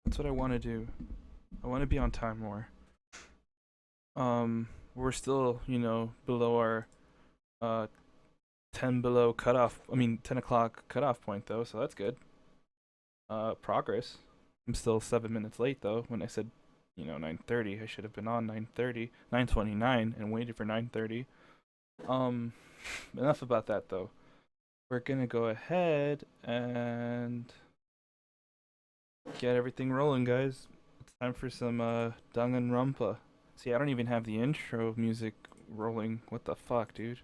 That's what I want to do. I want to be on time more. We're still, below our 10 below cutoff. I mean, 10 o'clock cutoff point though, so that's good. Progress. I'm still 7 minutes late though. When I said, 9:30, I should have been on 9:30, 9:29, and waited for 9:30. Enough about that though. We're gonna go ahead and get everything rolling, guys. It's time for some Danganronpa. See, I don't even have the intro music rolling. What the fuck, dude?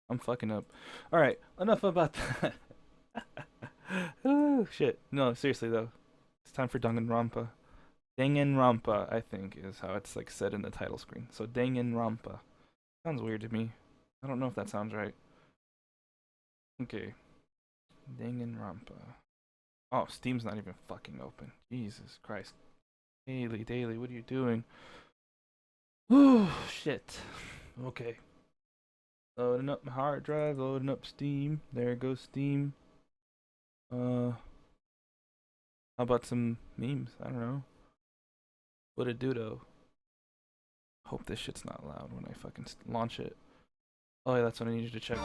I'm fucking up. Alright, enough about that. Oh, shit. No, seriously though. It's time for Danganronpa. Danganronpa, I think, is how it's like said in the title screen. So Danganronpa. Sounds weird to me. I don't know if that sounds right. Okay. Danganronpa. Oh, Steam's not even fucking open. Jesus Christ. Daily, what are you doing? Oh, shit. Okay. Loading up my hard drive, loading up Steam. There goes Steam. How about some memes? I don't know. What it do though? Hope this shit's not loud when I fucking launch it. Oh yeah, that's what I needed to check.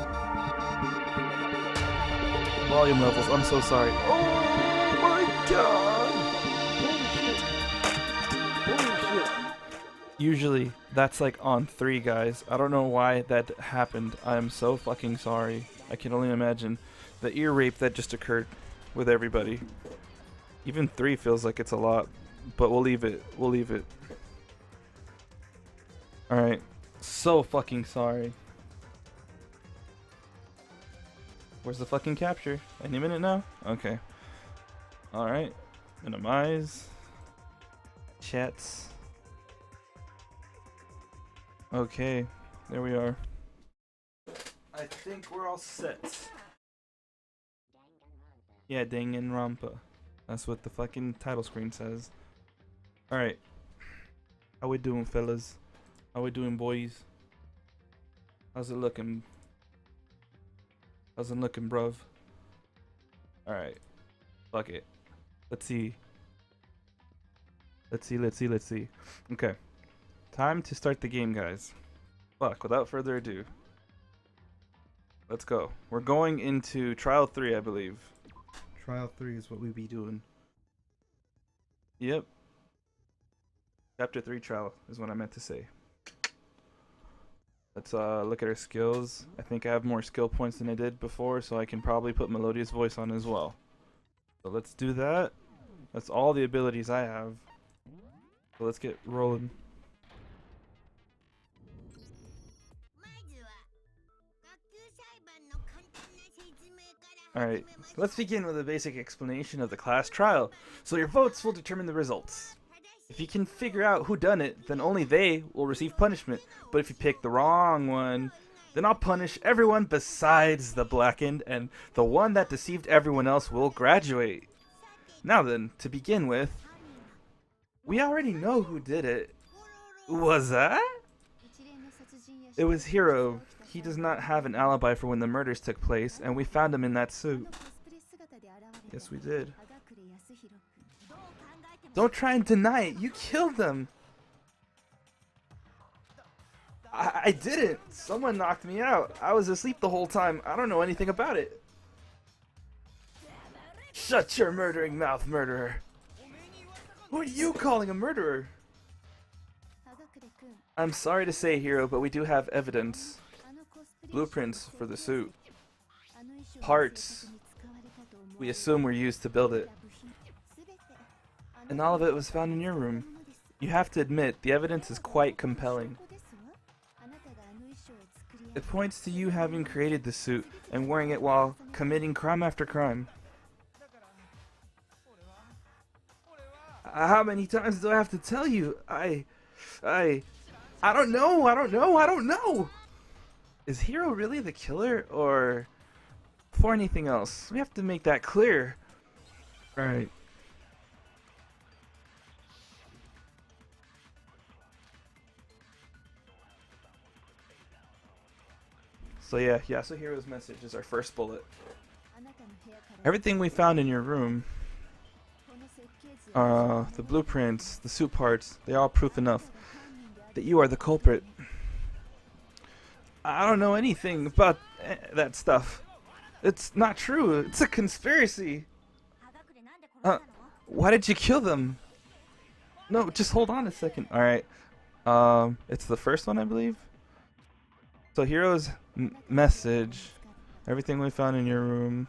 Volume levels, I'm so sorry. Oh my god! Holy shit. Usually, that's like on 3, guys. I don't know why that happened. I am so fucking sorry. I can only imagine the ear rape that just occurred with everybody. Even 3 feels like it's a lot, but we'll leave it. We'll leave it. Alright. So fucking sorry. Where's the fucking capture? Any minute now? Okay. Alright. Minimize. Chats. Okay. There we are. I think we're all set. Yeah, Danganronpa. That's what the fucking title screen says. Alright. How we doing, fellas? How we doing, boys? How's it looking? How's it looking, bruv? Alright. Fuck it. Let's see. Let's see. Okay. Time to start the game, guys. Fuck, without further ado. Let's go. We're going into Trial 3, I believe. Trial 3 is what we be doing. Yep. Chapter 3 trial is what I meant to say. Let's look at our skills. I think I have more skill points than I did before, so I can probably put Melodious Voice on as well. So let's do that. That's all the abilities I have. So let's get rolling. Alright, let's begin with a basic explanation of the class trial, so your votes will determine the results. If you can figure out who done it, then only they will receive punishment, but if you pick the wrong one, then I'll punish everyone besides the blackened, and the one that deceived everyone else will graduate. Now then, to begin with, we already know who did it. Was that? It was Hiro. He does not have an alibi for when the murders took place, and we found him in that suit. Yes, we did. Don't try and deny it. You killed them. I didn't. Someone knocked me out. I was asleep the whole time. I don't know anything about it. Shut your murdering mouth, murderer. Who are you calling a murderer? I'm sorry to say, Hiro, but we do have evidence. Blueprints for the suit. Parts we assume were used to build it. And all of it was found in your room. You have to admit, the evidence is quite compelling. It points to you having created the suit and wearing it while committing crime after crime. How many times do I have to tell you? I don't know. Is Hiro really the killer, or for anything else? We have to make that clear. Alright. So yeah, Yasuhiro's message is our first bullet. Everything we found in your room The blueprints, the suit parts, they are proof enough that you are the culprit. I don't know anything about that stuff. It's not true. It's a conspiracy. Why did you kill them? No, just hold on a second. Alright. It's the first one, I believe. So, Hiro's message. Everything we found in your room.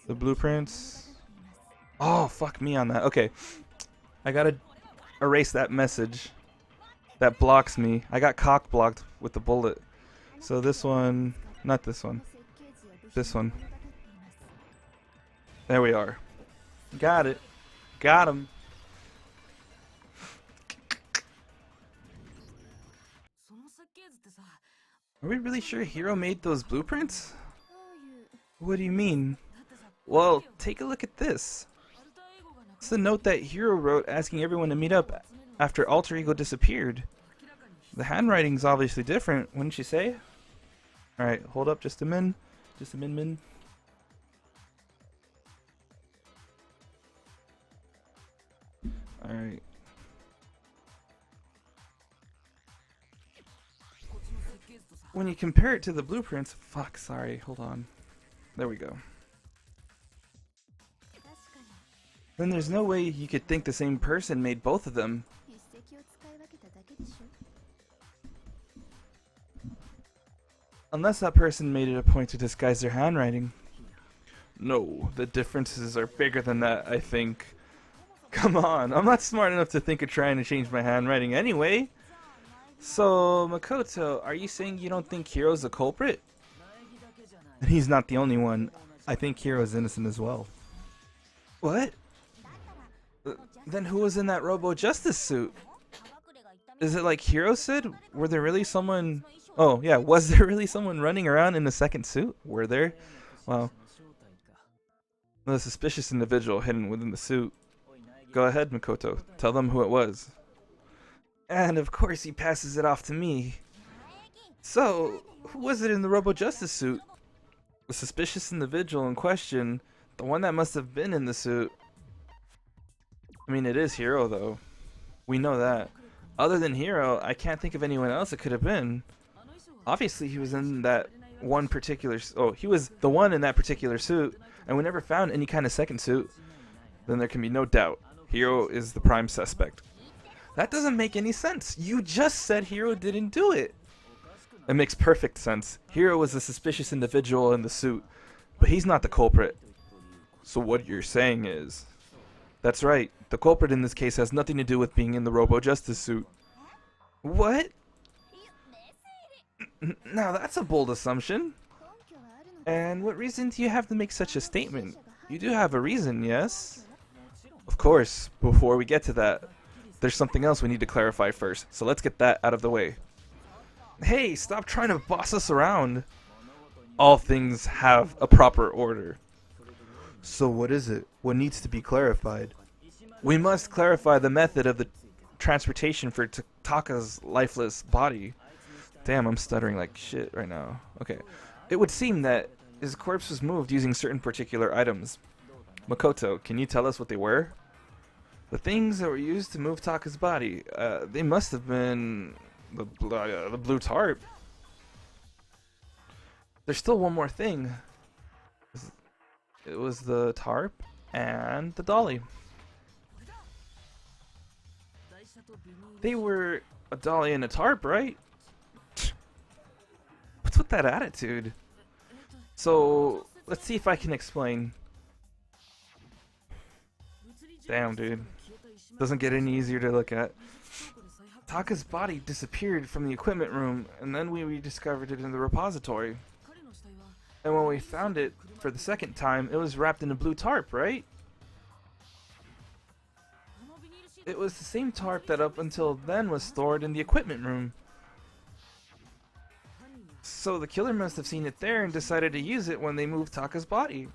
The blueprints. Oh, fuck me on that. Okay. I gotta erase that message. That blocks me. I got cock blocked with the bullet. So this one, not this one. This one. There we are. Got it. Got him. Are we really sure Hiro made those blueprints? What do you mean? Well, take a look at this. It's the note that Hiro wrote asking everyone to meet up after Alter Ego disappeared. The handwriting's obviously different, wouldn't you say? Alright, hold up just a min. Just a min. Alright. When you compare it to the blueprints, fuck, sorry, hold on. There we go. Then there's no way you could think the same person made both of them. Unless that person made it a point to disguise their handwriting. No, the differences are bigger than that, I think. Come on, I'm not smart enough to think of trying to change my handwriting anyway. So, Makoto, are you saying you don't think Hiro's the culprit? And he's not the only one. I think Hiro's innocent as well. What? Then who was in that Robo Justice suit? Is it like Hiro said? Were there really someone... Oh, yeah, was there really someone running around in a second suit? Were there? Wow. The suspicious individual hidden within the suit. Go ahead, Makoto. Tell them who it was. And of course he passes it off to me. So, who was it in the Robo Justice suit? The suspicious individual in question, the one that must have been in the suit. I mean, it is Hiro, though. We know that. Other than Hiro, I can't think of anyone else it could have been. Obviously, he was in that one particular... Oh, he was the one in that particular suit, and we never found any kind of second suit. Then there can be no doubt. Hiro is the prime suspect. That doesn't make any sense. You just said Hiro didn't do it. It makes perfect sense. Hiro was the suspicious individual in the suit, but he's not the culprit. So what you're saying is... That's right. The culprit in this case has nothing to do with being in the Robo Justice suit. What? Now that's a bold assumption. And what reason do you have to make such a statement? You do have a reason, yes? Of course. Before we get to that, there's something else we need to clarify first. So let's get that out of the way. Hey, stop trying to boss us around. All things have a proper order. So what is it? What needs to be clarified? We must clarify the method of the transportation for Taka's lifeless body. Damn, I'm stuttering like shit right now. Okay. It would seem that his corpse was moved using certain particular items. Makoto, can you tell us what they were? The things that were used to move Taka's body, they must have been the blue tarp. There's still one more thing. It was the tarp and the dolly. They were a dolly and a tarp, right? What's with that attitude? So, let's see if I can explain. Damn, dude. Doesn't get any easier to look at. Taka's body disappeared from the equipment room, and then we rediscovered it in the repository. And when we found it for the second time, it was wrapped in a blue tarp, right? It was the same tarp that up until then was stored in the equipment room. So the killer must have seen it there and decided to use it when they moved Taka's body.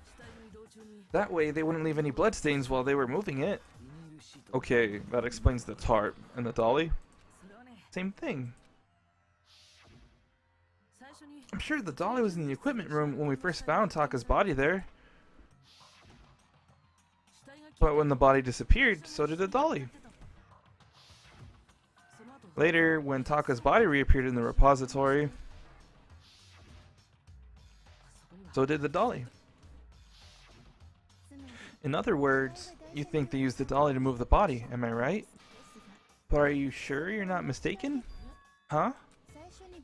That way they wouldn't leave any bloodstains while they were moving it. Okay, that explains the tarp. And the dolly? Same thing. I'm sure the dolly was in the equipment room when we first found Taka's body there. But when the body disappeared, so did the dolly. Later, when Taka's body reappeared in the repository, so did the dolly. In other words, you think they used the dolly to move the body, am I right? But are you sure you're not mistaken? Huh?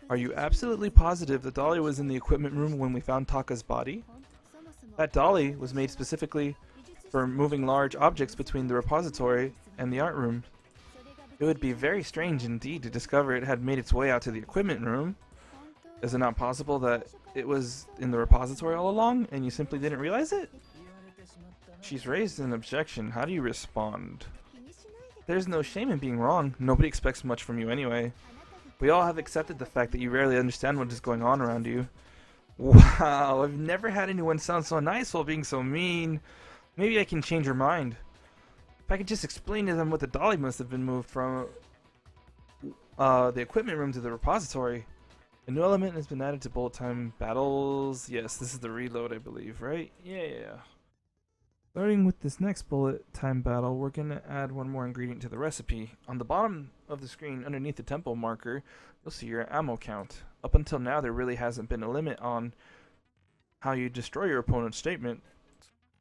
Are you absolutely positive the dolly was in the equipment room when we found Taka's body? That dolly was made specifically for moving large objects between the repository and the art room. It would be very strange indeed to discover it had made its way out to the equipment room. Is it not possible that it was in the repository all along and you simply didn't realize it? She's raised an objection. How do you respond? There's no shame in being wrong. Nobody expects much from you anyway. We all have accepted the fact that you rarely understand what is going on around you. Wow, I've never had anyone sound so nice while being so mean. Maybe I can change her mind. If I could just explain to them what the dolly must have been moved from the equipment room to the repository. A new element has been added to bullet time battles. Yes, this is the reload, I believe, right? Yeah. Starting with this next bullet time battle, we're going to add one more ingredient to the recipe. On the bottom of the screen, underneath the tempo marker, you'll see your ammo count. Up until now, there really hasn't been a limit on how you destroy your opponent's statement.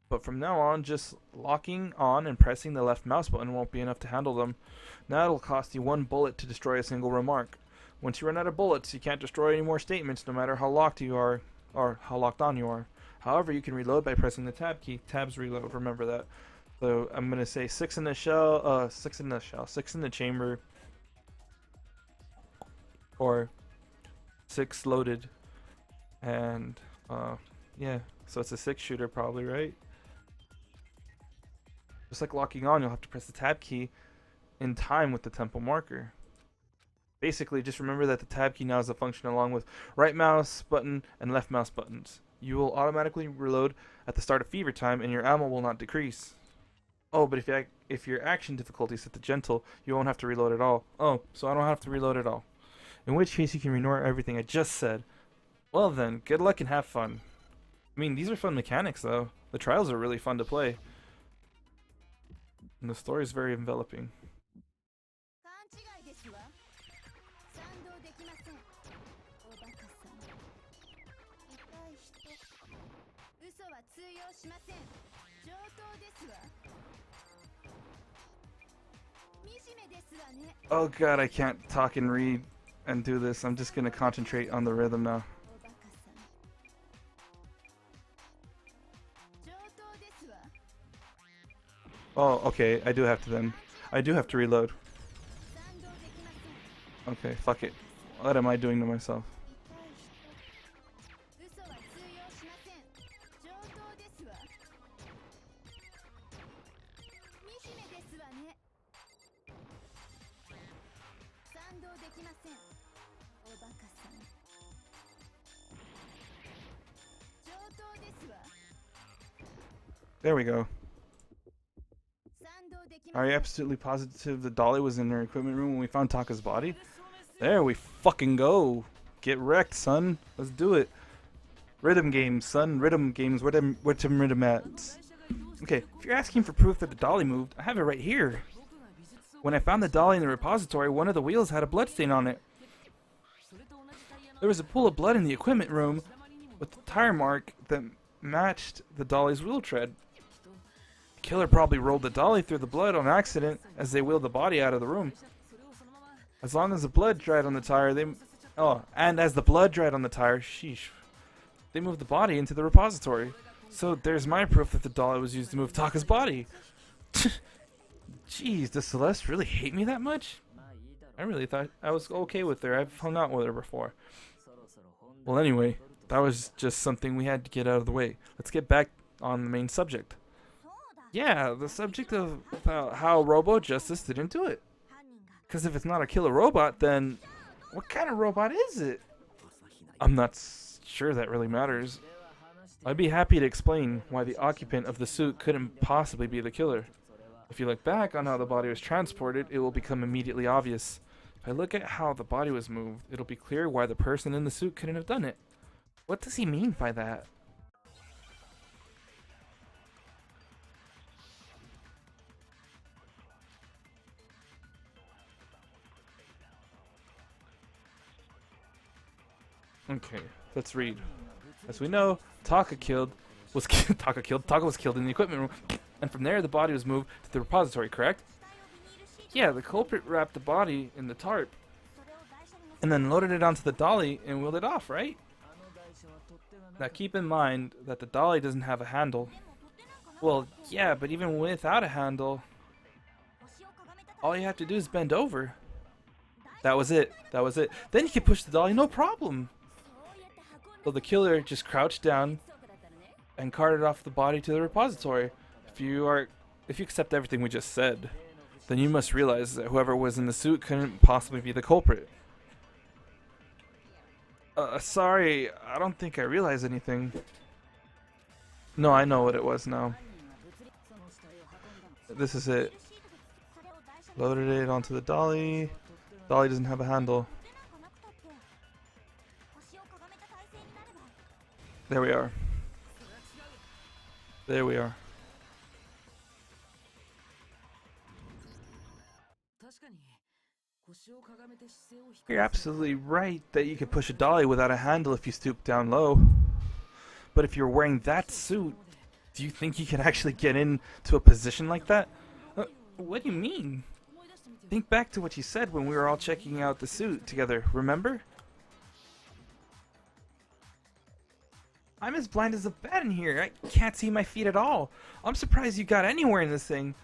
But from now on, just locking on and pressing the left mouse button won't be enough to handle them. Now it'll cost you 1 bullet to destroy a single remark. Once you run out of bullets, you can't destroy any more statements no matter how locked you are, or how locked on you are. However, you can reload by pressing the tab key. Tabs reload, remember that. So I'm going to say 6 in the shell, 6 in the chamber, or 6 loaded, and yeah, so it's a 6 shooter probably, right? Just like locking on, you'll have to press the tab key in time with the tempo marker. Basically, just remember that the tab key now has a function along with right mouse button and left mouse buttons. You will automatically reload at the start of fever time and your ammo will not decrease. Oh, but if your action difficulty is set to gentle, you won't have to reload at all. Oh, so I don't have to reload at all. In which case you can ignore everything I just said. Well then, good luck and have fun. I mean, these are fun mechanics though. The trials are really fun to play. And the story is very enveloping. Oh god, I can't talk and read and do this. I'm just gonna concentrate on the rhythm now. Oh, okay, I do have to then. I do have to reload. Okay, fuck it. What am I doing to myself? There we go. Are you absolutely positive the dolly was in her equipment room when we found Taka's body? There we fucking go. Get wrecked, son. Let's do it. Rhythm games, son. Rhythm games. Where them rhythm at? Okay, if you're asking for proof that the dolly moved, I have it right here. When I found the dolly in the repository, one of the wheels had a bloodstain on it. There was a pool of blood in the equipment room with the tire mark that matched the dolly's wheel tread. The killer probably rolled the dolly through the blood on accident as they wheeled the body out of the room. As long as the blood dried on the tire, as the blood dried on the tire, sheesh, they moved the body into the repository. So there's my proof that the dolly was used to move Taka's body. Jeez, does Celeste really hate me that much? I really thought I was okay with her. I've hung out with her before. Well, anyway, that was just something we had to get out of the way. Let's get back on the main subject. Yeah, the subject of how Robo Justice didn't do it. Because if it's not a killer robot, then what kind of robot is it? I'm not sure that really matters. I'd be happy to explain why the occupant of the suit couldn't possibly be the killer. If you look back on how the body was transported, it will become immediately obvious. If I look at how the body was moved, it'll be clear why the person in the suit couldn't have done it. What does he mean by that? Okay, let's read. As we know, Taka was killed in the equipment room, and from there the body was moved to the repository, correct? Yeah, the culprit wrapped the body in the tarp, and then loaded it onto the dolly and wheeled it off, right? Now keep in mind that the dolly doesn't have a handle. Well, yeah, but even without a handle, all you have to do is bend over. That was it. Then you can push the dolly, no problem. So the killer just crouched down and carted off the body to the repository. If you accept everything we just said, then you must realize that whoever was in the suit couldn't possibly be the culprit. Sorry, I don't think I realized anything. No, I know what it was now. This is it. Loaded it onto the dolly. Dolly doesn't have a handle. There we are. There we are. You're absolutely right that you could push a dolly without a handle if you stoop down low. But if you're wearing that suit, do you think you can actually get into a position like that? What do you mean? Think back to what you said when we were all checking out the suit together, remember? I'm as blind as a bat in here. I can't see my feet at all. I'm surprised you got anywhere in this thing.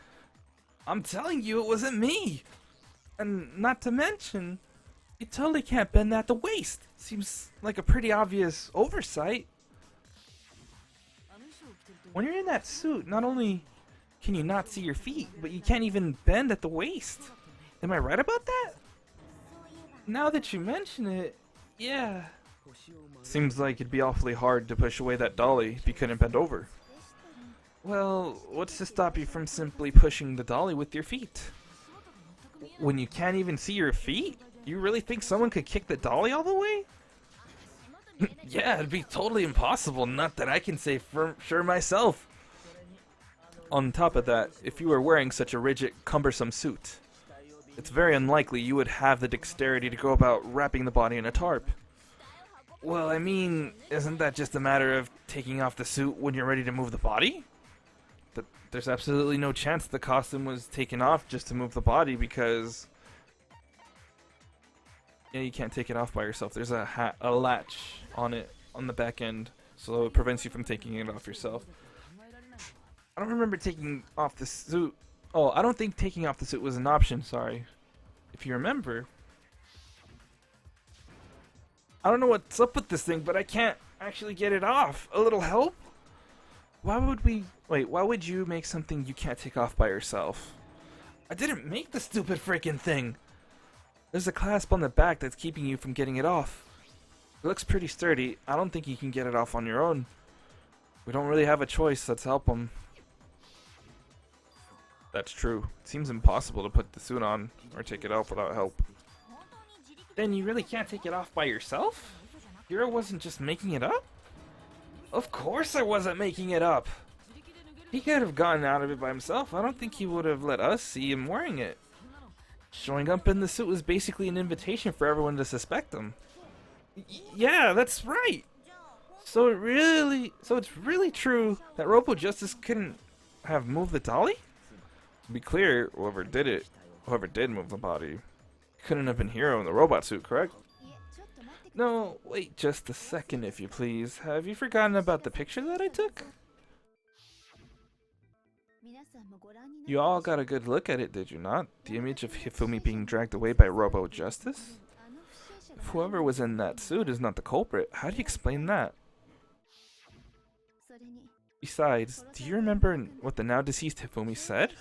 I'm telling you, it wasn't me. And not to mention, you totally can't bend at the waist. Seems like a pretty obvious oversight. When you're in that suit, not only can you not see your feet, but you can't even bend at the waist. Am I right about that? Now that you mention it, yeah. Seems like it'd be awfully hard to push away that dolly if you couldn't bend over. Well, what's to stop you from simply pushing the dolly with your feet? When you can't even see your feet? You really think someone could kick the dolly all the way? Yeah, it'd be totally impossible, not that I can say for sure myself. On top of that, if you were wearing such a rigid, cumbersome suit, it's very unlikely you would have the dexterity to go about wrapping the body in a tarp. Well, I mean, isn't that just a matter of taking off the suit when you're ready to move the body? There's absolutely no chance the costume was taken off just to move the body because... Yeah, you can't take it off by yourself. There's a latch on it, on the back end, so it prevents you from taking it off yourself. I don't remember taking off the suit. Oh, I don't think taking off the suit was an option, sorry. If you remember... I don't know what's up with this thing, but I can't actually get it off. A little help? Why would you make something you can't take off by yourself? I didn't make the stupid freaking thing! There's a clasp on the back that's keeping you from getting it off. It looks pretty sturdy. I don't think you can get it off on your own. We don't really have a choice. Let's help him. That's true. It seems impossible to put the suit on or take it off without help. Then you really can't take it off by yourself? Hiro wasn't just making it up? Of course I wasn't making it up! He could have gotten out of it by himself. I don't think he would have let us see him wearing it. Showing up in the suit was basically an invitation for everyone to suspect him. Yeah, that's right! So it's really true that Robo Justice couldn't have moved the dolly? To be clear, whoever did move the body, couldn't have been Hiro in the robot suit, correct? No, wait just a second if you please. Have you forgotten about the picture that I took? You all got a good look at it, did you not? The image of Hifumi being dragged away by Robo Justice? If whoever was in that suit is not the culprit, how do you explain that? Besides, do you remember what the now deceased Hifumi said?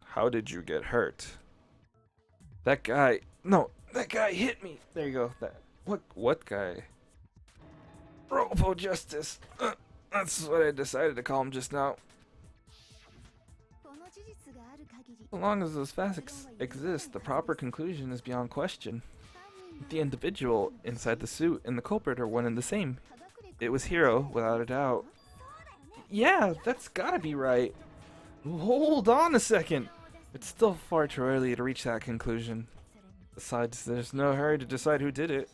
How did you get hurt? That guy hit me. There you go. What guy? Robo Justice. That's what I decided to call him just now. As long as those facts exist, the proper conclusion is beyond question. The individual inside the suit and the culprit are one and the same. It was Hiro, without a doubt. Yeah, that's gotta be right. Hold on a second. It's still far too early to reach that conclusion. Besides, there's no hurry to decide who did it.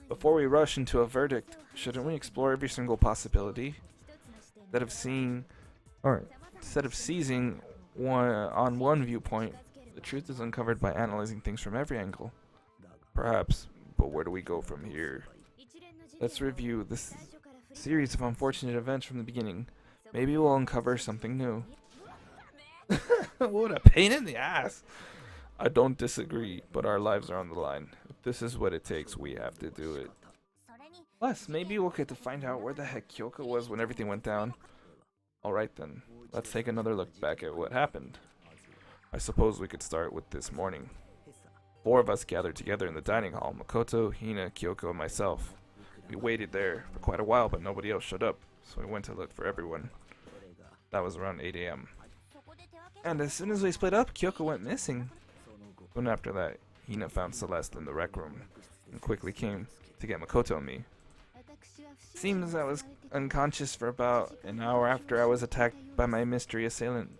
Before we rush into a verdict, shouldn't we explore every single possibility? Instead of seizing one viewpoint, the truth is uncovered by analyzing things from every angle. Perhaps, but where do we go from here? Let's review this series of unfortunate events from the beginning. Maybe we'll uncover something new. What a pain in the ass! I don't disagree, but our lives are on the line. If this is what it takes, we have to do it. Plus, maybe we'll get to find out where the heck Kyoko was when everything went down. Alright then, let's take another look back at what happened. I suppose we could start with this morning. 4 of us gathered together in the dining hall: Makoto, Hina, Kyoko, and myself. We waited there for quite a while, but nobody else showed up, so we went to look for everyone. That was around 8 AM. And as soon as we split up, Kyoko went missing. Soon after that, Hina found Celeste in the rec room and quickly came to get Makoto and me. Seems I was unconscious for about an hour after I was attacked by my mystery assailant.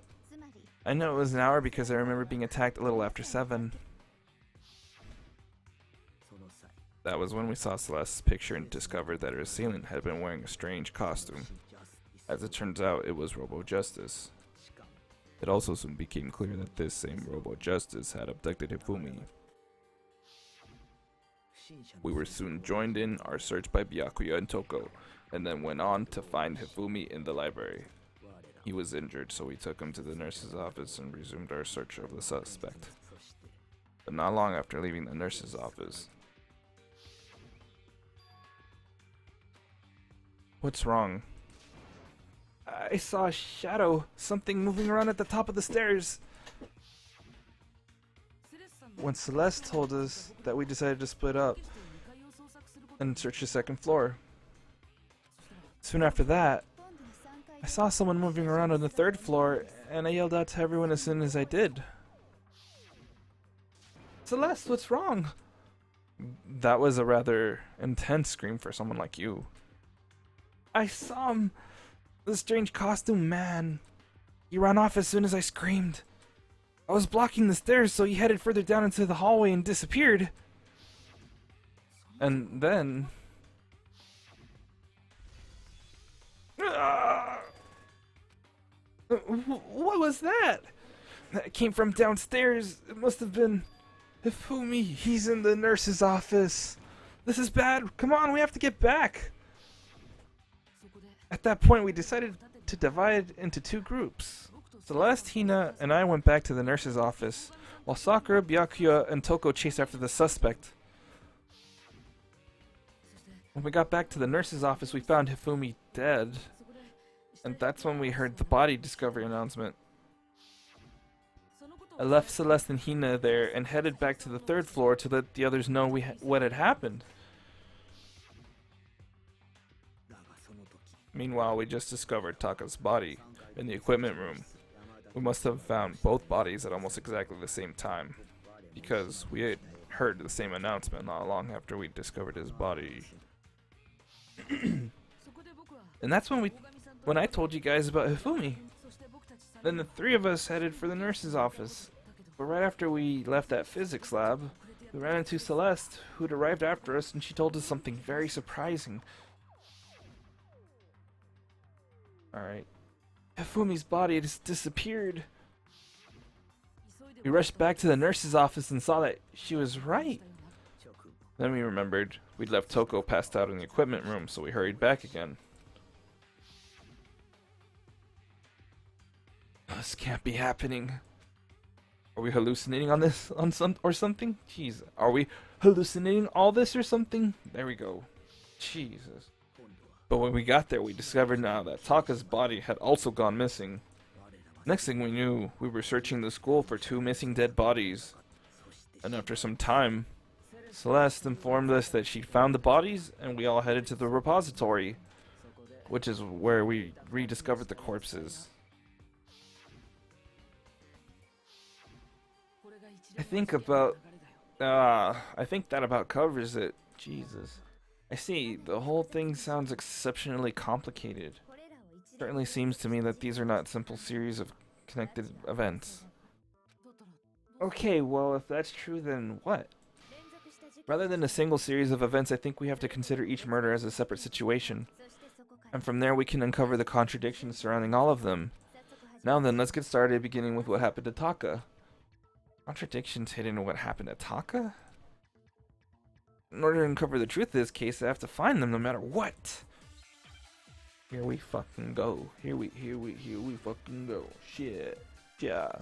I know it was an hour because I remember being attacked a little after 7. That was when we saw Celeste's picture and discovered that her assailant had been wearing a strange costume. As it turns out, it was Robo Justice. It also soon became clear that this same Robo Justice had abducted Hifumi. We were soon joined in our search by Byakuya and Toko, and then went on to find Hifumi in the library. He was injured, so we took him to the nurse's office and resumed our search of the suspect. But not long after leaving the nurse's office... What's wrong? I saw a shadow, something moving around at the top of the stairs. When Celeste told us that, we decided to split up and search the 2nd floor. Soon after that, I saw someone moving around on the 3rd floor, and I yelled out to everyone as soon as I did. Celeste, what's wrong? That was a rather intense scream for someone like you. I saw him. The strange costume man. He ran off as soon as I screamed. I was blocking the stairs, so he headed further down into the hallway and disappeared. And then... What was that? That came from downstairs. It must have been Hifumi. He's in the nurse's office. This is bad. Come on, we have to get back. At that point, we decided to divide into 2 groups. Celeste, Hina, and I went back to the nurse's office, while Sakura, Byakuya, and Toko chased after the suspect. When we got back to the nurse's office, we found Hifumi dead, and that's when we heard the body discovery announcement. I left Celeste and Hina there and headed back to the 3rd floor to let the others know what had happened. Meanwhile, we just discovered Taka's body in the equipment room. We must have found both bodies at almost exactly the same time, because we had heard the same announcement not long after we discovered his body. And that's when I told you guys about Hifumi. Then the 3 of us headed for the nurse's office. But right after we left that physics lab, we ran into Celeste, who'd arrived after us, and she told us something very surprising. Alright. Hifumi's body had just disappeared. We rushed back to the nurse's office and saw that she was right. Then we remembered we'd left Toko passed out in the equipment room, so we hurried back again. This can't be happening. Are we hallucinating or something? Jeez, are we hallucinating all this or something? There we go. Jesus. But when we got there, we discovered now that Taka's body had also gone missing. Next thing we knew, we were searching the school for 2 missing dead bodies. And after some time, Celeste informed us that she'd found the bodies, and we all headed to the repository, which is where we rediscovered the corpses. I think that about covers it. Jesus. I see, the whole thing sounds exceptionally complicated. Certainly seems to me that these are not simple series of connected events. Okay, well, if that's true, then what? Rather than a single series of events, I think we have to consider each murder as a separate situation. And from there, we can uncover the contradictions surrounding all of them. Now then, let's get started, beginning with what happened to Taka. Contradictions hidden in what happened to Taka? In order to uncover the truth of this case, I have to find them no matter what. Here we fucking go. Here we fucking go. Shit. Yeah.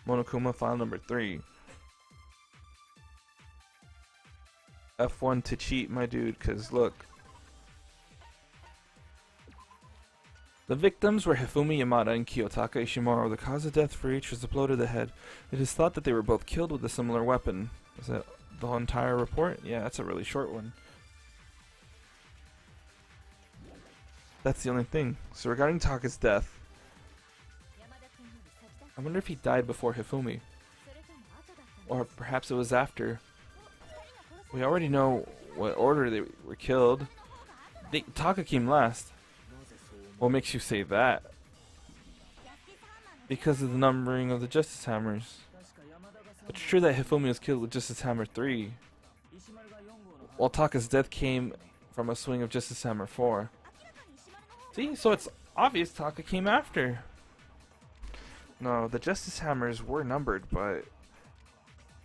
Monokuma file number 3. F1 to cheat, my dude, cause look. The victims were Hifumi Yamada and Kiyotaka Ishimaro. The cause of death for each was a blow to the head. It is thought that they were both killed with a similar weapon. Is that the whole entire report? Yeah, that's a really short one. That's the only thing. So regarding Taka's death, I wonder if he died before Hifumi. Or perhaps it was after. We already know what order they were killed. Taka came last. What makes you say that? Because of the numbering of the Justice Hammers. It's true that Hifumi was killed with Justice Hammer 3, while Taka's death came from a swing of Justice Hammer 4. See, so it's obvious Taka came after. No, the Justice Hammers were numbered, but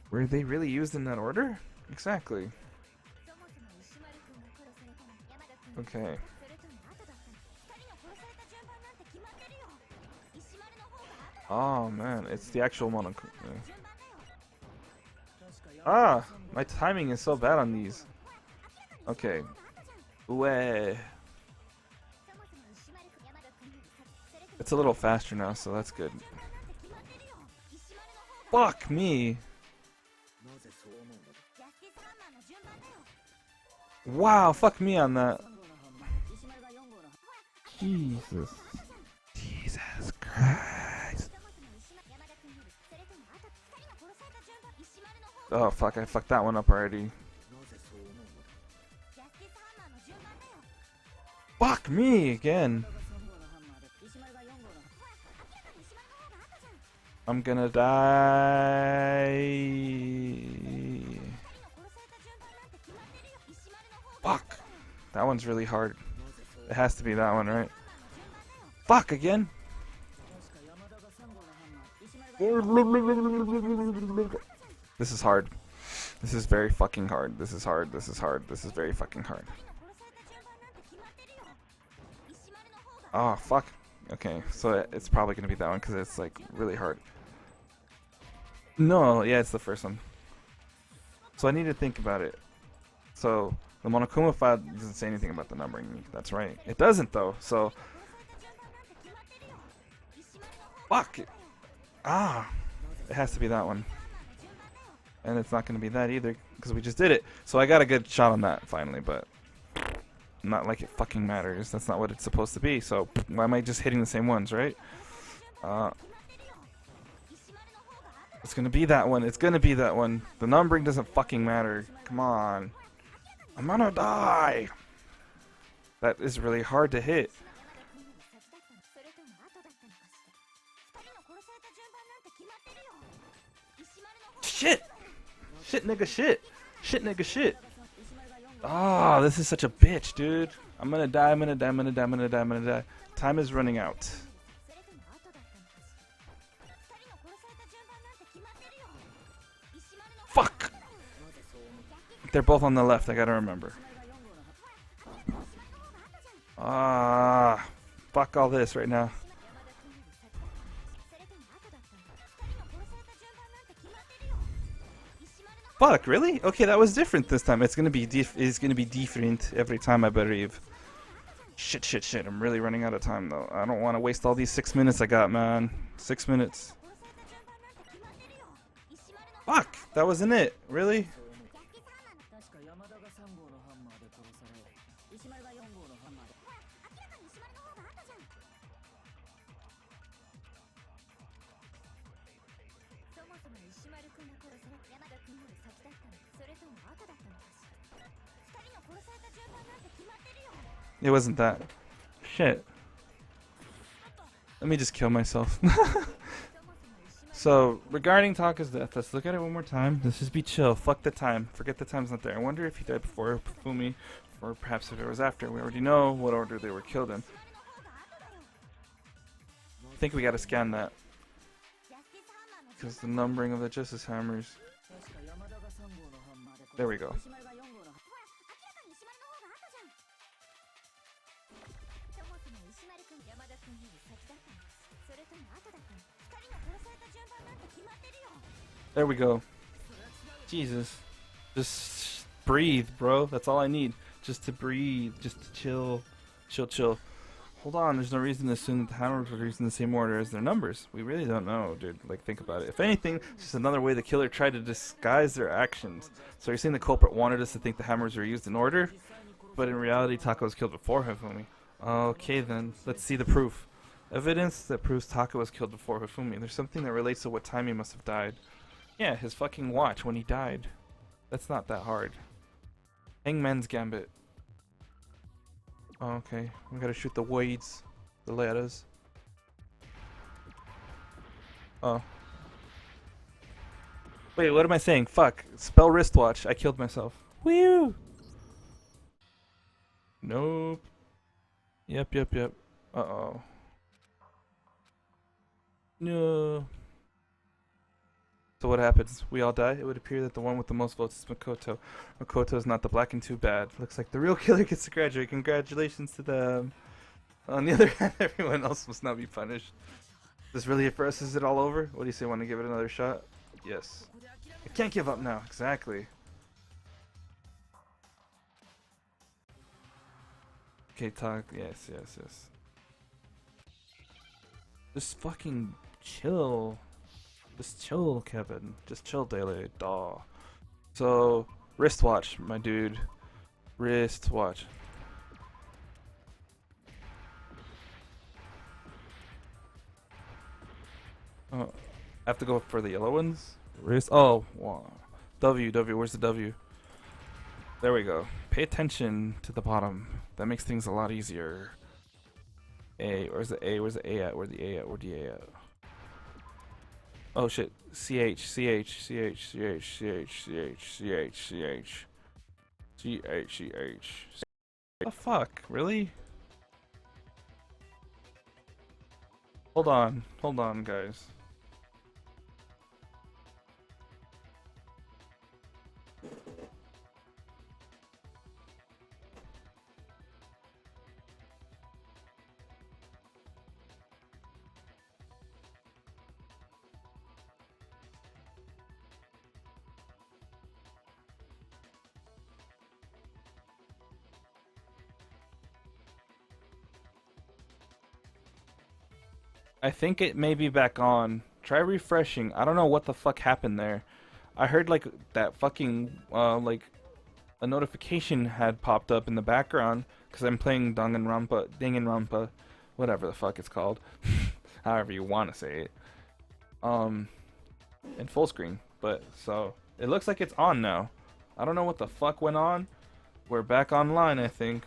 were they really used in that order? Exactly. Okay. Oh man, it's the actual Monokuma. Ah, my timing is so bad on these. Okay. Uwe. It's a little faster now, so that's good. Fuck me. Wow, fuck me on that. Jesus. Jesus Christ. Oh fuck, I fucked that one up already. Fuck me again. I'm gonna die. Fuck. That one's really hard. It has to be that one, right? Fuck again. This is hard. This is very fucking hard. This is hard. This is hard. This is very fucking hard. Oh, fuck. Okay, so it's probably gonna be that one because it's like really hard. No, yeah, it's the first one. So I need to think about it. So the Monokuma file doesn't say anything about the numbering. That's right. It doesn't though. So fuck. Ah, it has to be that one. And it's not going to be that either because we just did it. So I got a good shot on that finally, but not like it fucking matters. That's not what it's supposed to be. So why am I just hitting the same ones, right? It's going to be that one. It's going to be that one. The numbering doesn't fucking matter. Come on. I'm going to die. That is really hard to hit. Shit! Shit, nigga, shit! Shit, nigga, shit! Ah, oh, this is such a bitch, dude. I'm gonna die, I'm gonna die, I'm gonna die, I'm gonna die, I'm gonna die. Time is running out. Fuck! They're both on the left, I gotta remember. Ah, fuck all this right now. Fuck, really? Okay, that was different this time. It's gonna be different every time, I believe. Shit, shit, shit. I'm really running out of time though. I don't want to waste all these 6 minutes I got, man. 6 minutes. Fuck, that wasn't it. Really? It wasn't that. Shit. Let me just kill myself. So, regarding Taka's death, let's look at it one more time. Let's just be chill. Fuck the time. Forget the time's not there. I wonder if he died before Fumi, or perhaps if it was after. We already know what order they were killed in. I think we gotta scan that. Because the numbering of the Justice Hammers. There we go. There we go. Jesus. Just breathe, bro. That's all I need. Just to breathe. Just to chill. Chill. Hold on. There's no reason to assume that the hammers were used in the same order as their numbers. We really don't know, dude. Like, think about it. If anything, it's just another way the killer tried to disguise their actions. So you're saying the culprit wanted us to think the hammers were used in order? But in reality, Taka was killed before Hifumi. Okay, then. Let's see the proof. Evidence that proves Taka was killed before Hifumi. There's something that relates to what time he must have died. Yeah, his fucking watch when he died. That's not that hard. Hangman's Gambit. Oh, okay. We gotta shoot the weeds. The letters. Oh. Wait, what am I saying? Fuck. Spell wristwatch. I killed myself. Woo! Nope. Yep. Uh-oh. No. So what happens? We all die? It would appear that the one with the most votes is Makoto. Makoto is not the black and too bad. Looks like the real killer gets to graduate. Congratulations to them. On the other hand, everyone else must not be punished. Is this really it for us? Is it all over? What do you say? Want to give it another shot? Yes. I can't give up now. Exactly. Okay, talk. Yes. Just fucking chill. Just chill, Kevin. Just chill, Daily. Daw. So, wristwatch, my dude. Wristwatch. Oh, I have to go for the yellow ones? Wrist. Oh, wow. W. Where's the W? There we go. Pay attention to the bottom. That makes things a lot easier. A. Where's the A? Where's the A at? Where's the A at? Where's the A at? Oh shit. CH. What the fuck? Really? Hold on, guys. I think it may be back on. Try refreshing. I don't know what the fuck happened there. I heard like that fucking like a notification had popped up in the background because I'm playing Danganronpa, whatever the fuck it's called, however you want to say it, in full screen. But so it looks like it's on now. I don't know what the fuck went on. We're back online, I think.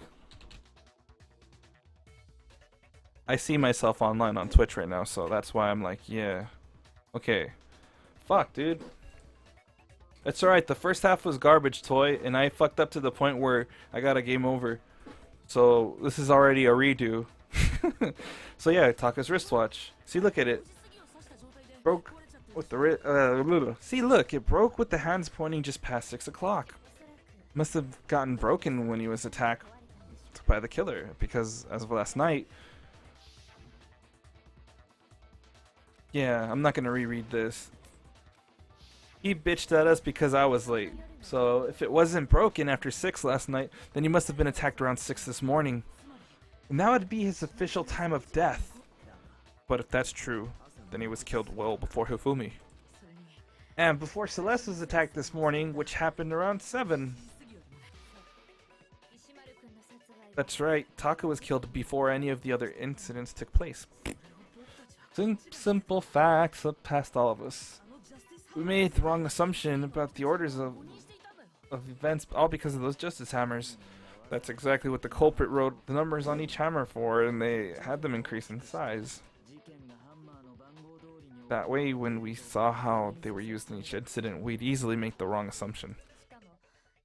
I see myself online on Twitch right now, so that's why I'm like, yeah. Okay. Fuck, dude. It's alright, the first half was garbage, Toy, and I fucked up to the point where I got a game over. So, this is already a redo. So yeah, Taka's wristwatch. See, look at it. Broke with the see, look, it broke with the hands pointing just past 6 o'clock. Must have gotten broken when he was attacked by the killer, because as of last night... Yeah, I'm not gonna reread this. He bitched at us because I was late. So if it wasn't broken after 6 last night, then he must have been attacked around 6 this morning. And that would be his official time of death. But if that's true, then he was killed well before Hifumi. And before Celeste was attacked this morning, which happened around 7. That's right, Taka was killed before any of the other incidents took place. Simple facts that passed all of us. We made the wrong assumption about the orders of events, all because of those justice hammers. That's exactly what the culprit wrote the numbers on each hammer for, and they had them increase in size. That way, when we saw how they were used in each incident, we'd easily make the wrong assumption.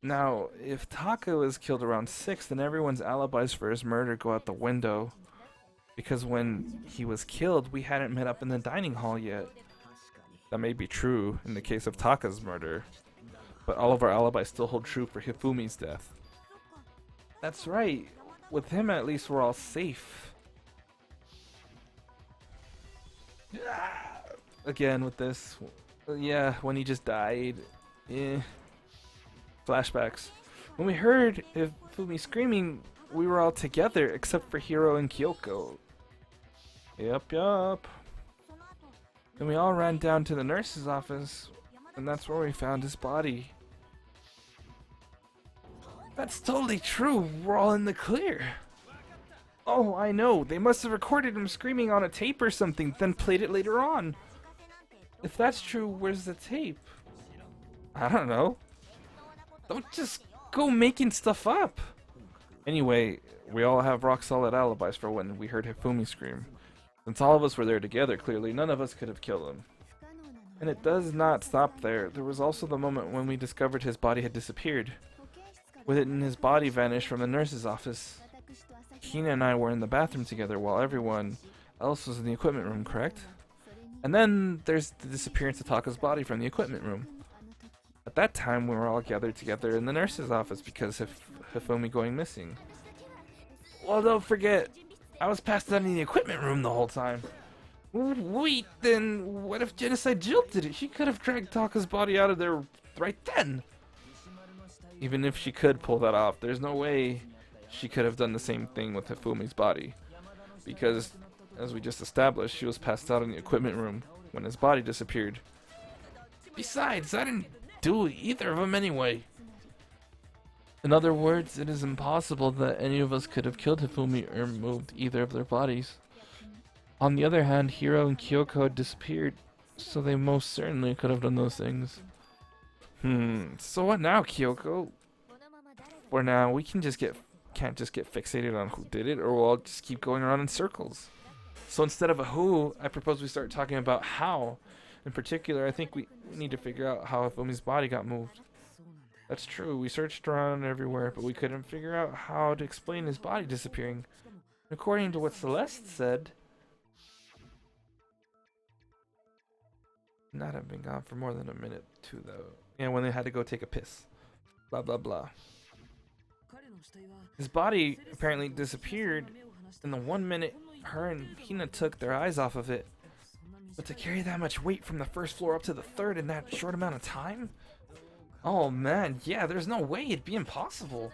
Now, if Taka was killed around 6, then everyone's alibis for his murder go out the window. Because when he was killed, we hadn't met up in the dining hall yet. That may be true in the case of Taka's murder, but all of our alibis still hold true for Hifumi's death. That's right. With him, at least, we're all safe. Again, with this. Yeah, when he just died. Eh. Flashbacks. When we heard Hifumi screaming, we were all together except for Hiro and Kyoko. Yup. Then we all ran down to the nurse's office, and that's where we found his body. That's totally true. We're all in the clear. Oh, I know. They must have recorded him screaming on a tape or something, then played it later on. If that's true, where's the tape? I don't know. Don't just go making stuff up. Anyway, we all have rock solid alibis for when we heard Hifumi scream. Since all of us were there together, clearly none of us could have killed him. And it does not stop there. There was also the moment when we discovered his body had disappeared. With it and his body vanished from the nurse's office. Hina and I were in the bathroom together while everyone else was in the equipment room, correct? And then there's the disappearance of Taka's body from the equipment room. At that time, we were all gathered together in the nurse's office because of Hifumi going missing. Well, don't forget, I was passed out in the equipment room the whole time. Wait, then what if Genocide Jill did it? She could have dragged Taka's body out of there right then. Even if she could pull that off, there's no way she could have done the same thing with Hifumi's body. Because, as we just established, she was passed out in the equipment room when his body disappeared. Besides, I didn't do either of them anyway. In other words, it is impossible that any of us could have killed Hifumi or moved either of their bodies. On the other hand, Hiro and Kyoko had disappeared, so they most certainly could have done those things. So what now, Kyoko? For now, we can't just get fixated on who did it, or we'll all just keep going around in circles. So instead of a who, I propose we start talking about how. In particular, I think we need to figure out how Hifumi's body got moved. That's true, we searched around everywhere, but we couldn't figure out how to explain his body disappearing. According to what Celeste said, not have been gone for more than a minute, too, though. Yeah, when they had to go take a piss. Blah, blah, blah. His body apparently disappeared in the 1 minute her and Hina took their eyes off of it. But to carry that much weight from the first floor up to the third in that short amount of time? Oh man, yeah, there's no way, it'd be impossible.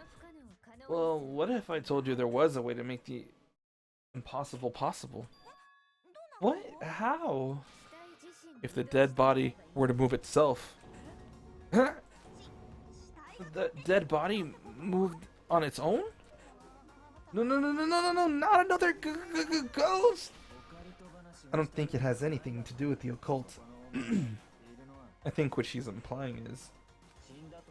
Well, what if I told you there was a way to make the impossible possible? What? How? If the dead body were to move itself. Huh? The dead body moved on its own? No, not another ghost! I don't think it has anything to do with the occult. I think what she's implying is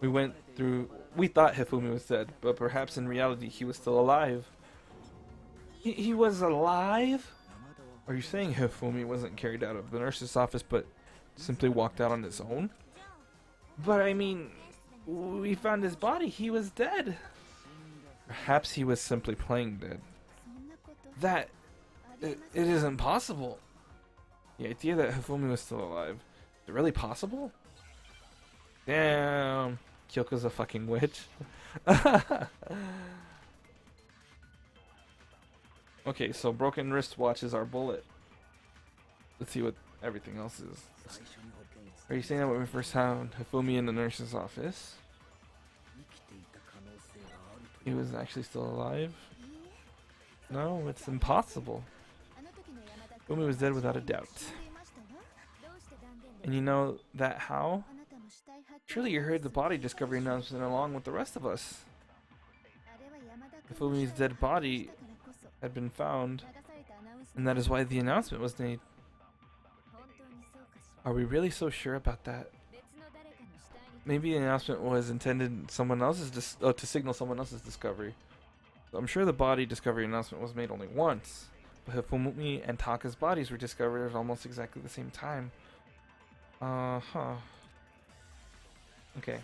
we thought Hifumi was dead, but perhaps in reality he was still alive. He was alive? Are you saying Hifumi wasn't carried out of the nurse's office but simply walked out on his own? But I mean, we found his body, he was dead. Perhaps he was simply playing dead. It isn't possible. The idea that Hifumi was still alive, is it really possible? Damn, Kyoko's a fucking witch. Okay, so broken wristwatch is our bullet. Let's see what everything else is. Are you saying that when we first found Hifumi in the nurse's office, he was actually still alive? No, it's impossible. Hifumi was dead without a doubt. And you know that how? Surely you heard the body discovery announcement along with the rest of us. Hifumi's dead body had been found, and that is why the announcement was made. Are we really so sure about that? Maybe the announcement was intended to signal someone else's discovery. So I'm sure the body discovery announcement was made only once, Hifumi and Taka's bodies were discovered at almost exactly the same time. Huh. Okay.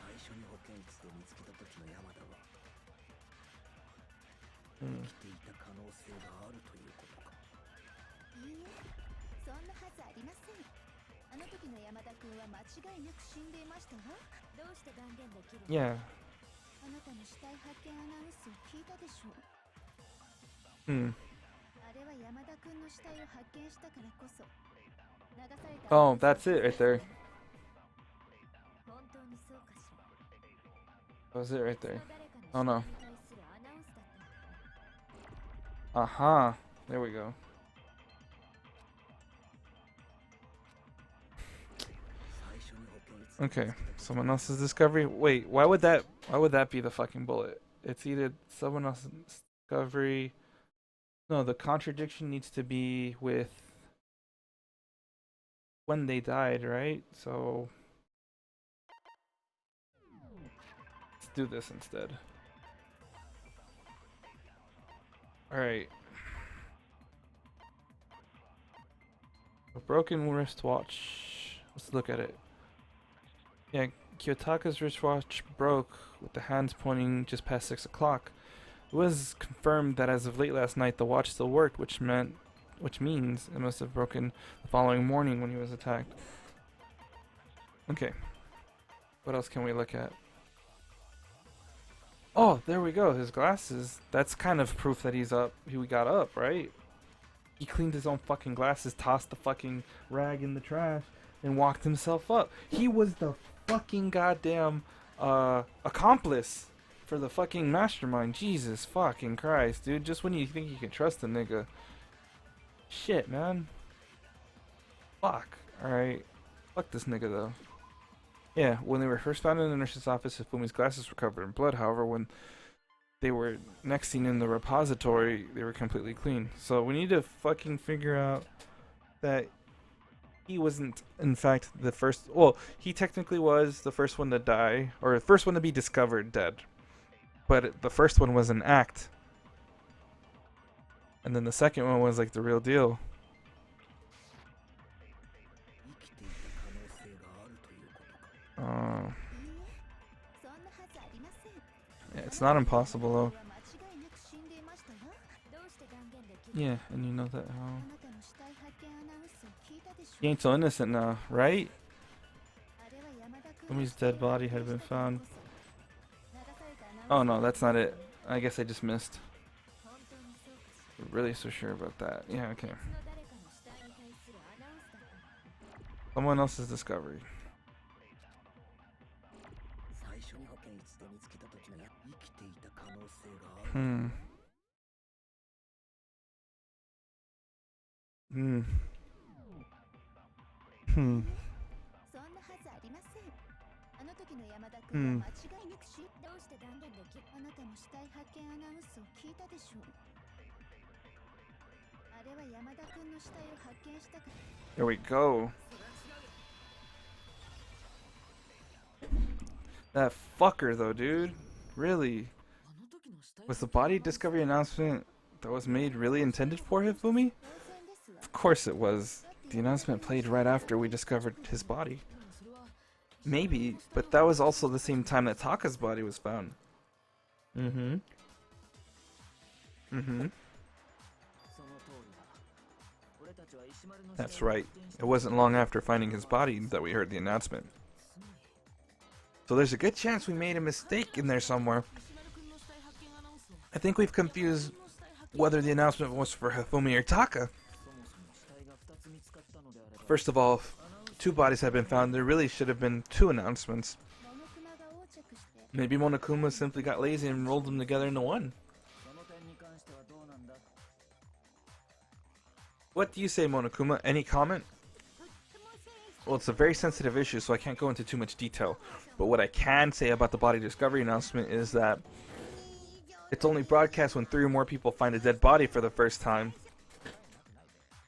Hmm. Yeah. Hmm. Oh, that's it right there. That was it right there. Oh no. Aha. There we go. Okay. Someone else's discovery. Wait, why would that be the fucking bullet? It's either someone else's discovery. No, the contradiction needs to be with when they died, right? So let's do this instead. Alright. A broken wristwatch. Let's look at it. Yeah, Kiyotaka's wristwatch broke with the hands pointing just past 6 o'clock. It was confirmed that as of late last night the watch still worked, which means it must have broken the following morning when he was attacked. Okay. What else can we look at? Oh, there we go. His glasses. That's kind of proof that he's up. He got up, right? He cleaned his own fucking glasses, tossed the fucking rag in the trash, and walked himself up. He was the fucking goddamn accomplice for the fucking mastermind. Jesus fucking Christ, dude. Just when you think you can trust the nigga. Shit, man. Fuck. Alright. Fuck this nigga, though. Yeah, when they were first found in the nurse's office, Hifumi's glasses were covered in blood. However, when they were next seen in the repository, they were completely clean. So we need to fucking figure out that he wasn't, in fact, the first. Well, he technically was the first one to die, or the first one to be discovered dead. But the first one was an act. And then the second one was like the real deal. Yeah, it's not impossible though. Yeah, and you know that how he ain't so innocent now, right? Fumi's dead body had been found. Oh no, that's not it. I guess I just missed. I'm really so sure about that. Yeah, okay. Someone else's discovery. Hmm. Hmm. Hmm. Hmm. There we go. That fucker though, dude. Really? Was the body discovery announcement that was made really intended for Hifumi? Of course it was. The announcement played right after we discovered his body. Maybe, but that was also the same time that Taka's body was found. Mm-hmm. Mm-hmm. That's right. It wasn't long after finding his body that we heard the announcement. So there's a good chance we made a mistake in there somewhere. I think we've confused whether the announcement was for Hifumi or Taka. First of all, if 2 bodies have been found, there really should have been 2 announcements. Maybe Monokuma simply got lazy and rolled them together into one. What do you say, Monokuma? Any comment? Well, it's a very sensitive issue, so I can't go into too much detail. But what I can say about the body discovery announcement is that it's only broadcast when 3 or more people find a dead body for the first time.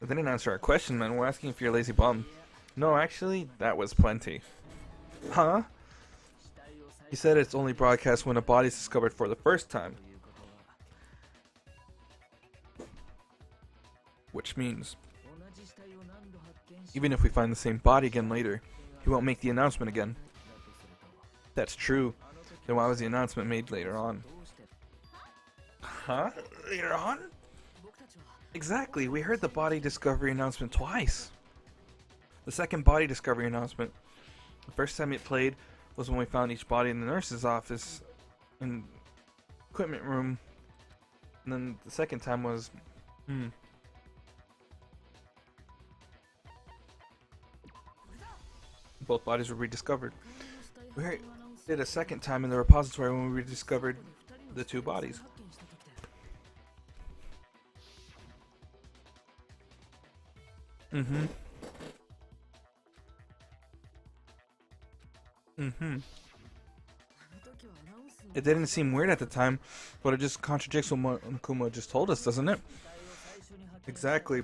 But they didn't answer our question, man. We're asking if you're a lazy bum. No, actually, that was plenty. Huh? He said it's only broadcast when a body is discovered for the first time. Which means, even if we find the same body again later, he won't make the announcement again. That's true. Then why was the announcement made later on? Huh? Later on? Exactly, we heard the body discovery announcement twice. The second body discovery announcement, the first time it played was when we found each body in the nurse's office in equipment room. And then the second time was both bodies were rediscovered. We did a second time in the repository when we rediscovered the two bodies. It didn't seem weird at the time, but it just contradicts what Kuma just told us, doesn't it? Exactly.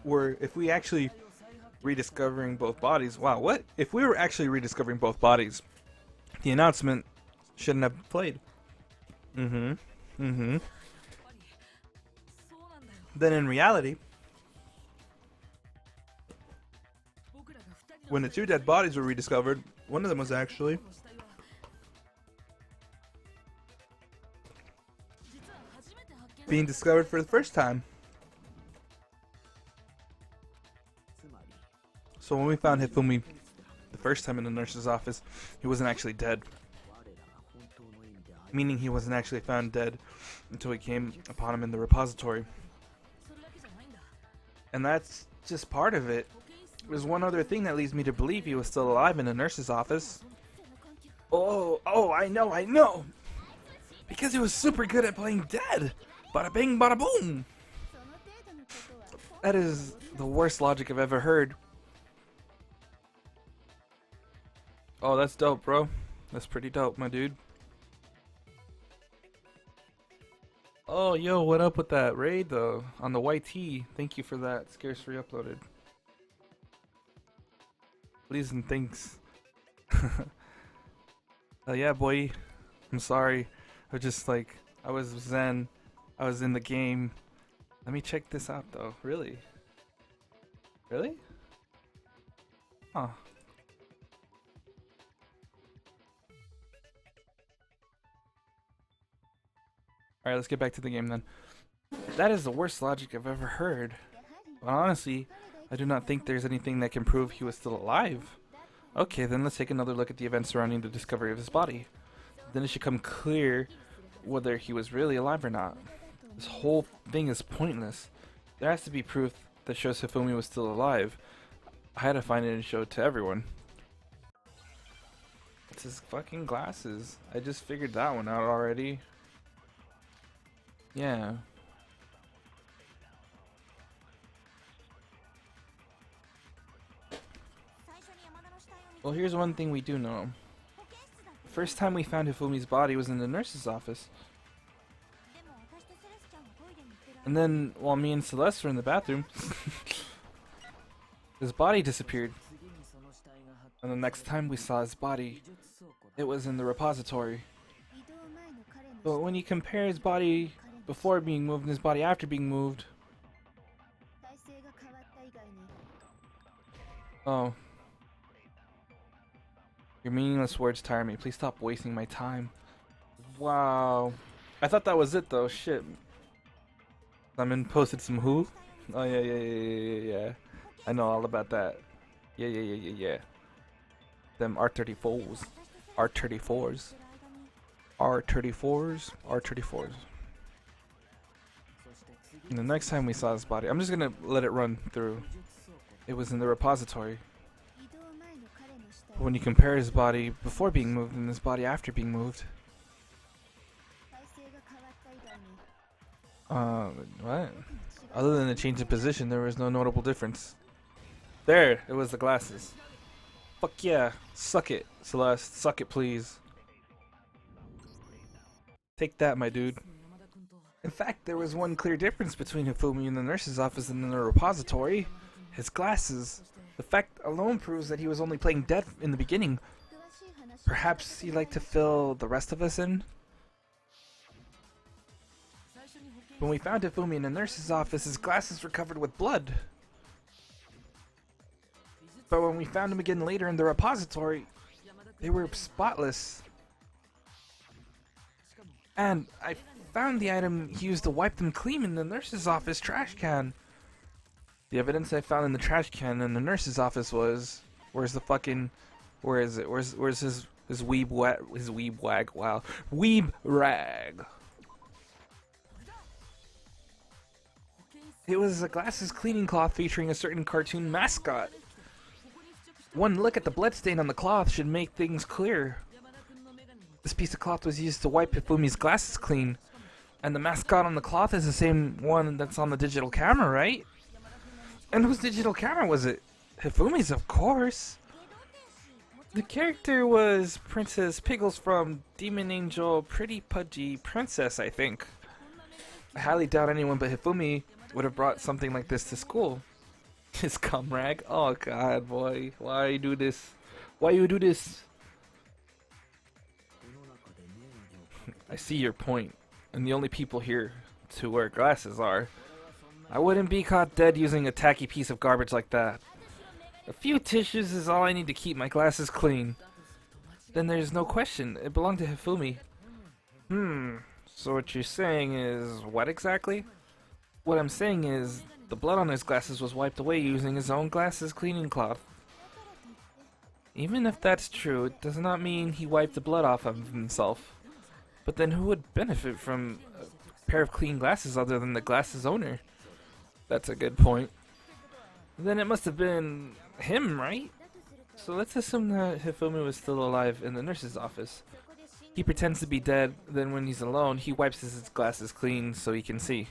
If we actually rediscovering both bodies, wow, what? If we were actually rediscovering both bodies, the announcement shouldn't have played. Then in reality, when the two dead bodies were rediscovered, one of them was actually being discovered for the first time. So when we found Hifumi the first time in the nurse's office, he wasn't actually dead. Meaning he wasn't actually found dead until we came upon him in the repository. And that's just part of it. There's one other thing that leads me to believe he was still alive in the nurse's office. Oh, I know! Because he was super good at playing dead! Bada bing, bada boom! That is the worst logic I've ever heard. Oh, that's dope, bro. That's pretty dope, my dude. Oh, yo, what up with that raid, though? On the YT. Thank you for that. Scarce re-uploaded. Please and thanks. Yeah, boy. I'm sorry. I was just like, I was zen. I was in the game. Let me check this out, though. Really? Really? Huh. Alright, let's get back to the game then. That is the worst logic I've ever heard. But honestly, I do not think there's anything that can prove he was still alive. Okay, then let's take another look at the events surrounding the discovery of his body. Then it should become clear whether he was really alive or not. This whole thing is pointless. There has to be proof that shows Hifumi was still alive. I had to find it and show it to everyone. It's his fucking glasses. I just figured that one out already. Yeah. Well, here's one thing we do know. The first time we found Hifumi's body was in the nurse's office. And then, while me and Celeste were in the bathroom, his body disappeared. And the next time we saw his body, it was in the repository. But when you compare his body before being moved and his body after being moved... Oh. Your meaningless words tire me. Please stop wasting my time. Wow. I thought that was it though. Shit. Lemon posted some who? Oh yeah. I know all about that. Yeah. Them R34s. R34s. And the next time we saw his body, I'm just gonna let it run through. It was in the repository. But when you compare his body before being moved and his body after being moved, what? Other than the change in position, there was no notable difference. There, it was the glasses. Fuck yeah, suck it, Celeste, suck it please. Take that, my dude. In fact, there was one clear difference between Hifumi in the nurse's office and in the repository. His glasses. The fact alone proves that he was only playing dead in the beginning. Perhaps he'd like to fill the rest of us in? When we found Hifumi in the nurse's office, his glasses were covered with blood. But when we found him again later in the repository, they were spotless. And I found the item he used to wipe them clean in the nurse's office trash can. The evidence I found in the trash can in the nurse's office was, where's the fucking, where is it? Where's his weeb wag? Wow, weeb rag. It was a glasses cleaning cloth featuring a certain cartoon mascot. One look at the bloodstain on the cloth should make things clear. This piece of cloth was used to wipe Hifumi's glasses clean, and the mascot on the cloth is the same one that's on the digital camera, right? And whose digital camera was it? Hifumi's, of course. The character was Princess Pickles from Demon Angel Pretty Pudgy Princess, I think. I highly doubt anyone but Hifumi would have brought something like this to school. His cum rag? Oh god, boy. Why you do this? Why you do this? I see your point, and the only people here to wear glasses are. I wouldn't be caught dead using a tacky piece of garbage like that. A few tissues is all I need to keep my glasses clean. Then there's no question, it belonged to Hifumi. So what you're saying is, what exactly? What I'm saying is, the blood on his glasses was wiped away using his own glasses cleaning cloth. Even if that's true, it does not mean he wiped the blood off of himself. But then who would benefit from a pair of clean glasses other than the glasses owner? That's a good point. Then it must have been him, right? So let's assume that Hifumi was still alive in the nurse's office. He pretends to be dead, then when he's alone, he wipes his glasses clean so he can see.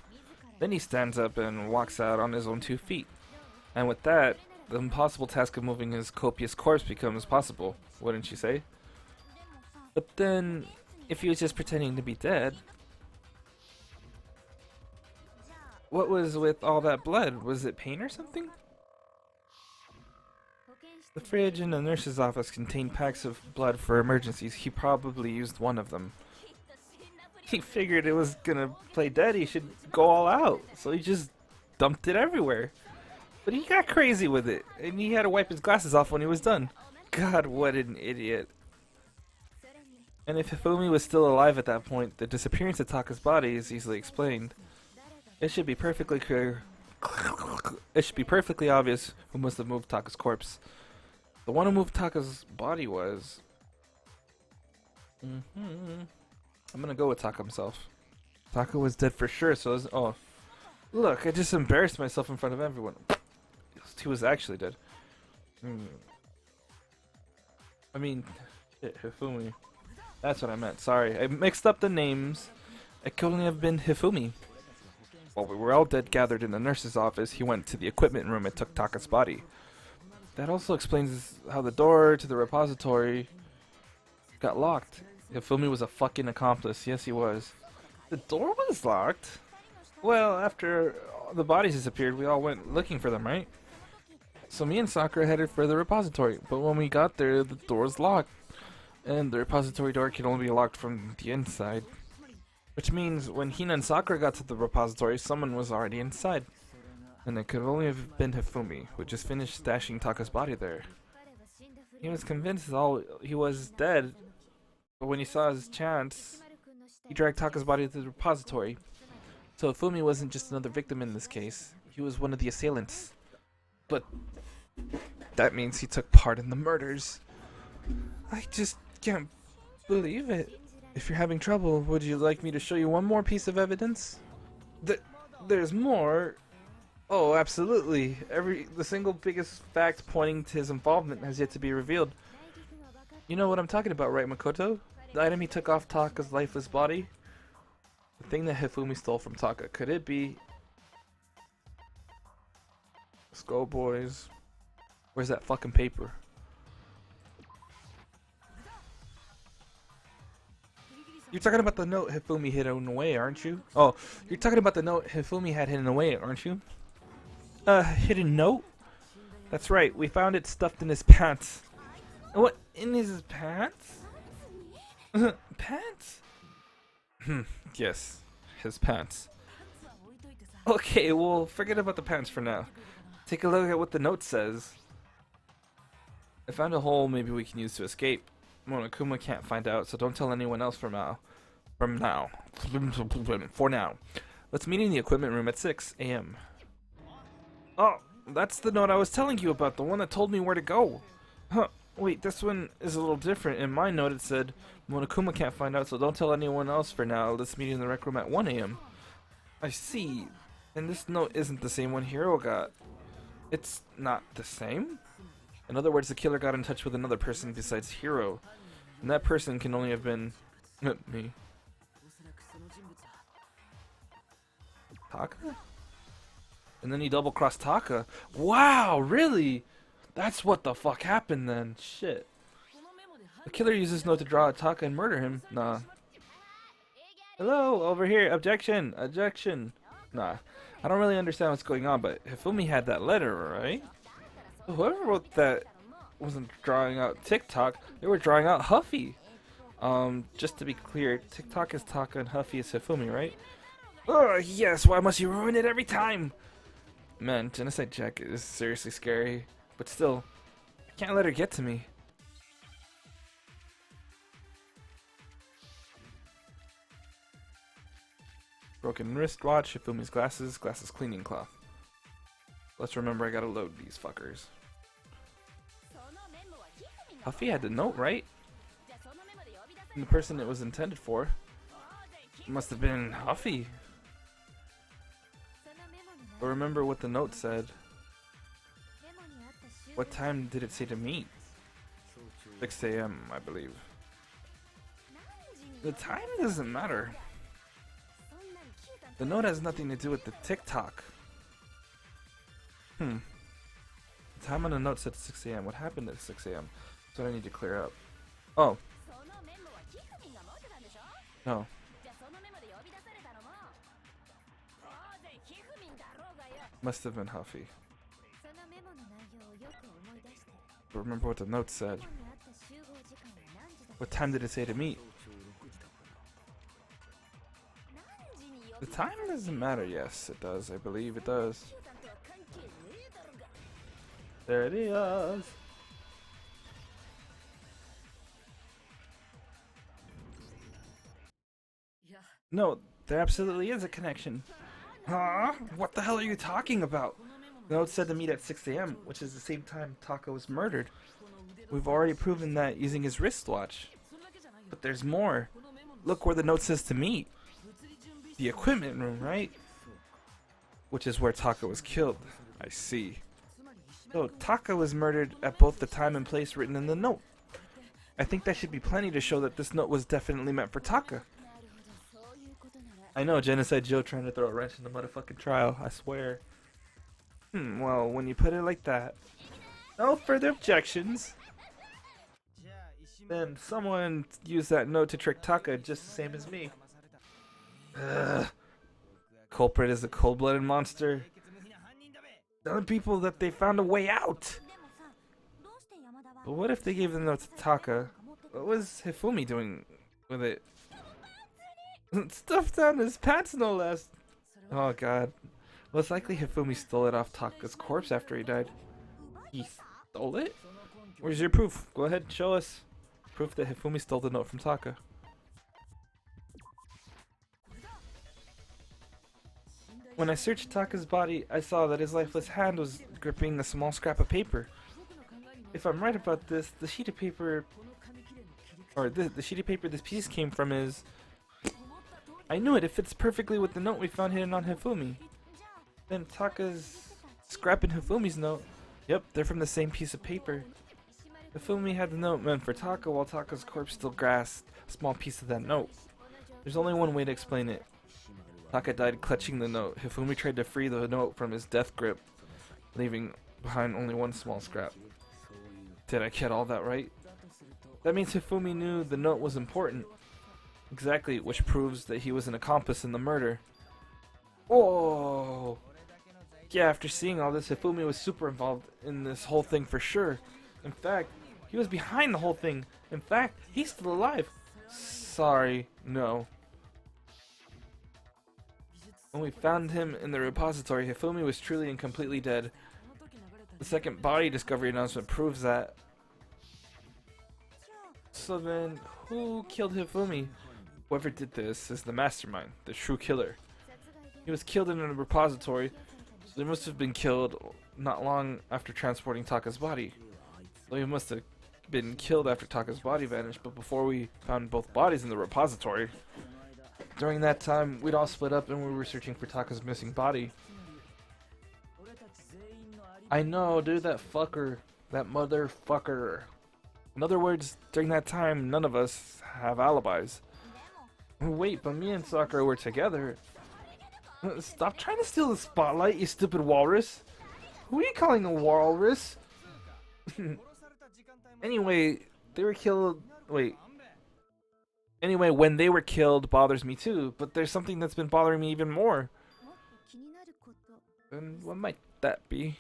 Then he stands up and walks out on his own 2 feet. And with that, the impossible task of moving his copious corpse becomes possible, wouldn't you say? But then, if he was just pretending to be dead, what was with all that blood? Was it paint or something? The fridge in the nurse's office contained packs of blood for emergencies. He probably used one of them. He figured it was gonna play dead, he should go all out, so he just dumped it everywhere. But he got crazy with it, and he had to wipe his glasses off when he was done. God, what an idiot. And if Hifumi was still alive at that point, the disappearance of Taka's body is easily explained. It should be perfectly clear. It should be perfectly obvious who must have moved Taka's corpse. The one who moved Taka's body was... I'm gonna go with Taka himself. Taka was dead for sure, so oh. Look, I just embarrassed myself in front of everyone. He was actually dead. I mean, shit, Hifumi. That's what I meant, sorry. I mixed up the names. It could only have been Hifumi. While we were all dead gathered in the nurse's office, he went to the equipment room and took Taka's body. That also explains how the door to the repository got locked. Hifumi was a fucking accomplice. Yes, he was. The door was locked? Well, after the bodies disappeared, we all went looking for them, right? So me and Sakura headed for the repository, but when we got there, the door was locked. And the repository door can only be locked from the inside. Which means when Hina and Sakura got to the repository, someone was already inside. And it could only have been Hifumi, who just finished stashing Taka's body there. He was convinced he was dead, but when he saw his chance, he dragged Taka's body to the repository. So Hifumi wasn't just another victim in this case, he was one of the assailants. But that means he took part in the murders. I just can't believe it. If you're having trouble, would you like me to show you one more piece of evidence? There's more. Oh, absolutely. The single biggest fact pointing to his involvement has yet to be revealed. You know what I'm talking about, right, Makoto? The item he took off Taka's lifeless body? The thing that Hifumi stole from Taka. Could it be... Skull Boys? Where's that fucking paper? You're talking about the note Hifumi hidden away, aren't you? Oh, you're talking about the note Hifumi had hidden away, aren't you? Hidden note? That's right, we found it stuffed in his pants. What? In his pants? Pants? Yes, his pants. Okay, well, forget about the pants for now. Take a look at what the note says. I found a hole maybe we can use to escape. Monokuma can't find out, so don't tell anyone else for now. For now. Let's meet in the equipment room at 6 a.m. Oh, that's the note I was telling you about, the one that told me where to go. Huh, wait, this one is a little different. In my note it said, Monokuma can't find out, so don't tell anyone else for now. Let's meet in the rec room at 1 a.m. I see. And this note isn't the same one Hiro got. It's not the same? In other words, the killer got in touch with another person besides Hiro. And that person can only have been me. Taka? And then he double-crossed Taka. Wow, really? That's what the fuck happened then. Shit. The killer used this note to draw at Taka and murder him. Nah. Hello, over here. Objection. Objection. Nah. I don't really understand what's going on, but Hifumi had that letter, right? Whoever wrote that wasn't drawing out TikTok. They were drawing out Huffy. Just to be clear, TikTok is Taka and Huffy is Hifumi, right? Oh, yes. Why must you ruin it every time? Man, Genocide Jack is seriously scary. But still, I can't let her get to me. Broken wristwatch, Hifumi's glasses, glasses cleaning cloth. Let's remember I gotta load these fuckers. Huffy had the note, right? And the person it was intended for must have been Huffy. But remember what the note said. What time did it say to meet? 6 a.m. I believe. The time doesn't matter. The note has nothing to do with the TikTok. The time on the note said 6 a.m. What happened at 6 a.m.? That's what I need to clear up. Oh. No. Must have been Huffy. But remember what the note said. What time did it say to meet? The time doesn't matter. Yes, it does. I believe it does. There it is. No, there absolutely is a connection. Huh? What the hell are you talking about? The note said to meet at 6 a.m., which is the same time Taka was murdered. We've already proven that using his wristwatch. But there's more. Look where the note says to meet. The equipment room, right? Which is where Taka was killed. I see. So Taka was murdered at both the time and place written in the note. I think that should be plenty to show that this note was definitely meant for Taka. I know, Genocide Joe trying to throw a wrench in the motherfucking trial, I swear. Well, when you put it like that. No further objections. Then someone used that note to trick Taka just the same as me. Ugh. Culprit is a cold-blooded monster. Telling people that they found a way out. But what if they gave the note to Taka? What was Hifumi doing with it? Stuffed down his pants, no less. Oh god. Most likely Hifumi stole it off Taka's corpse after he died. He stole it? Where's your proof? Go ahead, show us. Proof that Hifumi stole the note from Taka. When I searched Taka's body, I saw that his lifeless hand was gripping a small scrap of paper. If I'm right about this, the sheet of paper... Or the sheet of paper this piece came from is... I knew it fits perfectly with the note we found hidden on Hifumi. Then Taka's scrap and Hifumi's note. Yep, they're from the same piece of paper. Hifumi had the note meant for Taka while Taka's corpse still grasped a small piece of that note. There's only one way to explain it. Taka died clutching the note. Hifumi tried to free the note from his death grip, leaving behind only one small scrap. Did I get all that right? That means Hifumi knew the note was important. Exactly, which proves that he was an accomplice in the murder. Oh! Yeah, after seeing all this, Hifumi was super involved in this whole thing for sure. In fact, he was behind the whole thing. In fact, he's still alive. Sorry, no. When we found him in the repository, Hifumi was truly and completely dead. The second body discovery announcement proves that. So then, who killed Hifumi? Whoever did this is the mastermind, the true killer. He was killed in a repository, so they must have been killed not long after transporting Taka's body. So he must have been killed after Taka's body vanished, but before we found both bodies in the repository. During that time, we'd all split up and we were searching for Taka's missing body. I know, dude, that fucker. That motherfucker. In other words, during that time, none of us have alibis. Wait, but me and Sakura were together. Stop trying to steal the spotlight, you stupid walrus. Who are you calling a walrus? Anyway, they were killed. Wait. Anyway, when they were killed bothers me too, but there's something that's been bothering me even more. And what might that be?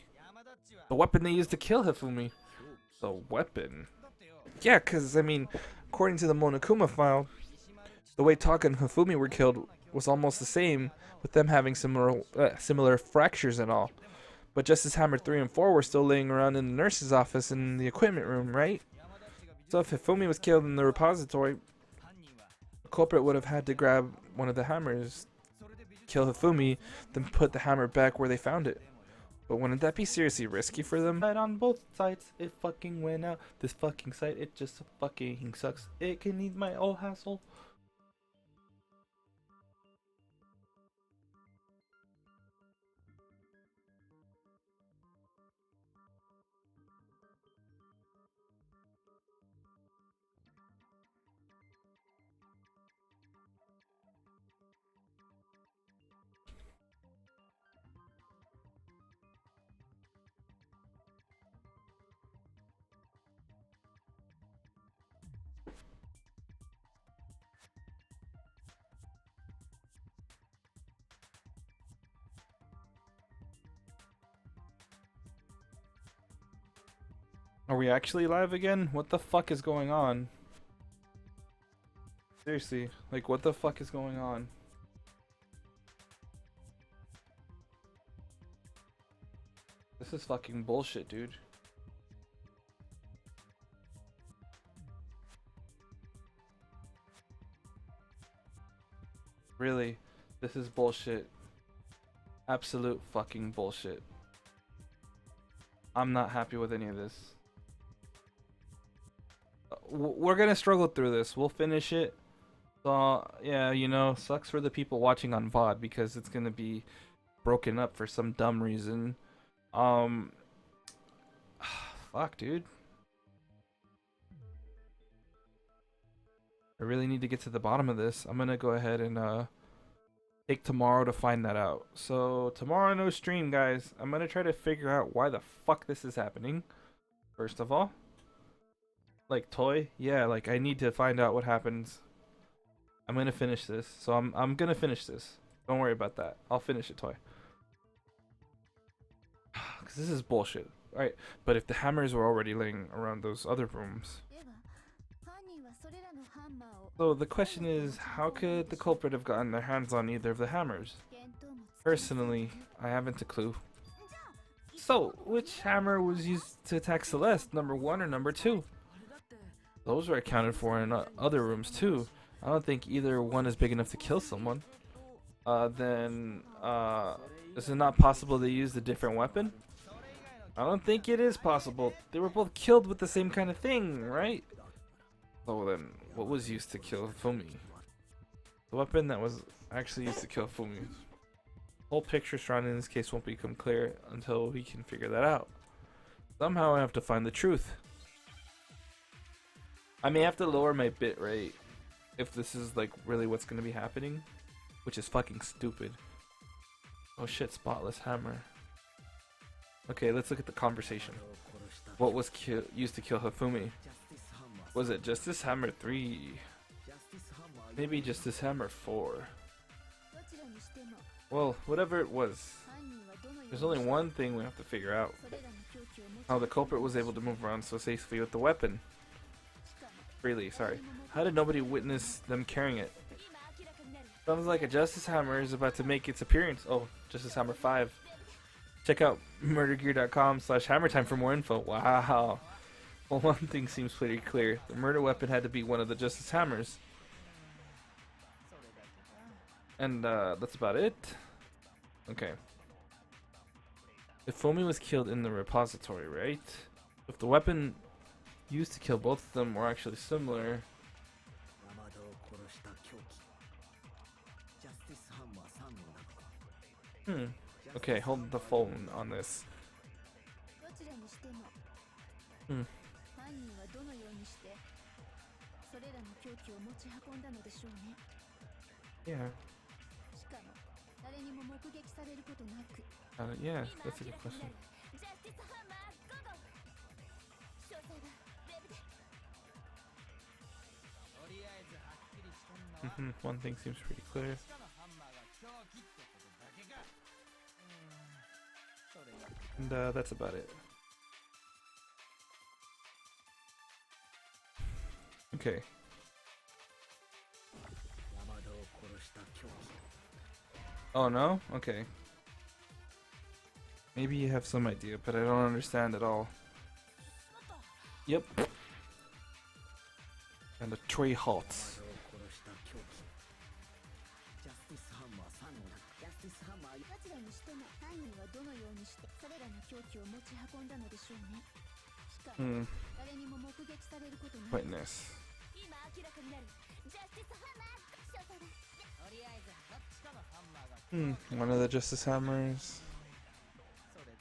The weapon they used to kill Hifumi. The weapon? Yeah, because, I mean, according to the Monokuma file, the way Taka and Hifumi were killed was almost the same, with them having similar fractures and all. But Justice Hammer 3 and 4 were still laying around in the nurse's office in the equipment room, right? So if Hifumi was killed in the repository, the culprit would have had to grab one of the hammers, kill Hifumi, then put the hammer back where they found it. But wouldn't that be seriously risky for them? But on both sides, it fucking went out. This fucking site, it just fucking sucks. It can need my old hassle. Are we actually live again? What the fuck is going on? Seriously, like what the fuck is going on? This is fucking bullshit, dude. Really, this is bullshit. Absolute fucking bullshit. I'm not happy with any of this. We're gonna struggle through this. We'll finish it. So yeah, you know, sucks for the people watching on VOD because it's gonna be broken up for some dumb reason. Fuck, dude. I really need to get to the bottom of this. I'm gonna go ahead and take tomorrow to find that out. So tomorrow no stream, guys. I'm gonna try to figure out why the fuck this is happening. First of all. Like Toy? Yeah, like I need to find out what happens. I'm gonna finish this. So I'm gonna finish this. Don't worry about that. I'll finish it, Toy. Cause this is bullshit. Alright, but if the hammers were already laying around those other rooms. So the question is, how could the culprit have gotten their hands on either of the hammers? Personally, I haven't a clue. So, which hammer was used to attack Celeste, number 1 or number 2? Those are accounted for in other rooms too. I don't think either one is big enough to kill someone. Then is it not possible they used a different weapon? I don't think it is possible. They were both killed with the same kind of thing, right? So then, what was used to kill Fumi? The weapon that was actually used to kill Fumi. The whole picture surrounding this case won't become clear until we can figure that out. Somehow I have to find the truth. I may have to lower my bit rate if this is like really what's gonna be happening, which is fucking stupid. Oh shit, spotless hammer. Okay, let's look at the conversation. What was used to kill Hifumi? Was it Justice Hammer 3? Maybe Justice Hammer 4? Well, whatever it was, there's only one thing we have to figure out. How the culprit was able to move around so safely with the weapon. Freely, sorry. How did nobody witness them carrying it? Sounds like a Justice Hammer is about to make its appearance. Oh, Justice Hammer 5. Check out murdergear.com/hammertime for more info. Wow. Well, one thing seems pretty clear. The murder weapon had to be one of the Justice Hammers. And that's about it. Okay. If Fomi was killed in the repository, right? If the weapon used to kill both of them were actually similar. Okay, hold the phone on this. Yeah. Yeah, that's a good question. One thing seems pretty clear. And that's about it. Okay. Oh no? Okay. Maybe you have some idea, but I don't understand at all. Yep. And the tree halts. Witness. One of the Justice Hammers.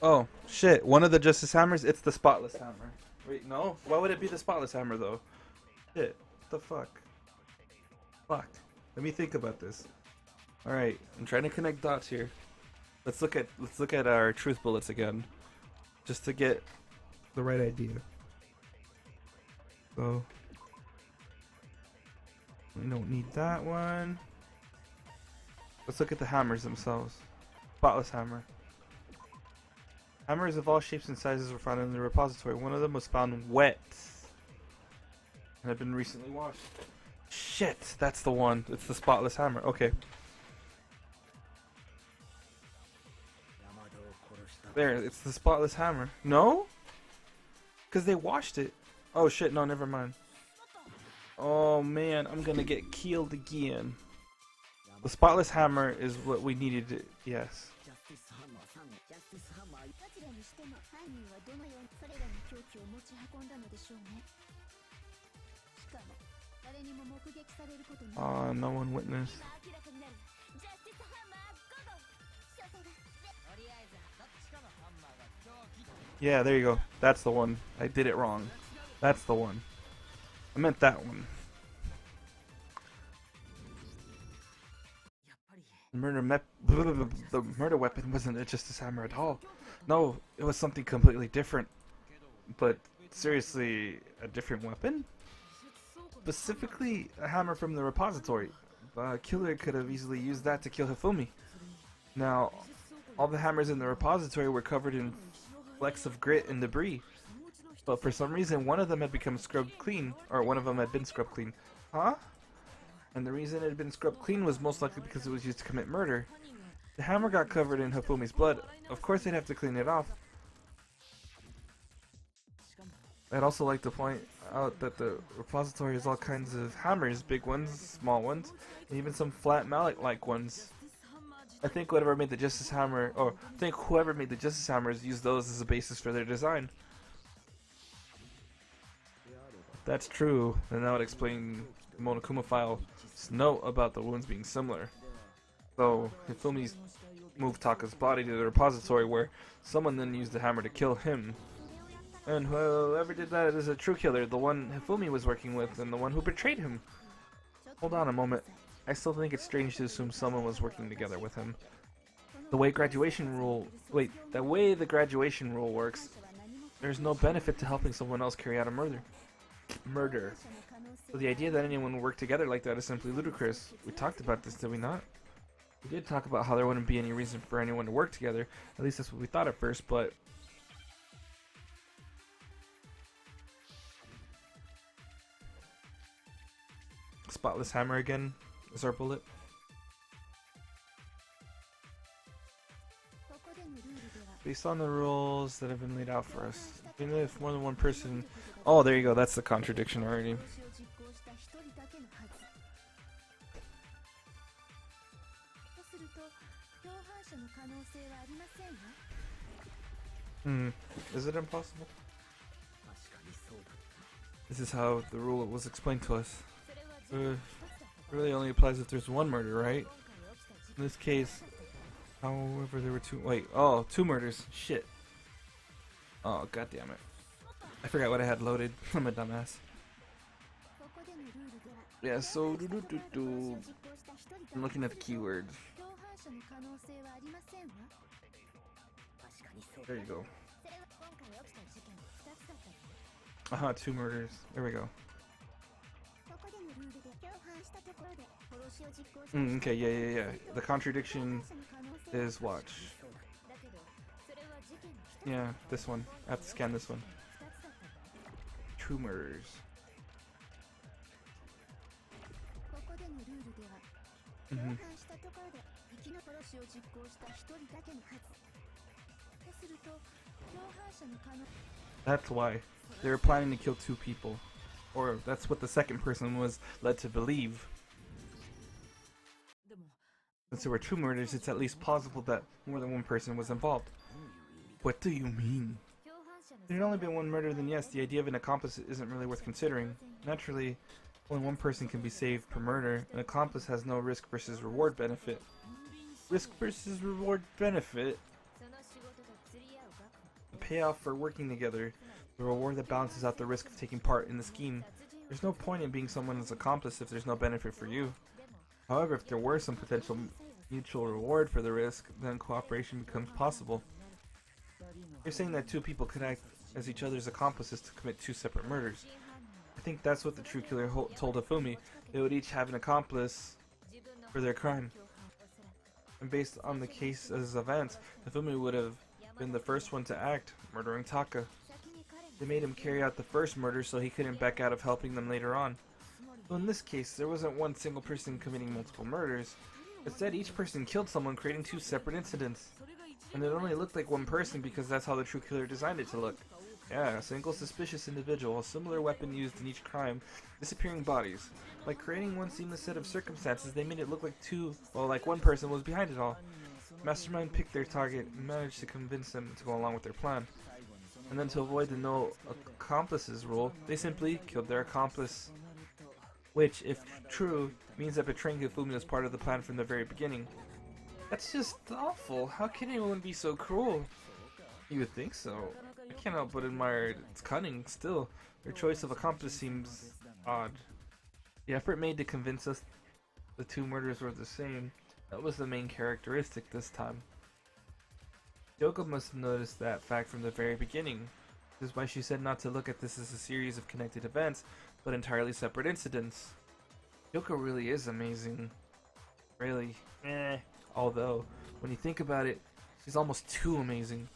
Oh, shit. One of the Justice Hammers, it's the Spotless Hammer. Wait, no? Why would it be the Spotless Hammer, though? Shit. What the fuck? Fuck. Let me think about this. Alright, I'm trying to connect dots here. Let's look at our truth bullets again. Just to get the right idea. So we don't need that one. Let's look at the hammers themselves. Spotless hammer. Hammers of all shapes and sizes were found in the repository. One of them was found wet and had been recently washed. Shit, that's the one. It's the spotless hammer. Okay. There, it's the spotless hammer. No? Because they washed it. Oh shit, no, never mind. Oh man, I'm gonna get killed again. The spotless hammer is what we needed to, yes. No one witnessed. Yeah, there you go. That's the one. I did it wrong. That's the one. I meant that one. The murder weapon wasn't a Justice Hammer at all. No, it was something completely different. But seriously, a different weapon? Specifically, a hammer from the repository. Killer could have easily used that to kill Hifumi. Now, all the hammers in the repository were covered in flecks of grit and debris. But for some reason, one of them had become scrubbed clean. Or one of them had been scrubbed clean. Huh? And the reason it had been scrubbed clean was most likely because it was used to commit murder. The hammer got covered in Hifumi's blood. Of course they'd have to clean it off. I'd also like to point out that the repository has all kinds of hammers, big ones, small ones, and even some flat mallet-like ones. I think whoever made the Justice Hammers used those as a basis for their design. If that's true, then that would explain the Monokuma file's note about the wounds being similar. So, Hifumi's moved Taka's body to the repository where someone then used the hammer to kill him. And whoever did that is a true killer, the one Hifumi was working with and the one who betrayed him. Hold on a moment. I still think it's strange to assume someone was working together with him. The way the graduation rule works, there's no benefit to helping someone else carry out a murder. So the idea that anyone would work together like that is simply ludicrous. We talked about this, did we not? We did talk about how there wouldn't be any reason for anyone to work together. At least that's what we thought at first, but spotless hammer again is our bullet. based on the rules that have been laid out for us, even if more than one person... Oh, there you go, that's the contradiction already. Is it impossible? This is how the rule was explained to us. Really only applies if there's one murder, right? In this case, however, there were two. Wait, oh, two murders. Shit. Oh, god damn it. I forgot what I had loaded. I'm a dumbass. Yeah, so I'm looking at the keywords. There you go. Two murders. There we go. Okay, yeah. The contradiction is watch. Yeah, this one. I have to scan this one. Two murders. That's why. They were planning to kill two people. Or that's what the second person was led to believe. Since there were two murders, it's at least plausible that more than one person was involved. What do you mean? If there had only been one murder, then yes, the idea of an accomplice isn't really worth considering. Naturally, only one person can be saved per murder. An accomplice has no risk versus reward benefit. Risk versus reward benefit? The payoff for working together. The reward that balances out the risk of taking part in the scheme. There's no point in being someone's accomplice if there's no benefit for you. However, if there were some potential mutual reward for the risk, then cooperation becomes possible. You're saying that two people could act as each other's accomplices to commit two separate murders. I think that's what the true killer told Hifumi. They would each have an accomplice for their crime. And based on the case's events, Hifumi would have been the first one to act, murdering Taka. They made him carry out the first murder so he couldn't back out of helping them later on. So in this case, there wasn't one single person committing multiple murders. Instead, each person killed someone, creating two separate incidents. And it only looked like one person because that's how the true killer designed it to look. Yeah, a single suspicious individual, a similar weapon used in each crime, disappearing bodies. By creating one seamless set of circumstances, they made it look like one person was behind it all. Mastermind picked their target and managed to convince them to go along with their plan. And then to avoid the no accomplices rule, they simply killed their accomplice. Which, if true, means that betraying Hifumi was part of the plan from the very beginning. That's just awful. How can anyone be so cruel? You would think so. I can't help but admire its cunning. Still, their choice of accomplice seems odd. The effort made to convince us the two murders were the same, that was the main characteristic this time. Yoko must have noticed that fact from the very beginning. This is why she said not to look at this as a series of connected events, but entirely separate incidents. Yoko really is amazing. Really. Although, when you think about it, she's almost too amazing.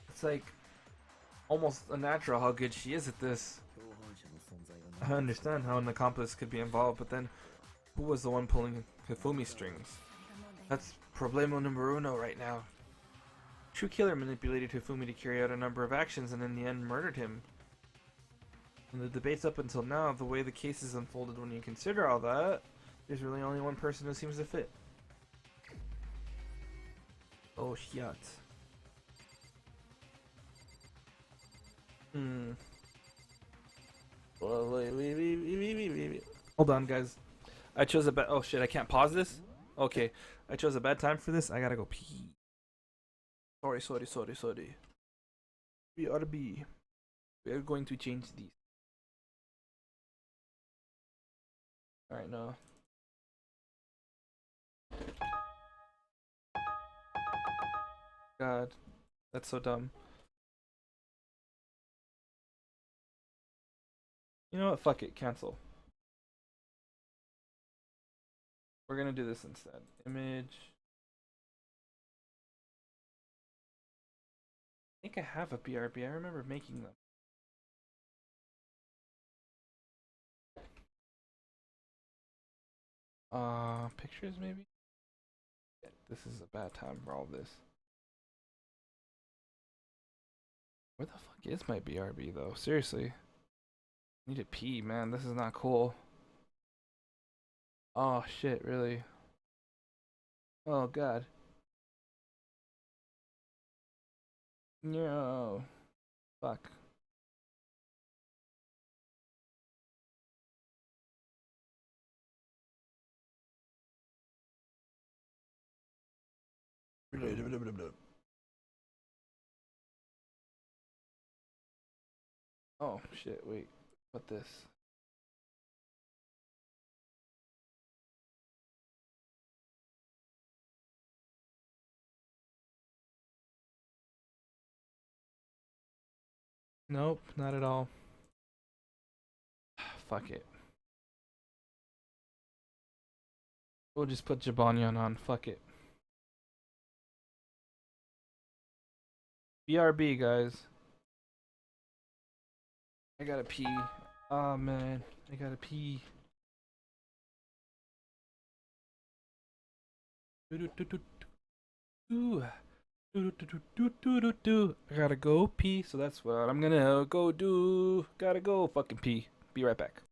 It's like almost unnatural how good she is at this. I understand how an accomplice could be involved, but then who was the one pulling Hifumi's strings? That's problema numero uno right now. True killer manipulated Hifumi to carry out a number of actions and in the end murdered him. In the debates up until now, the way the case is unfolded when you consider all that, there's really only one person who seems to fit. Oh shit. Wait. Hold on, guys. I chose a bad. Oh shit! I can't pause this. Okay, I chose a bad time for this. I gotta go pee. Sorry. BRB. We are going to change these. All right, no. God, that's so dumb. You know what? Fuck it. Cancel. We're gonna do this instead. Image. I think I have a BRB. I remember making them. Pictures maybe? Yeah, this is a bad time for all this. Where the fuck is my BRB though? Seriously. I need to pee, man. This is not cool. Oh shit, really? Oh god. No. Fuck. Oh shit, wait. What this? Nope, not at all. Fuck it. We'll just put Jabonyan on. Fuck it. BRB, guys. I gotta pee. Oh man, I gotta pee. I gotta go pee, so that's what I'm gonna go do. Gotta go fucking pee. Be right back.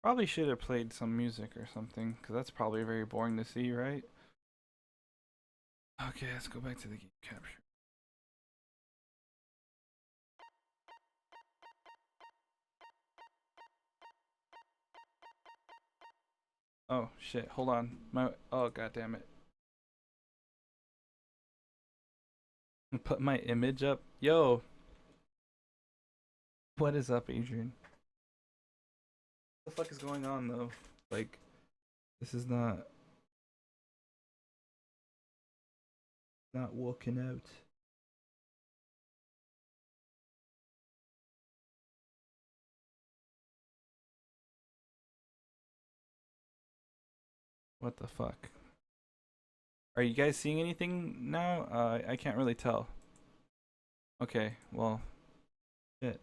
Probably should have played some music or something, because that's probably very boring to see, right? Okay, let's go back to the game capture. Oh shit, hold on. Oh god damn it. Put my image up. Yo, what is up, Adrian? What the fuck is going on though? Like, this is not working out. What the fuck? Are you guys seeing anything now? I can't really tell. Okay, well, shit.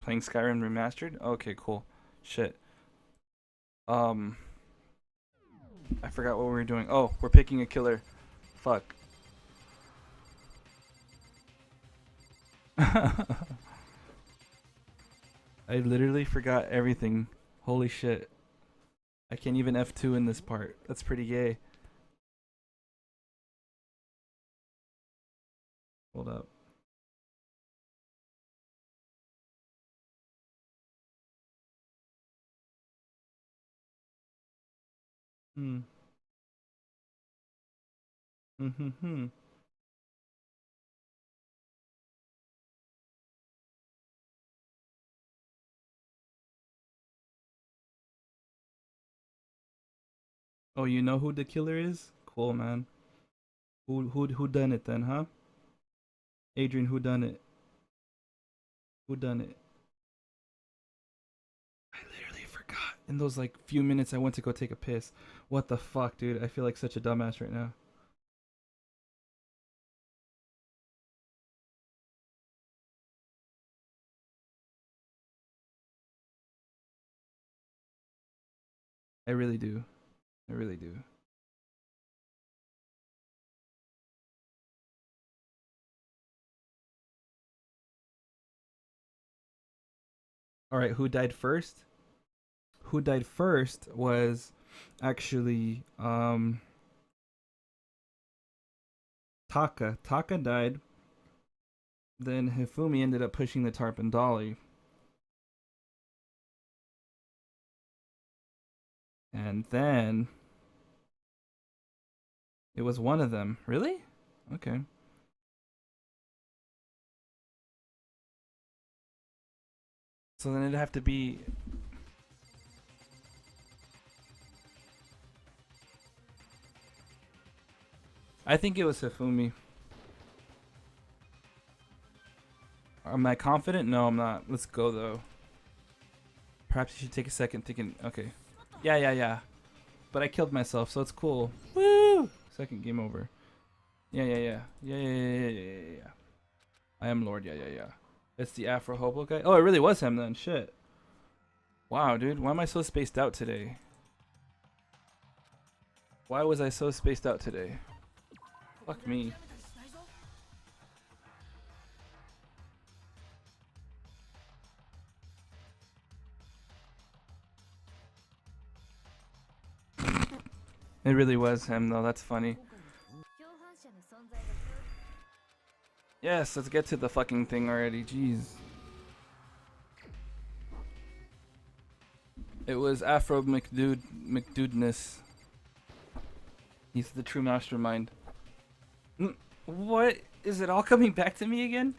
Playing Skyrim remastered? Okay, cool. Shit. Um, I forgot what we were doing. Oh, we're picking a killer. Fuck. I literally forgot everything. Holy shit. I can't even F2 in this part. That's pretty gay. Hold up. Hmm. Hmm. Oh, you know who the killer is? Cool, man. Who done it then, huh? Adrian, who done it? Who done it? I literally forgot. In those like few minutes I went to go take a piss. What the fuck, dude? I feel like such a dumbass right now. I really do. I really do. All right, who died first? Who died first was actually Taka. Taka died. Then Hifumi ended up pushing the tarp and Dolly. And then it was one of them. Really? Okay. So then it'd have to be. I think it was Hifumi. Am I confident? No, I'm not. Let's go though. Perhaps you should take a second thinking. Okay. Yeah. But I killed myself, so it's cool. Woo! Second game over. Yeah. I am Lord. Yeah. It's the Afro Hobo guy. Oh, it really was him then. Shit. Wow, dude. Why am I so spaced out today? Why was I so spaced out today? Fuck me. It really was him though. That's funny. Yes, let's get to the fucking thing already. Jeez. It was Afro McDudeness. He's the true mastermind. What? Is it all coming back to me again?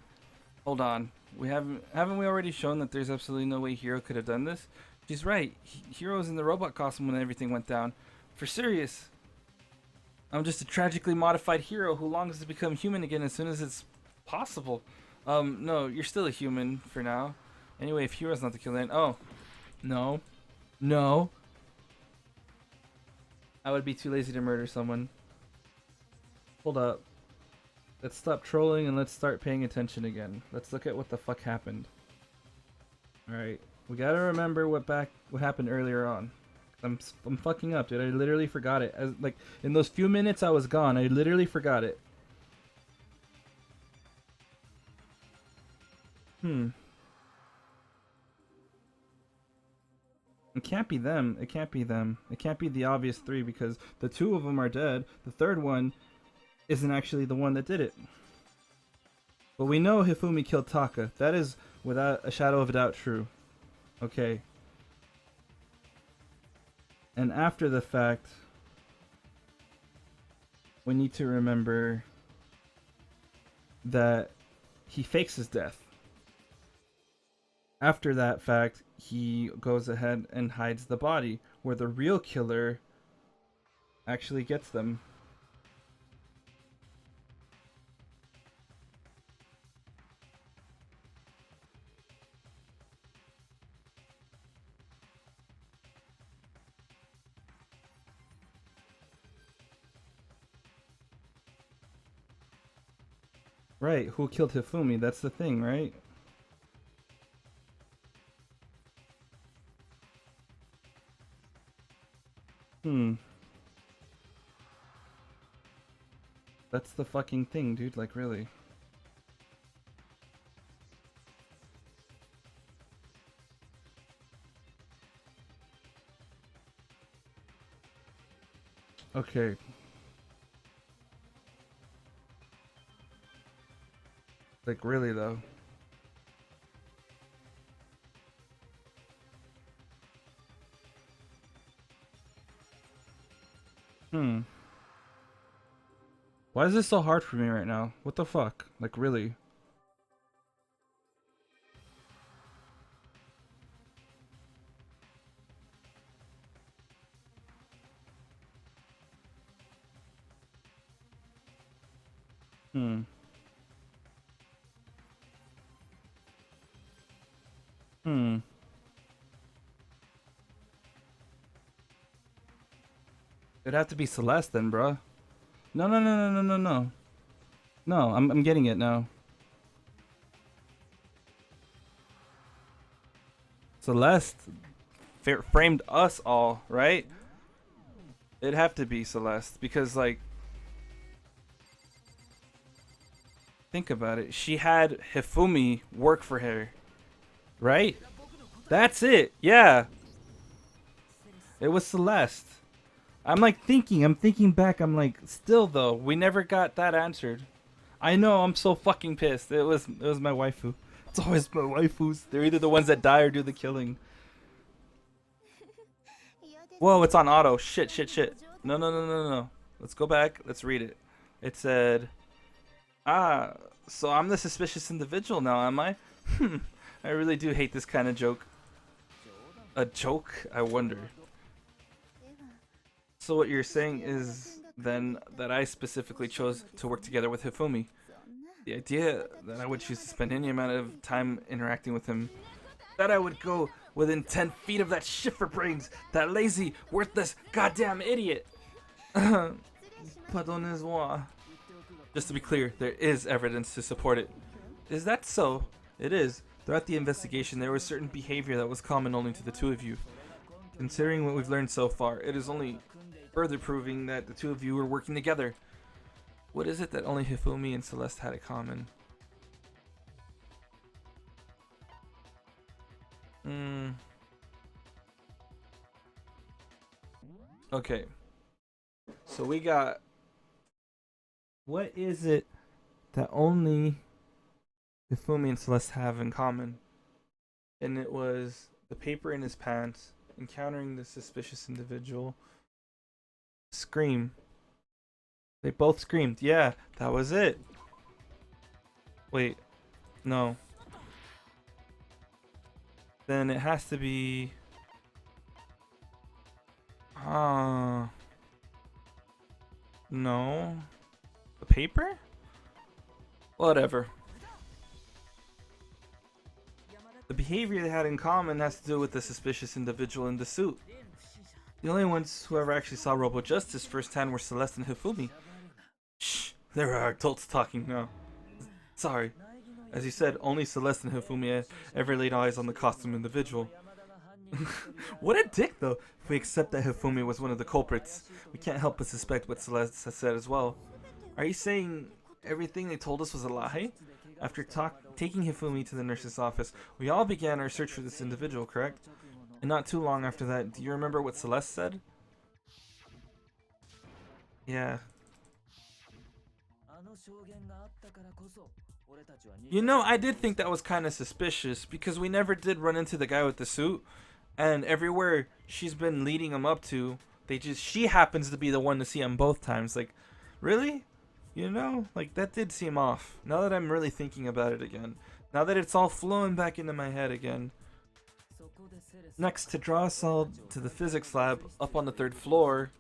Hold on. Haven't we already shown that there's absolutely no way Hero could have done this? She's right. Hero's in the robot costume when everything went down. For serious. I'm just a tragically modified hero who longs to become human again as soon as it's possible. No, you're still a human for now. Anyway, if Hero's not the killer, then no. No. I would be too lazy to murder someone. Hold up. Let's stop trolling and let's start paying attention again. Let's look at what the fuck happened. Alright. We gotta remember what happened earlier on. I'm fucking up, dude. I literally forgot it. Like, in those few minutes I was gone, I literally forgot it. It can't be them. It can't be them. It can't be the obvious three because the two of them are dead. The third one isn't actually the one that did it. But we know Hifumi killed Taka. That is, without a shadow of a doubt, true. Okay. And after the fact, we need to remember that he fakes his death. After that fact, he goes ahead and hides the body, where the real killer actually gets them. Right, who killed Hifumi? That's the thing, right? That's the fucking thing, dude, like really. Okay. Like really though. Why is this so hard for me right now? What the fuck? Like really? It'd have to be Celeste then, bruh. No, no, no, no, no, no, no. No, I'm getting it now. Celeste framed us all, right? It'd have to be Celeste because, like, think about it. She had Hifumi work for her, right? That's it. Yeah. It was Celeste. I'm thinking back. I'm like, still though, we never got that answered. I know. I'm so fucking pissed. It was my waifu. It's always my waifus. They're either the ones that die or do the killing. Whoa, it's on auto. Shit, shit, shit. No, no, no, no, no. Let's go back. Let's read it. It said, "Ah, so I'm the suspicious individual now, am I? I really do hate this kind of joke." A joke? I wonder. So what you're saying is then that I specifically chose to work together with Hifumi. The idea that I would choose to spend any amount of time interacting with him, that I would go within 10 feet of that shit for brains, that lazy, worthless, goddamn idiot. Pardonnez-moi. Just to be clear, there is evidence to support it. Is that so? It is. Throughout the investigation, there was certain behavior that was common only to the two of you. Considering what we've learned so far, it is only further proving that the two of you were working together. What is it that only Hifumi and Celeste had in common? Okay. So we got... What is it that only Hifumi and Celeste have in common? And it was the paper in his pants, encountering the suspicious individual, scream. They both screamed. Yeah, that was it. Wait, no. Then it has to be... No. The paper? Whatever. The behavior they had in common has to do with the suspicious individual in the suit. The only ones who ever actually saw Robo Justice firsthand were Celeste and Hifumi. Shh, there are adults talking now. Sorry. As you said, only Celeste and Hifumi ever laid eyes on the costume individual. What a dick, though. If we accept that Hifumi was one of the culprits, we can't help but suspect what Celeste has said as well. Are you saying everything they told us was a lie? After taking Hifumi to the nurse's office, we all began our search for this individual, correct? And not too long after that, do you remember what Celeste said? Yeah. You know, I did think that was kind of suspicious, because we never did run into the guy with the suit, and everywhere she's been leading him up to, she happens to be the one to see him both times. Like, really? You know, like, that did seem off. Now that I'm really thinking about it again. Now that it's all flowing back into my head again. Next, to draw us all to the physics lab up on the 3rd floor,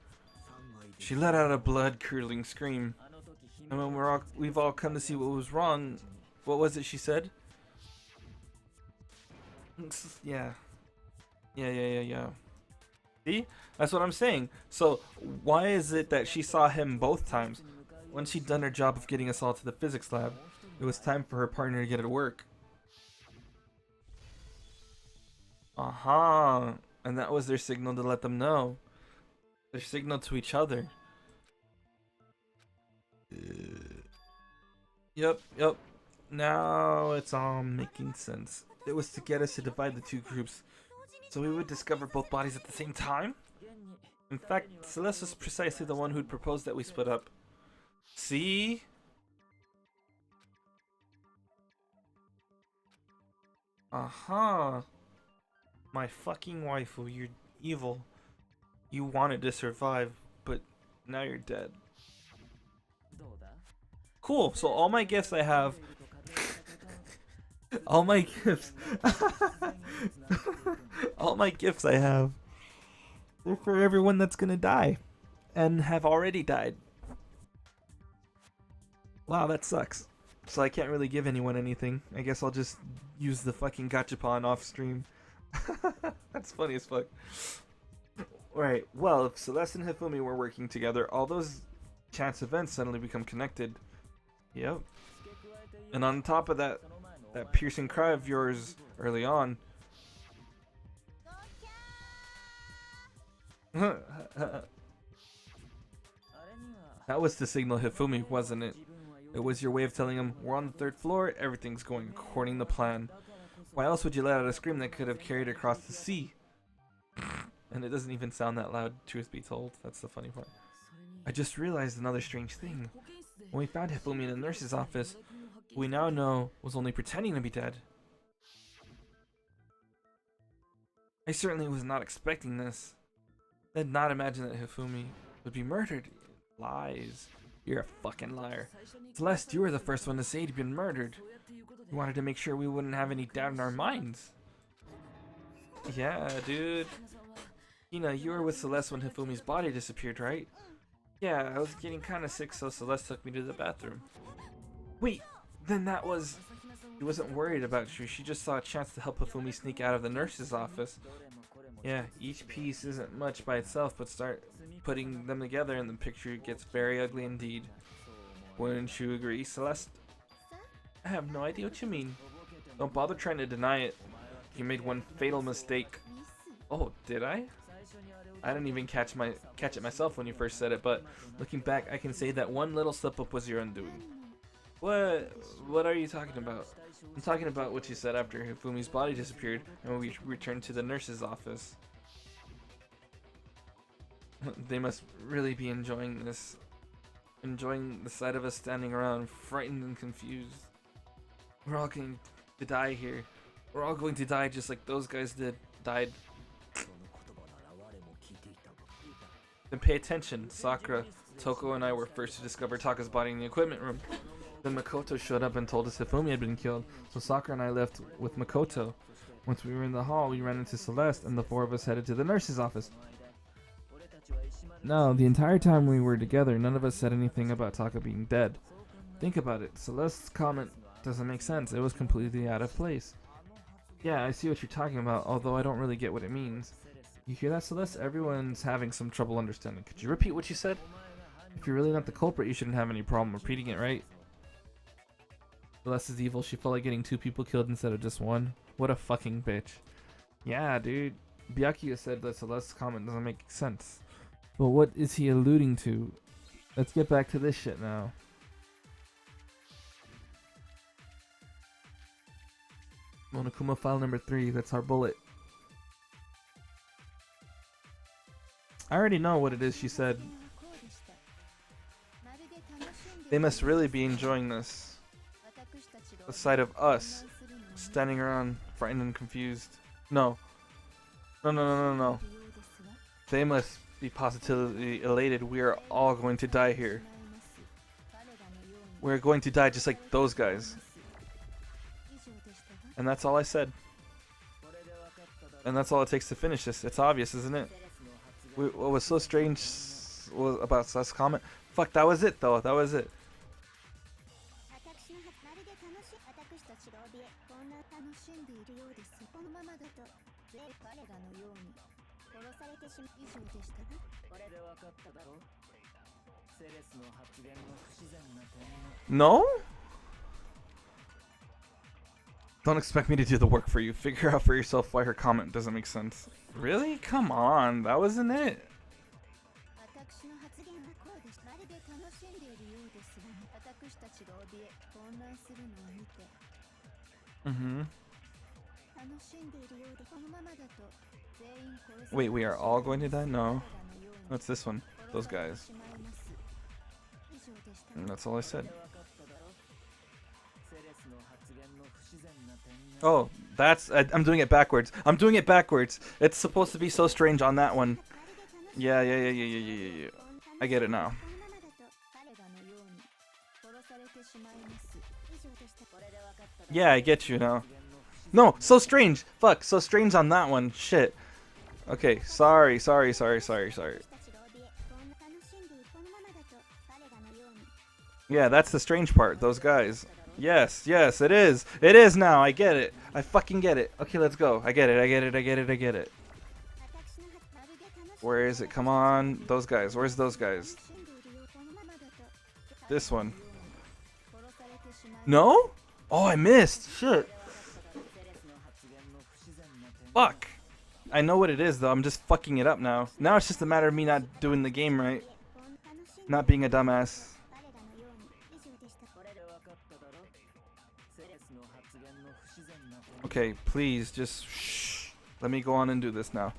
she let out a blood-curdling scream. And when we've all come to see what was wrong, what was it she said? Yeah. See? That's what I'm saying. So, why is it that she saw him both times? Once she'd done her job of getting us all to the physics lab, it was time for her partner to get to work. And that was their signal to let them know. Their signal to each other. Yep. Now it's all making sense. It was to get us to divide the two groups, so we would discover both bodies at the same time? In fact, Celeste was precisely the one who'd proposed that we split up. See? My fucking waifu, you're evil. You wanted to survive, but now you're dead. Cool, so all my gifts I have... all my gifts... all my gifts I have... they're for everyone that's gonna die. And have already died. Wow, that sucks. So I can't really give anyone anything. I guess I'll just use the fucking gachapon off stream. That's funny as fuck. Right, well, if Celeste and Hifumi were working together, all those chance events suddenly become connected. Yep. And on top of that piercing cry of yours early on. That was to signal Hifumi, wasn't it? It was your way of telling him, we're on the 3rd floor, everything's going according to plan. Why else would you let out a scream that could have carried across the sea? And it doesn't even sound that loud, truth be told. That's the funny part. I just realized another strange thing. When we found Hifumi in the nurse's office, who we now know was only pretending to be dead. I certainly was not expecting this. I did not imagine that Hifumi would be murdered. Lies. You're a fucking liar. Celeste, you were the first one to say he'd been murdered. You wanted to make sure we wouldn't have any doubt in our minds. Yeah, dude. Hina, you were with Celeste when Hifumi's body disappeared, right? Yeah, I was getting kinda sick, so Celeste took me to the bathroom. Wait, then that was... She wasn't worried about you, she just saw a chance to help Hifumi sneak out of the nurse's office. Yeah, each piece isn't much by itself, but start putting them together and the picture gets very ugly indeed. Wouldn't you agree, Celeste? I have no idea what you mean. Don't bother trying to deny it. You made one fatal mistake. Oh, did I? I didn't even catch it myself when you first said it, but looking back, I can say that one little slip up was your undoing. What are you talking about? I'm talking about what you said after Hifumi's body disappeared and we returned to the nurse's office. They must really be enjoying this. Enjoying the sight of us standing around, frightened and confused. We're all going to die here. We're all going to die just like those guys died. Then pay attention. Sakura, Toko, and I were first to discover Taka's body in the equipment room. Then Makoto showed up and told us Hifumi had been killed, so Sakura and I left with Makoto. Once we were in the hall, we ran into Celeste, and the four of us headed to the nurse's office. No, the entire time we were together, none of us said anything about Taka being dead. Think about it. Celeste's comment doesn't make sense. It was completely out of place. Yeah, I see what you're talking about, although I don't really get what it means. You hear that, Celeste? Everyone's having some trouble understanding. Could you repeat what you said? If you're really not the culprit, you shouldn't have any problem repeating it, right? Celeste is evil. She felt like getting 2 people killed instead of just 1. What a fucking bitch. Yeah, dude. Byakuya said that Celeste's comment doesn't make sense. But what is he alluding to? Let's get back to this shit now. Monokuma file number 3. That's our bullet. I already know what it is she said. They must really be enjoying this. The sight of us standing around frightened and confused. No. No. They must be positively elated. We are all going to die here. We're going to die just like those guys. And that's all I said. And that's all it takes to finish this. It's obvious, isn't it? What was so strange about Celeste's comment? Fuck, that was it though. That was it. No? Don't expect me to do the work for you. Figure out for yourself why her comment doesn't make sense. Really? Come on, that wasn't it. Wait, we are all going to die? No. What's this one? Those guys. And that's all I said. Oh, that's... I'm doing it backwards. I'm doing it backwards. It's supposed to be so strange on that one. Yeah. I get it now. Yeah, I get you now. No, so strange. Fuck, so strange on that one. Shit. Okay, sorry. Yeah, that's the strange part. Those guys. Yes, it is. It is now. I get it. I fucking get it. Okay, let's go. I get it. Where is it? Come on. Those guys. Where's those guys? This one. No? Oh, I missed. Shit. Fuck. I know what it is, though. I'm just fucking it up now. Now it's just a matter of me not doing the game right. Not being a dumbass. Okay, please, just shh. Let me go on and do this now.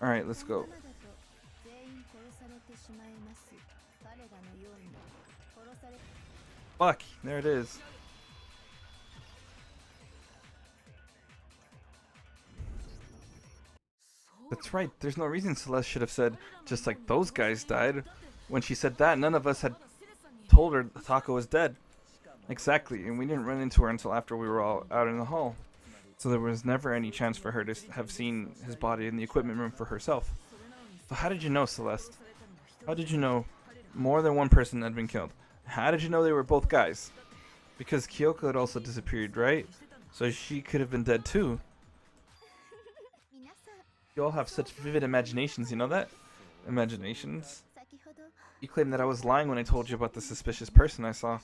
Alright, let's go. Fuck, there it is. That's right, there's no reason Celeste should have said, just like those guys died. When she said that, none of us had told her Tako was dead. Exactly, and we didn't run into her until after we were all out in the hall. So there was never any chance for her to have seen his body in the equipment room for herself. So how did you know, Celeste? How did you know more than one person had been killed? How did you know they were both guys? Because Kyoko had also disappeared, right? So she could have been dead too. You all have such vivid imaginations, you know that? Imaginations? You claimed that I was lying when I told you about the suspicious person I saw.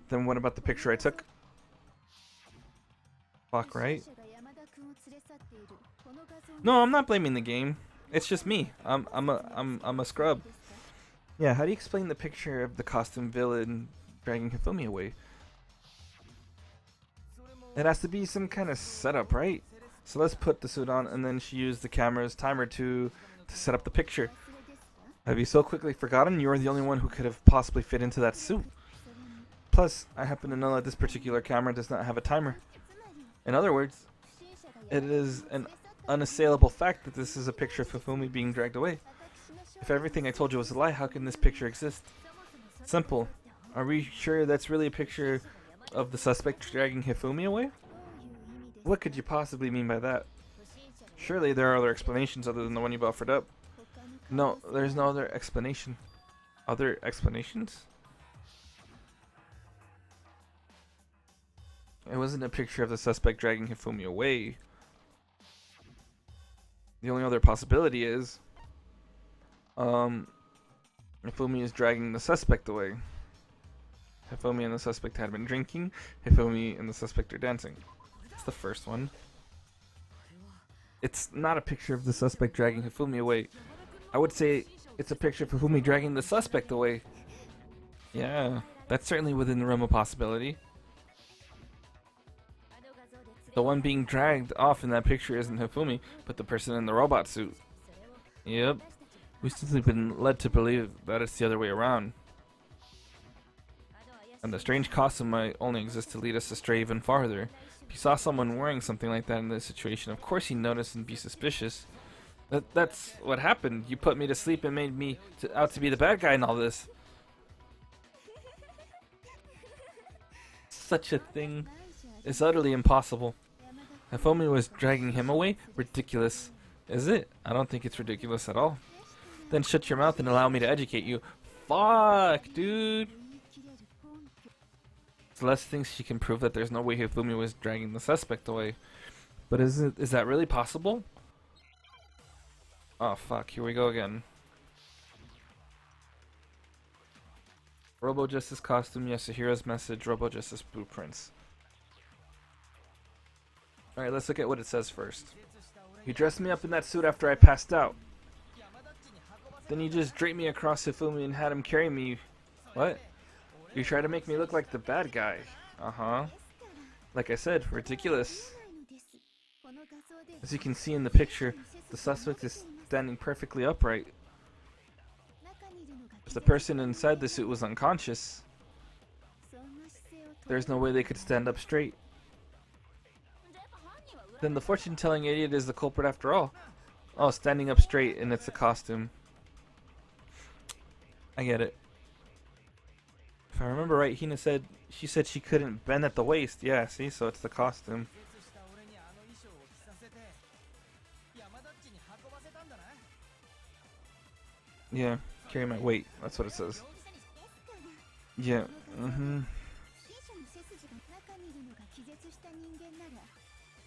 Then what about the picture I took? Fuck, right? No, I'm not blaming the game. It's just me. I'm a scrub. Yeah, how do you explain the picture of the costume villain dragging Hifumi away? It has to be some kind of setup, right? So let's put the suit on, and then she used the camera's timer to set up the picture. Have you so quickly forgotten you were the only one who could have possibly fit into that suit? Plus, I happen to know that this particular camera does not have a timer. In other words, it is an unassailable fact that this is a picture of Hifumi being dragged away. If everything I told you was a lie, how can this picture exist? Simple. Are we sure that's really a picture of the suspect dragging Hifumi away? What could you possibly mean by that? Surely there are other explanations other than the one you've offered up. No, there's no other explanation. Other explanations? It wasn't a picture of the suspect dragging Hifumi away. The only other possibility is, Hifumi is dragging the suspect away. Hifumi and the suspect had been drinking. Hifumi and the suspect are dancing. It's the first one. It's not a picture of the suspect dragging Hifumi away. I would say it's a picture of Hifumi dragging the suspect away. Yeah, that's certainly within the realm of possibility. The one being dragged off in that picture isn't Hifumi, but the person in the robot suit. Yep. We've simply been led to believe that it's the other way around. And the strange costume might only exist to lead us astray even farther. If you saw someone wearing something like that in this situation, of course you'd notice and be suspicious. That's what happened. You put me to sleep and made me out to be the bad guy in all this. Such a thing is utterly impossible. If Omi was dragging him away, ridiculous. Is it? I don't think it's ridiculous at all. Then shut your mouth and allow me to educate you. Fuck, dude. Celeste thinks she can prove that there's no way Hifumi was dragging the suspect away. But is that really possible? Oh fuck, here we go again. Robo Justice costume, Yasuhira's message, Robo Justice blueprints. Alright, let's look at what it says first. You dressed me up in that suit after I passed out. Then you just draped me across Hifumi and had him carry me. What? You tried to make me look like the bad guy. Uh-huh. Like I said, ridiculous. As you can see in the picture, the suspect is standing perfectly upright. If the person inside the suit was unconscious, there's no way they could stand up straight. Then the fortune-telling idiot is the culprit after all. Oh, standing up straight and it's a costume. I get it. If I remember right, Hina said she couldn't bend at the waist. Yeah, see, so it's the costume. Yeah, carry my weight. That's what it says. Yeah. Mm-hmm.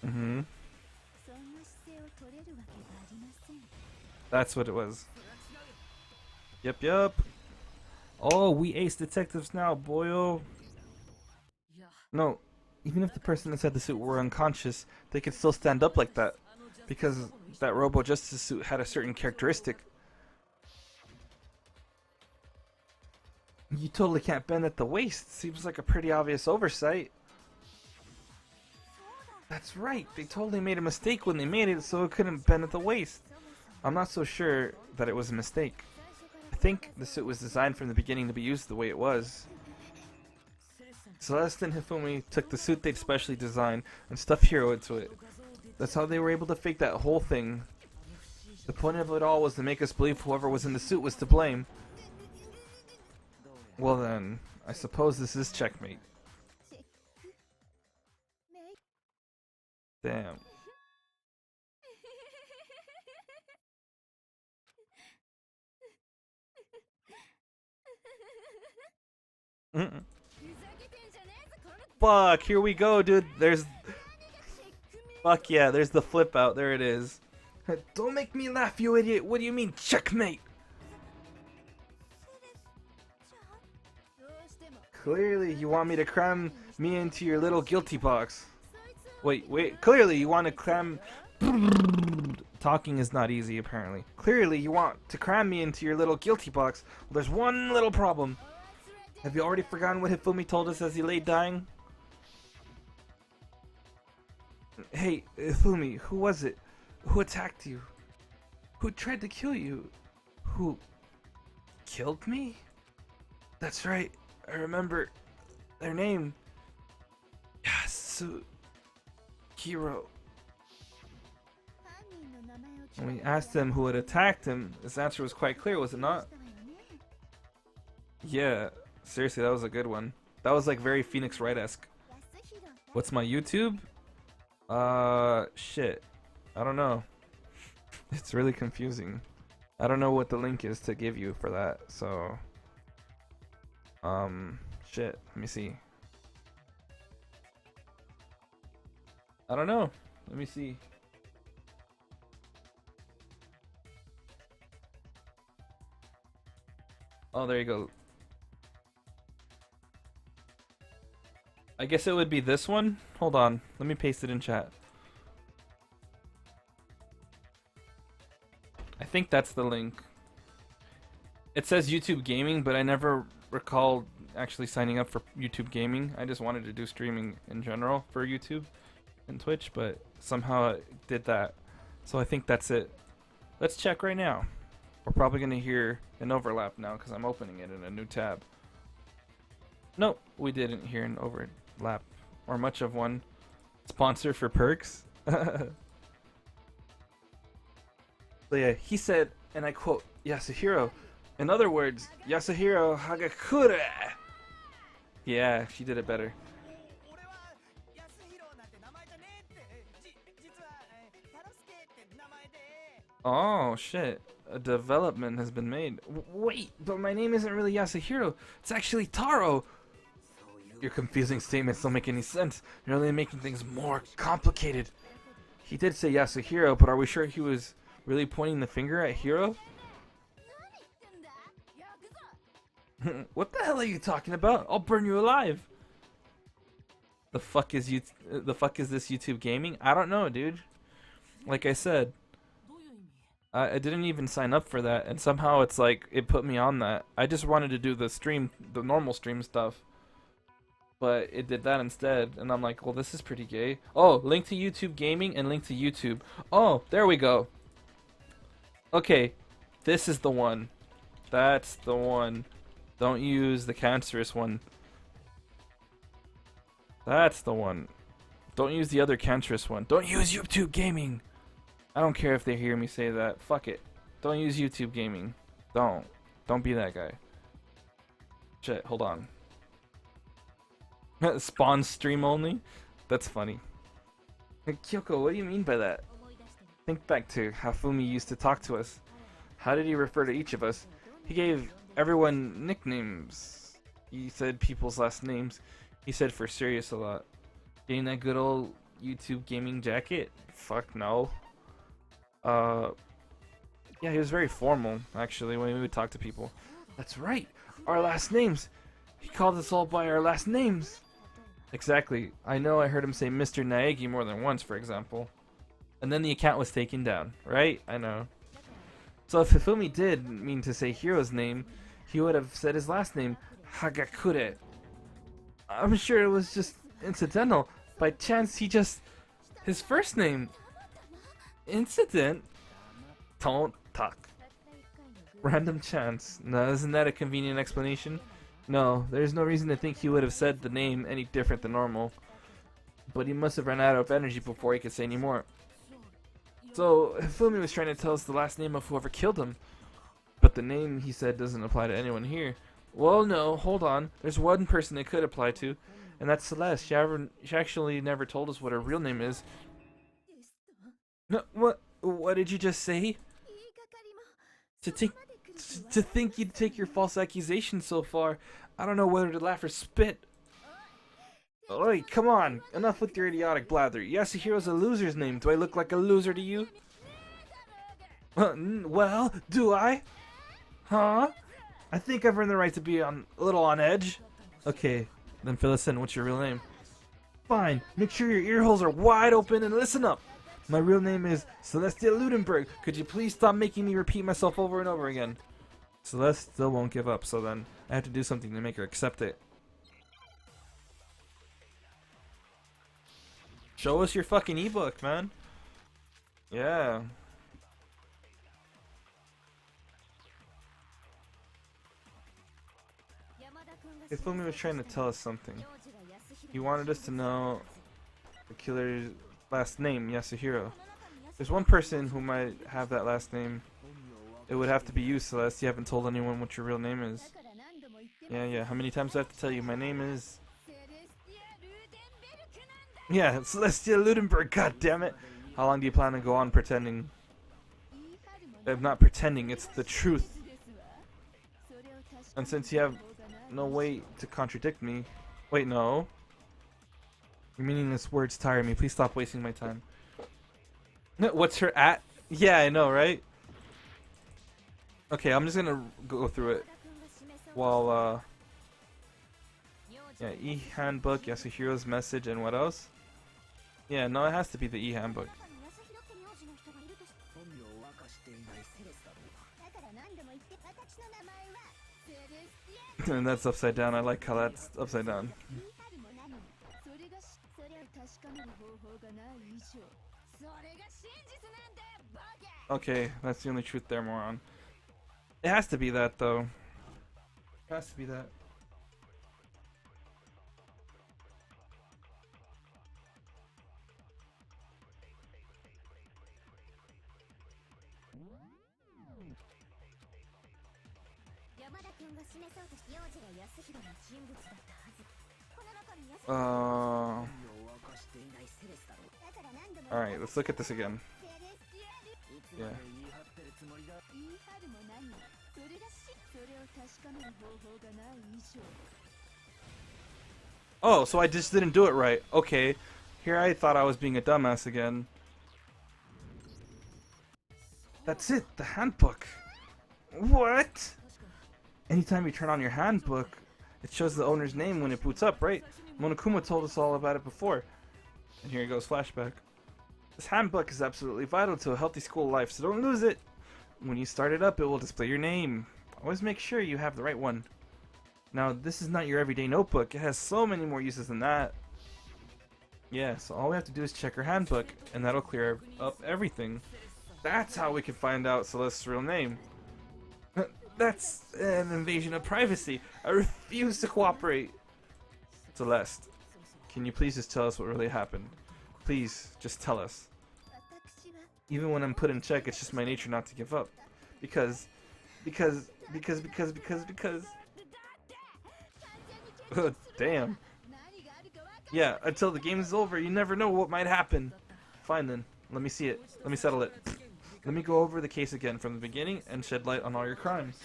Mm-hmm. That's what it was. Yep, yep. Oh, we ace detectives now, boyo. No, even if the person inside the suit were unconscious, they could still stand up like that. Because that Robo Justice suit had a certain characteristic. You totally can't bend at the waist. Seems like a pretty obvious oversight. That's right, they totally made a mistake when they made it so it couldn't bend at the waist. I'm not so sure that it was a mistake. I think the suit was designed from the beginning to be used the way it was. Celeste and Hifumi took the suit they'd specially designed and stuffed Hero into it. That's how they were able to fake that whole thing. The point of it all was to make us believe whoever was in the suit was to blame. Well then, I suppose this is checkmate. Damn. Mm-mm. Fuck, here we go, dude. Fuck yeah, there's the flip out. There it is. Don't make me laugh, you idiot. What do you mean, checkmate? Clearly, you want me to cram me into your little guilty box. Wait. Clearly, you want to cram... Talking is not easy, apparently. Clearly, you want to cram me into your little guilty box. Well, there's one little problem. Have you already forgotten what Hifumi told us as he lay dying? Hey, Hifumi, who was it? Who attacked you? Who tried to kill you? Who killed me? That's right. I remember their name. Yasuhiro. When we asked him who had attacked him, his answer was quite clear, was it not? Yeah, seriously, that was a good one. That was like very Phoenix Wright-esque. What's my YouTube? Shit. I don't know. It's really confusing. I don't know what the link is to give you for that, so shit, let me see. I don't know. Let me see. Oh, there you go. I guess it would be this one. Hold on. Let me paste it in chat. I think that's the link. It says YouTube Gaming, but I never recall actually signing up for YouTube Gaming. I just wanted to do streaming in general for YouTube and Twitch, but somehow it did that. So I think that's it. Let's check right now. We're probably going to hear an overlap now because I'm opening it in a new tab. Nope, we didn't hear an overlap or much of one. Sponsor for perks. So yeah, he said, and I quote, Yasuhiro. In other words, Yasuhiro Hagakure. Yeah, she did it better. Oh shit, a development has been made. Wait, but my name isn't really Yasuhiro. It's actually Taro. Your confusing statements don't make any sense. You're only making things more complicated. He did say Yasuhiro, but are we sure he was really pointing the finger at Hiro? What the hell are you talking about? I'll burn you alive. The fuck is this YouTube Gaming? I don't know, dude. Like I said, I didn't even sign up for that, and somehow it's like it put me on that. I just wanted to do the stream, the normal stream stuff, but it did that instead, and I'm like, well, this is pretty gay. Oh, link to YouTube Gaming and link to YouTube. Oh, there we go. Okay, this is the one. That's the one. Don't use the cancerous one. That's the one. Don't use the other cancerous one. Don't use YouTube Gaming. I don't care if they hear me say that. Fuck it. Don't use YouTube Gaming. Don't. Don't be that guy. Shit, hold on. Spawn stream only? That's funny. Hey, Kyoko, what do you mean by that? Think back to how Fumi used to talk to us. How did he refer to each of us? He gave everyone nicknames. He said people's last names. He said for serious a lot. Getting that good old YouTube Gaming jacket? Fuck no. Yeah, he was very formal, actually, when we would talk to people. That's right, our last names. He called us all by our last names. Exactly. I know I heard him say Mr. Naegi more than once, for example. And then the account was taken down, right? I know. So if Hifumi did mean to say Hiro's name, he would have said his last name, Hagakure. I'm sure it was just incidental. By chance, he just... his first name... Incident? Don't talk. Random chance. No, isn't that a convenient explanation? No, there's no reason to think he would have said the name any different than normal. But he must have run out of energy before he could say any more. So, Hifumi was trying to tell us the last name of whoever killed him. But the name, he said, doesn't apply to anyone here. Well, no, hold on. There's one person it could apply to, and that's Celeste. She actually never told us what her real name is. No, what did you just say? To think you'd take your false accusation so far. I don't know whether to laugh or spit. Oi, come on. Enough with your idiotic blather. Yasuhiro's a loser's name. Do I look like a loser to you? Well, do I? Huh? I think I've earned the right to be a little on edge. Okay, then fill us in. What's your real name? Fine. Make sure your ear holes are wide open and listen up. My real name is Celestia Ludenberg. Could you please stop making me repeat myself over and over again? Celeste still won't give up, so then I have to do something to make her accept it. Show us your fucking ebook, man. Yeah. Hifumi was trying to tell us something. He wanted us to know the killer's last name, Yasuhiro. There's one person who might have that last name. It would have to be you, Celeste. You haven't told anyone what your real name is. Yeah. How many times do I have to tell you? My name is... yeah, Celestia Ludenberg, god damn it. How long do you plan to go on pretending? I'm not pretending, it's the truth. And since you have no way to contradict me... Wait, no. Your meaningless words tire me. Please stop wasting my time. What's her at? Yeah, I know, right? Okay, I'm just gonna go through it. While, yeah, e-handbook, Yasuhiro's message, and what else? Yeah, no, it has to be the e-handbook. And that's upside down. I like how that's upside down. Okay, that's the only truth there, moron. It has to be that, though. It has to be that. Alright, let's look at this again. Yeah. Oh, so I just didn't do it right. Okay. Here I thought I was being a dumbass again. That's it, the handbook. What? Anytime you turn on your handbook, it shows the owner's name when it boots up, right? Monokuma told us all about it before. And here goes flashback. This handbook is absolutely vital to a healthy school life, so don't lose it. When you start it up, it will display your name. Always make sure you have the right one. Now, this is not your everyday notebook. It has so many more uses than that. Yeah, so all we have to do is check her handbook, and that'll clear up everything. That's how we can find out Celeste's real name. That's an invasion of privacy. I refuse to cooperate. Celeste, can you please just tell us what really happened? Please, just tell us. Even when I'm put in check, it's just my nature not to give up. Because... Oh, damn. Yeah, until the game is over, you never know what might happen. Fine then, let me see it. Let me settle it. Let me go over the case again from the beginning and shed light on all your crimes.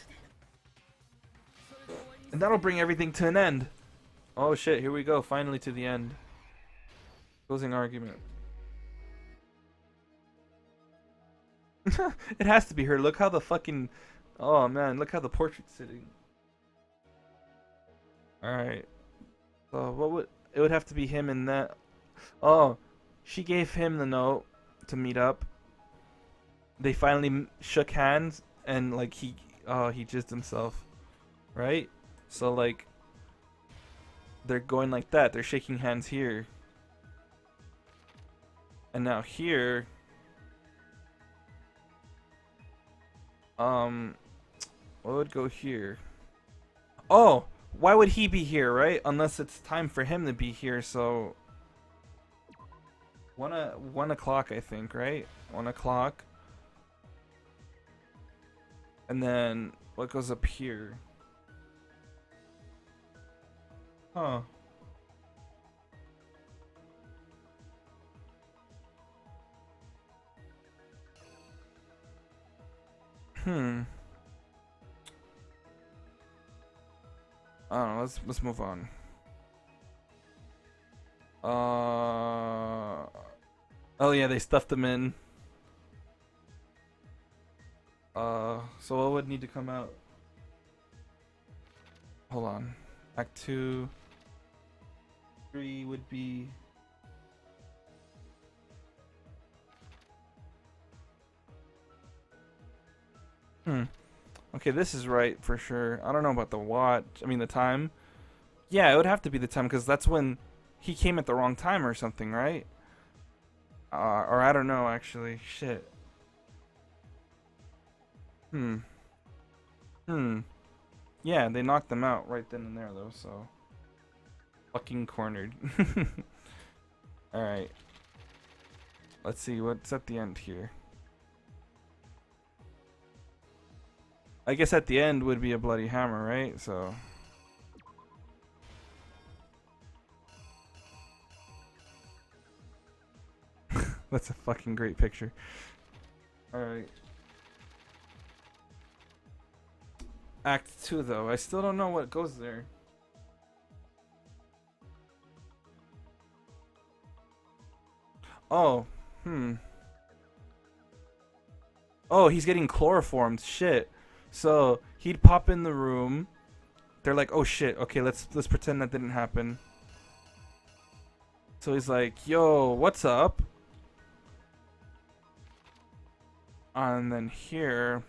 And that'll bring everything to an end. Oh shit, here we go, finally to the end. Closing argument. It has to be her. Look how the fucking... Oh man, look how the portrait's sitting. Alright. So what would... It would have to be him and that... Oh, she gave him the note to meet up. They finally shook hands and like he jizzed himself. Right? So like... They're going like that. They're shaking hands here. And now here... What would go here? Oh! Why would he be here, right? Unless it's time for him to be here, so... 1 o'clock, I think, right? 1 o'clock. And then, what goes up here? Huh. I don't know, let's move on. Oh yeah, they stuffed him in. So what would need to come out? Hold on. Act 2. 3 would be... Okay, this is right for sure. I don't know about the watch. I mean the time. Yeah, it would have to be the time because that's when he came at the wrong time or something, right? Or I don't know actually. Shit. Yeah, they knocked them out right then and there though, so fucking cornered. Alright. Let's see what's at the end here. I guess at the end would be a bloody hammer, right? So that's a fucking great picture. Alright. Act 2 though. I still don't know what goes there. Oh, Oh, he's getting chloroformed. Shit. So he'd pop in the room. They're like, "Oh shit. Okay, let's pretend that didn't happen." So he's like, "Yo, what's up?" And then here,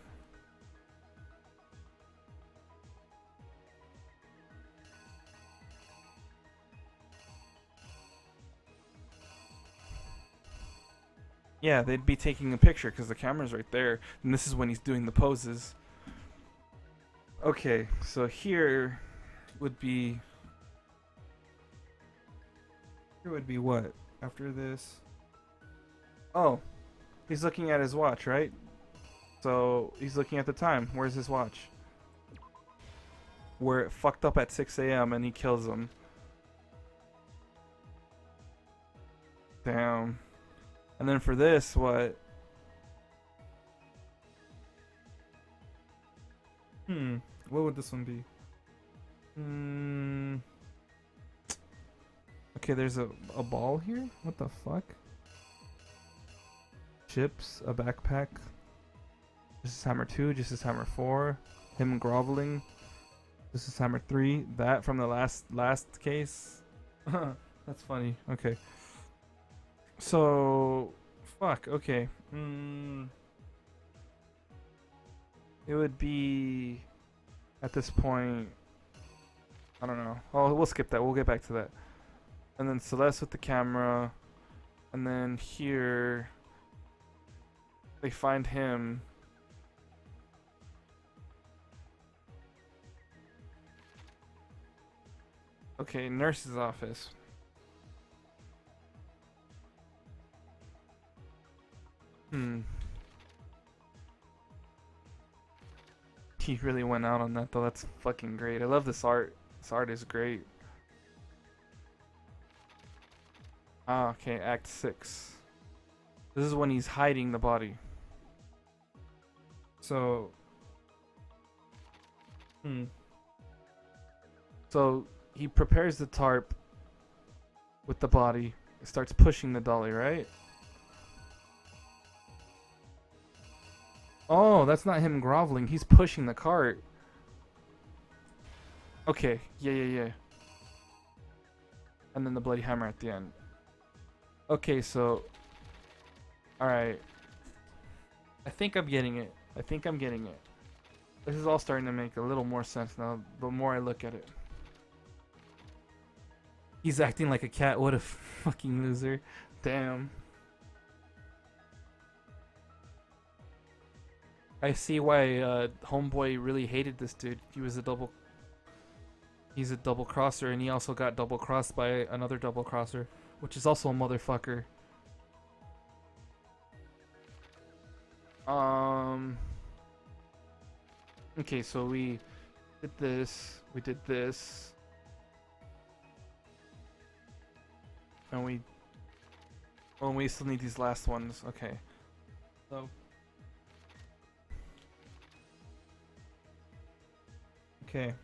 yeah, they'd be taking a picture because the camera's right there, and this is when he's doing the poses. Okay, so would be here would be what after this? Oh, he's looking at his watch, right? So he's looking at the time. Where's his watch? Where it fucked up at 6 a.m. and he kills him. Damn. And then for this, what? What would this one be? Okay, there's a ball here? What the fuck? Chips, a backpack. This is hammer 2, this is hammer 4. Him groveling. This is hammer 3. That from the last case. That's funny. Okay. So fuck, okay. It would be at this point, I don't know. Oh, we'll skip that. We'll get back to that. And then Celeste with the camera. And then here they find him. Okay, nurse's office. He really went out on that though. That's fucking great. I love this art. This art is great. Ah, okay, Act 6. This is when he's hiding the body. So So he prepares the tarp with the body. Starts pushing the dolly, right? Oh, that's not him groveling. He's pushing the cart. Okay, yeah. And then the bloody hammer at the end. Okay, so... Alright. I think I'm getting it. This is all starting to make a little more sense now, the more I look at it. He's acting like a cat. What a fucking loser. Damn. I see why Homeboy really hated this dude. He's a double crosser, and he also got double crossed by another double crosser, which is also a motherfucker. Okay, so we did this, and we still need these last ones. Okay, so okay.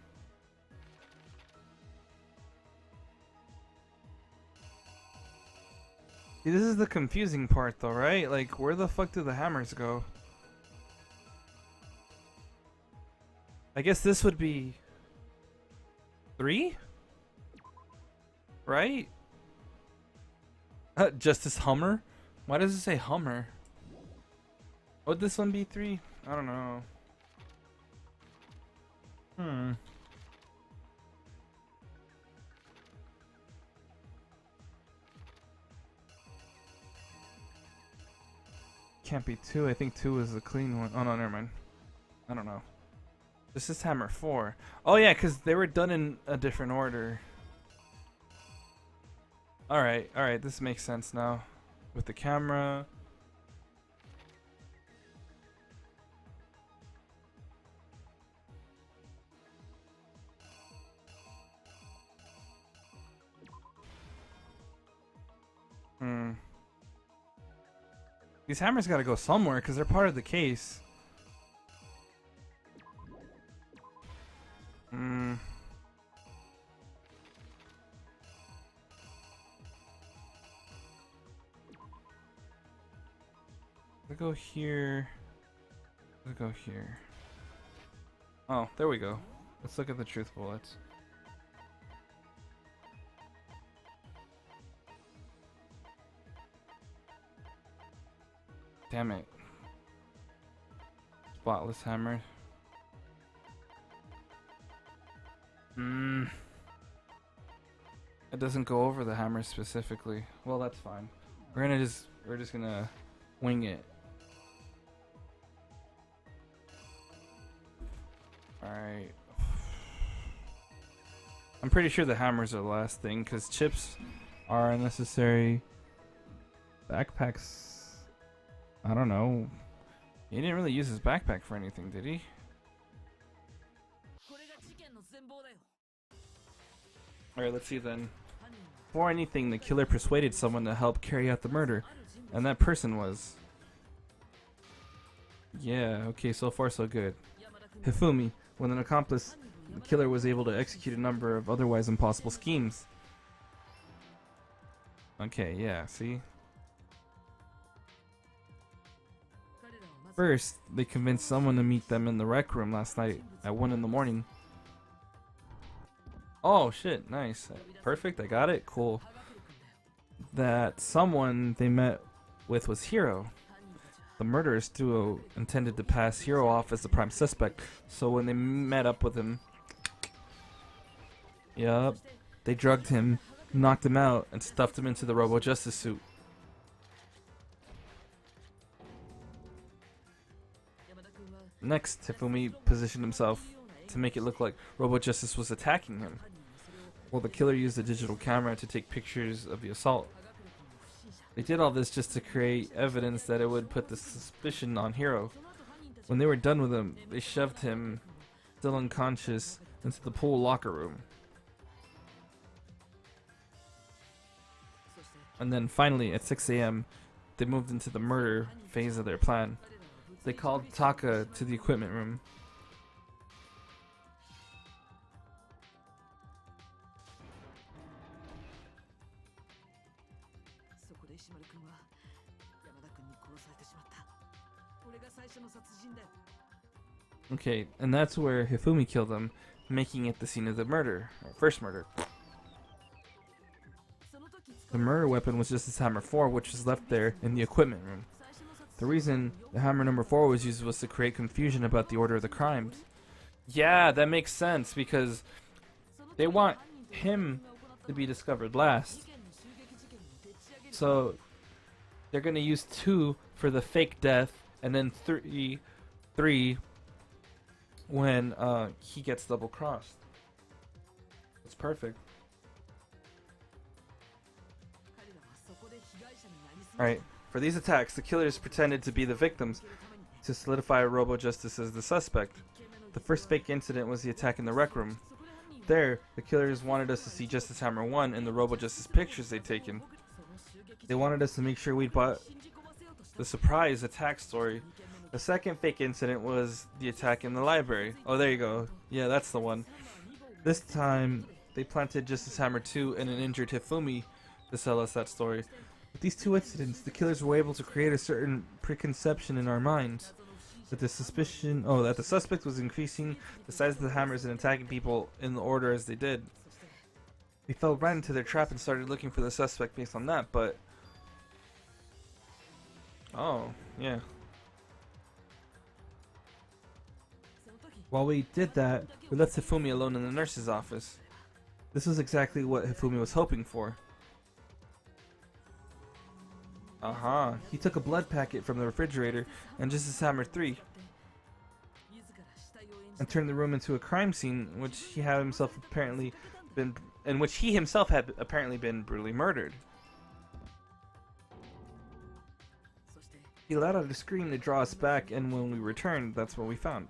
See, this is the confusing part though, right? Like, where the fuck do the hammers go? I guess this would be 3? Right? Justice Hummer? Why does it say Hummer? Would this one be 3? I don't know. Can't be 2. I think 2 is the clean one. Oh no, never mind. I don't know. This is hammer 4. Oh yeah, because they were done in a different order. Alright, this makes sense now. With the camera. These hammers gotta go somewhere because they're part of the case. go here. Let's go here. Oh, there we go. Let's look at the truth bullets. Damn it. Spotless hammer. It doesn't go over the hammer specifically. Well, that's fine. We're just gonna wing it. Alright. I'm pretty sure the hammers are the last thing, because chips are unnecessary. Backpacks, I don't know. He didn't really use his backpack for anything, did he? Alright, let's see then. Before anything, the killer persuaded someone to help carry out the murder, and that person was... Yeah, okay, so far so good. Hifumi. With an accomplice, the killer was able to execute a number of otherwise impossible schemes. Okay, yeah, see? First, they convinced someone to meet them in the rec room last night at 1 in the morning. Oh shit, nice. Perfect, I got it, cool. That someone they met with was Hiro. The murderous duo intended to pass Hiro off as the prime suspect, so when they met up with him, yup, they drugged him, knocked him out, and stuffed him into the Robo Justice suit. Next, Hifumi positioned himself to make it look like Robo Justice was attacking him, while the killer used a digital camera to take pictures of the assault. They did all this just to create evidence that it would put the suspicion on Hiro. When they were done with him, they shoved him, still unconscious, into the pool locker room. And then finally, at 6 a.m., they moved into the murder phase of their plan. They called Taka to the equipment room. Okay, and that's where Hifumi killed him, making it the scene of the murder, or first murder. The murder weapon was just his hammer 4, which was left there in the equipment room. The reason the hammer number 4 was used was to create confusion about the order of the crimes. Yeah, that makes sense, because they want him to be discovered last. So they're going to use 2 for the fake death, and then 3 when he gets double crossed. It's perfect. Alright, for these attacks, the killers pretended to be the victims to solidify Robo Justice as the suspect. The first fake incident was the attack in the rec room. There, the killers wanted us to see Justice Hammer 1 in the Robo Justice pictures they'd taken. They wanted us to make sure we'd bought the surprise attack story. The second fake incident was the attack in the library. Oh, there you go. Yeah, that's the one. This time, they planted Justice Hammer 2 and an injured Hifumi to sell us that story. With these 2 incidents, the killers were able to create a certain preconception in our minds that the suspect was increasing the size of the hammers and attacking people in the order as they did. We fell right into their trap and started looking for the suspect based on that, but... Oh, yeah. While we did that, we left Hifumi alone in the nurse's office. This was exactly what Hifumi was hoping for. He took a blood packet from the refrigerator and Justice Hammer 3 and turned the room into a crime scene in which he himself had apparently been brutally murdered. He let out a scream to draw us back, and when we returned, that's what we found.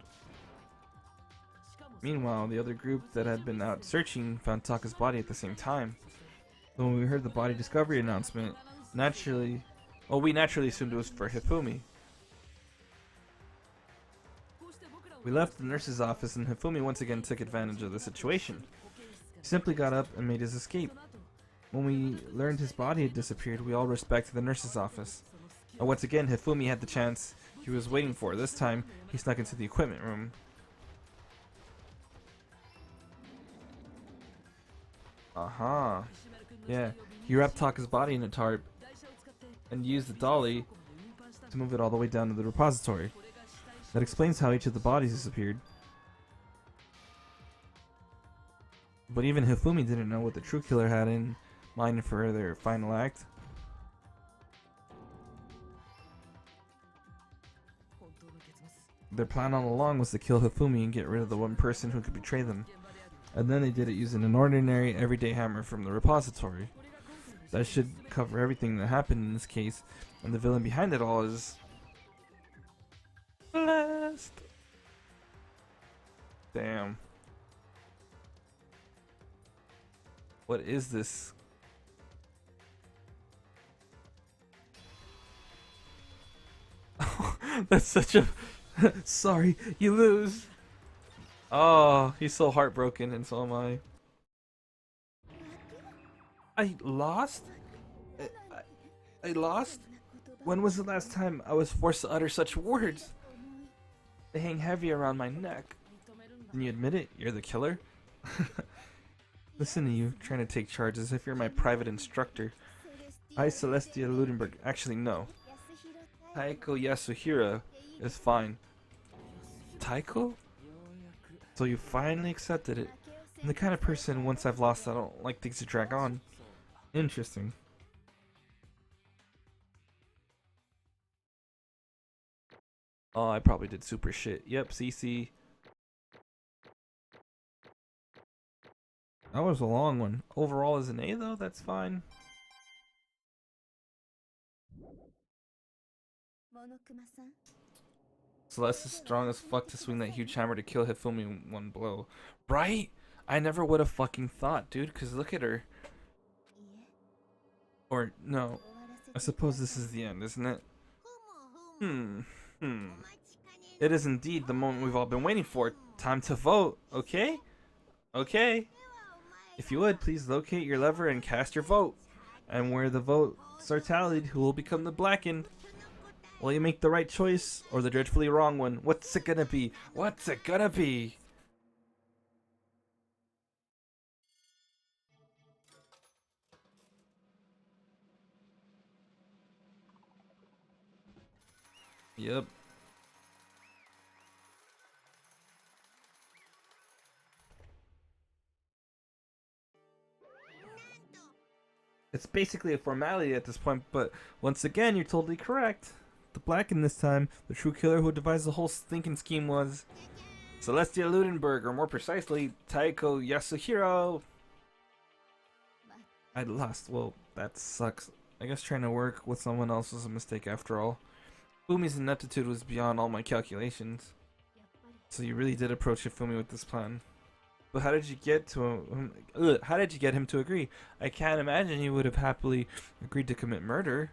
Meanwhile, the other group that had been out searching found Taka's body at the same time. So when we heard the body discovery announcement, we naturally assumed it was for Hifumi. We left the nurse's office and Hifumi once again took advantage of the situation. He simply got up and made his escape. When we learned his body had disappeared, we all rushed back to the nurse's office. And once again, Hifumi had the chance he was waiting for. This time, he snuck into the equipment room. Uh-huh. Yeah, he wrapped Taka's body in a tarp and used the dolly to move it all the way down to the repository. That explains how each of the bodies disappeared. But even Hifumi didn't know what the true killer had in mind for their final act. Their plan all along was to kill Hifumi and get rid of the one person who could betray them. And then they did it using an ordinary, everyday hammer from the repository. That should cover everything that happened in this case, and the villain behind it all is... Blast! Damn. What is this? That's such a... Sorry, you lose. Oh, he's so heartbroken, and so am I. I lost? I lost? When was the last time I was forced to utter such words? They hang heavy around my neck. Can you admit it? You're the killer? Listen to you, trying to take charge as if you're my private instructor. I, Celestia Ludenberg. Actually, no. Taiko Yasuhira is fine. Taiko? So you finally accepted it. I'm the kind of person, once I've lost, I don't like things to drag on. Interesting. Oh, I probably did super shit. Yep, CC. That was a long one. Overall is an A though, that's fine. Celeste is strong as fuck to swing that huge hammer to kill Hifumi in one blow. Right? I never would have fucking thought, dude, cause look at her. Or, no. I suppose this is the end, isn't it? It is indeed the moment we've all been waiting for. Time to vote, okay? Okay. If you would, please locate your lever and cast your vote. And where the votes are tallied, who will become the blackened? Will you make the right choice or the dreadfully wrong one? What's it gonna be? What's it gonna be? Yep. It's basically a formality at this point, but once again, you're totally correct. The blackened this time, the true killer who devised the whole stinking scheme was Celestia Ludenberg, or more precisely, Taiko Yasuhiro. I lost. Well, that sucks. I guess trying to work with someone else was a mistake after all. Fumi's ineptitude was beyond all my calculations. So you really did approach Hifumi with this plan. But how did you get to him? How did you get him to agree? I can't imagine he would have happily agreed to commit murder.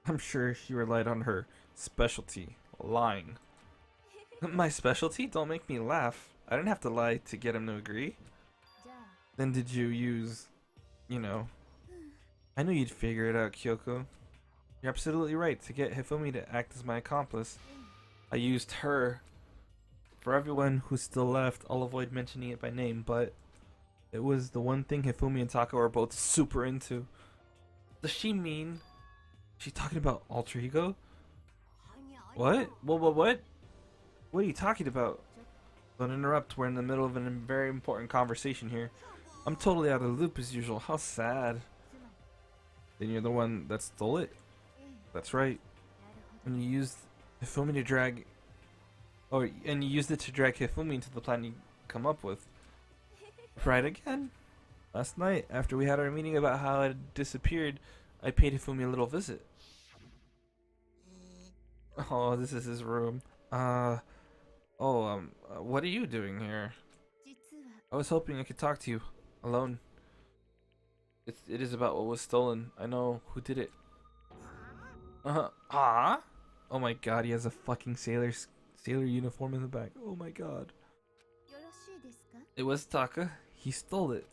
I'm sure she relied on her specialty, lying. My specialty? Don't make me laugh. I didn't have to lie to get him to agree. Then did you use, you know... I knew you'd figure it out, Kyoko. You're absolutely right. To get Hifumi to act as my accomplice, I used her. For everyone who's still left, I'll avoid mentioning it by name, but it was the one thing Hifumi and Taka are both super into. Does she mean she's talking about alter ego? What? What? What are you talking about? Don't interrupt. We're in the middle of a very important conversation here. I'm totally out of the loop as usual. How sad. Then you're the one that stole it? That's right. And you used Hifumi to drag... and you used it to drag Hifumi into the plan you come up with. Right again? Last night, after we had our meeting about how it had disappeared, I paid Hifumi a little visit. Oh, this is his room. What are you doing here? I was hoping I could talk to you. Alone. It is about what was stolen. I know who did it. Oh my god, he has a fucking sailor uniform in the back. Oh my god. It was Taka. He stole it.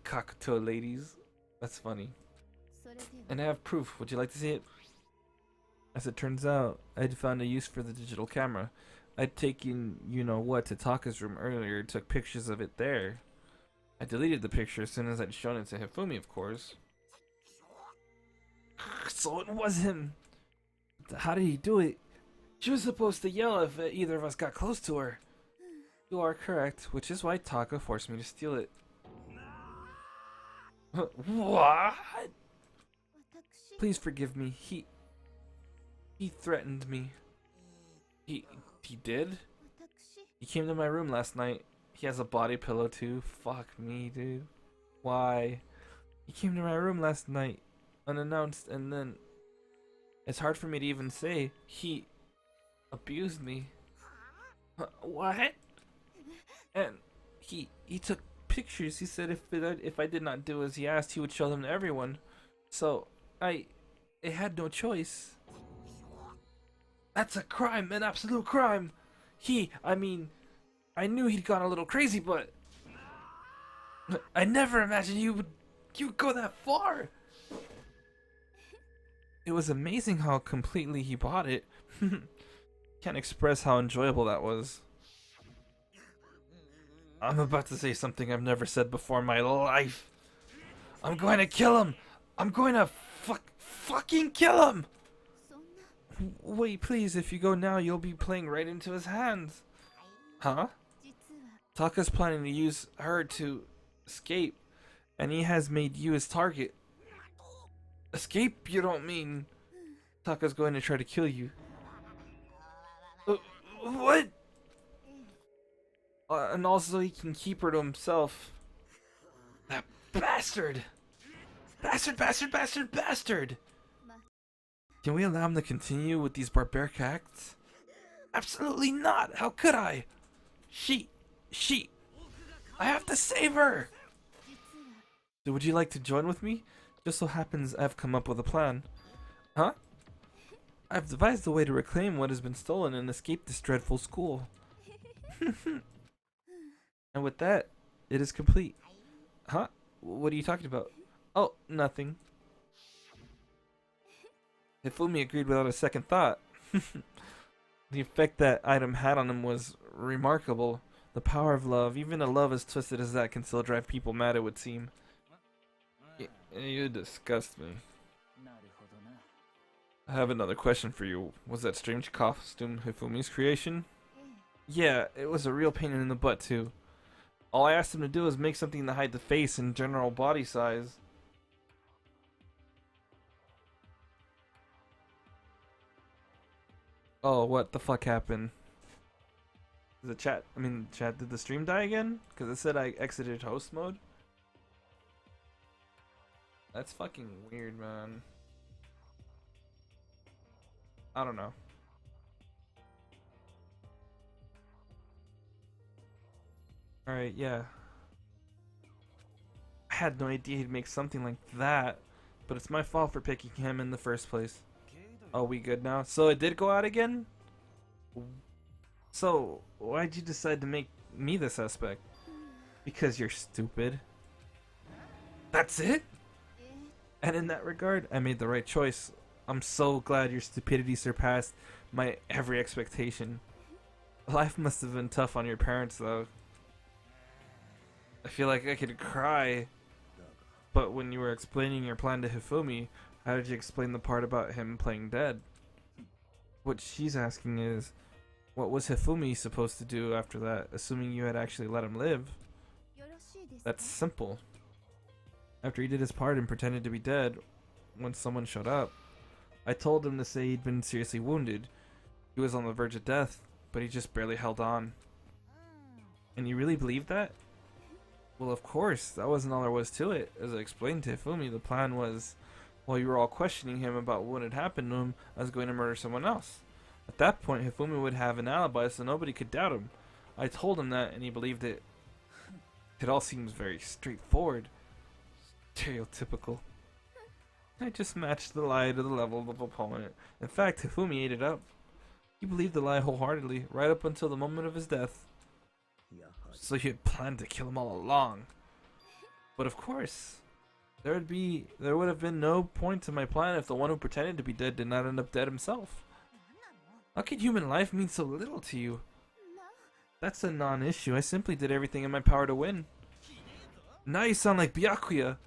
Kakuto ladies. That's funny. And I have proof. Would you like to see it? As it turns out, I'd found a use for the digital camera. I'd taken, you know what, to Taka's room earlier, took pictures of it there. I deleted the picture as soon as I'd shown it to Hifumi, of course. So it was him! How did he do it? She was supposed to yell if either of us got close to her. You are correct, which is why Taka forced me to steal it. What? Please forgive me. He threatened me. He did? He came to my room last night. He has a body pillow too. Fuck me, dude. Why? He came to my room last night, unannounced, and then... It's hard for me to even say. He abused me. What? And he took pictures. He said if I did not do as he asked, he would show them to everyone. So I had no choice. That's a crime, an absolute crime. I knew he'd gone a little crazy, but I never imagined you would go that far. It was amazing how completely he bought it. Can't express how enjoyable that was. I'm about to say something I've never said before in my life. I'm going to kill him. I'm going to fucking kill him. Wait, please, if you go now, you'll be playing right into his hands. Huh? Taka's planning to use her to escape, and he has made you his target. Escape? You don't mean... Taka's going to try to kill you. What? And also he can keep her to himself. That bastard! Bastard! Can we allow him to continue with these barbaric acts? Absolutely not! How could I? She... I have to save her! So would you like to join with me? Just so happens I've come up with a plan. Huh? I've devised a way to reclaim what has been stolen and escape this dreadful school. And with that, it is complete. Huh? What are you talking about? Oh, nothing. Hifumi agreed without a second thought. The effect that item had on him was remarkable. The power of love, even a love as twisted as that, can still drive people mad, it would seem. You disgust me. I have another question for you. Was that strange costume Hifumi's creation? Yeah, it was a real pain in the butt too. All I asked him to do was make something to hide the face and general body size. Oh, what the fuck happened? Chat, did the stream die again? Because it said I exited host mode. That's fucking weird, man. I don't know. Alright, yeah. I had no idea he'd make something like that, but it's my fault for picking him in the first place. Oh, we good now? So it did go out again? So, why'd you decide to make me the suspect? Because you're stupid. That's it? And in that regard, I made the right choice. I'm so glad your stupidity surpassed my every expectation. Life must have been tough on your parents, though. I feel like I could cry. But when you were explaining your plan to Hifumi, how did you explain the part about him playing dead? What she's asking is, what was Hifumi supposed to do after that, assuming you had actually let him live? That's simple. After he did his part and pretended to be dead, when someone showed up, I told him to say he'd been seriously wounded. He was on the verge of death, but he just barely held on. And you really believed that? Well, of course, that wasn't all there was to it. As I explained to Hifumi, the plan was, while you were all questioning him about what had happened to him, I was going to murder someone else. At that point, Hifumi would have an alibi so nobody could doubt him. I told him that and he believed it. It all seems very straightforward. Stereotypical. I just matched the lie to the level of opponent. In fact, Hifumi ate it up. He believed the lie wholeheartedly, right up until the moment of his death. So you had planned to kill him all along. But of course, There would have been no point to my plan if the one who pretended to be dead did not end up dead himself. How could human life mean so little to you? That's a non-issue. I simply did everything in my power to win. Now you sound like Byakuya.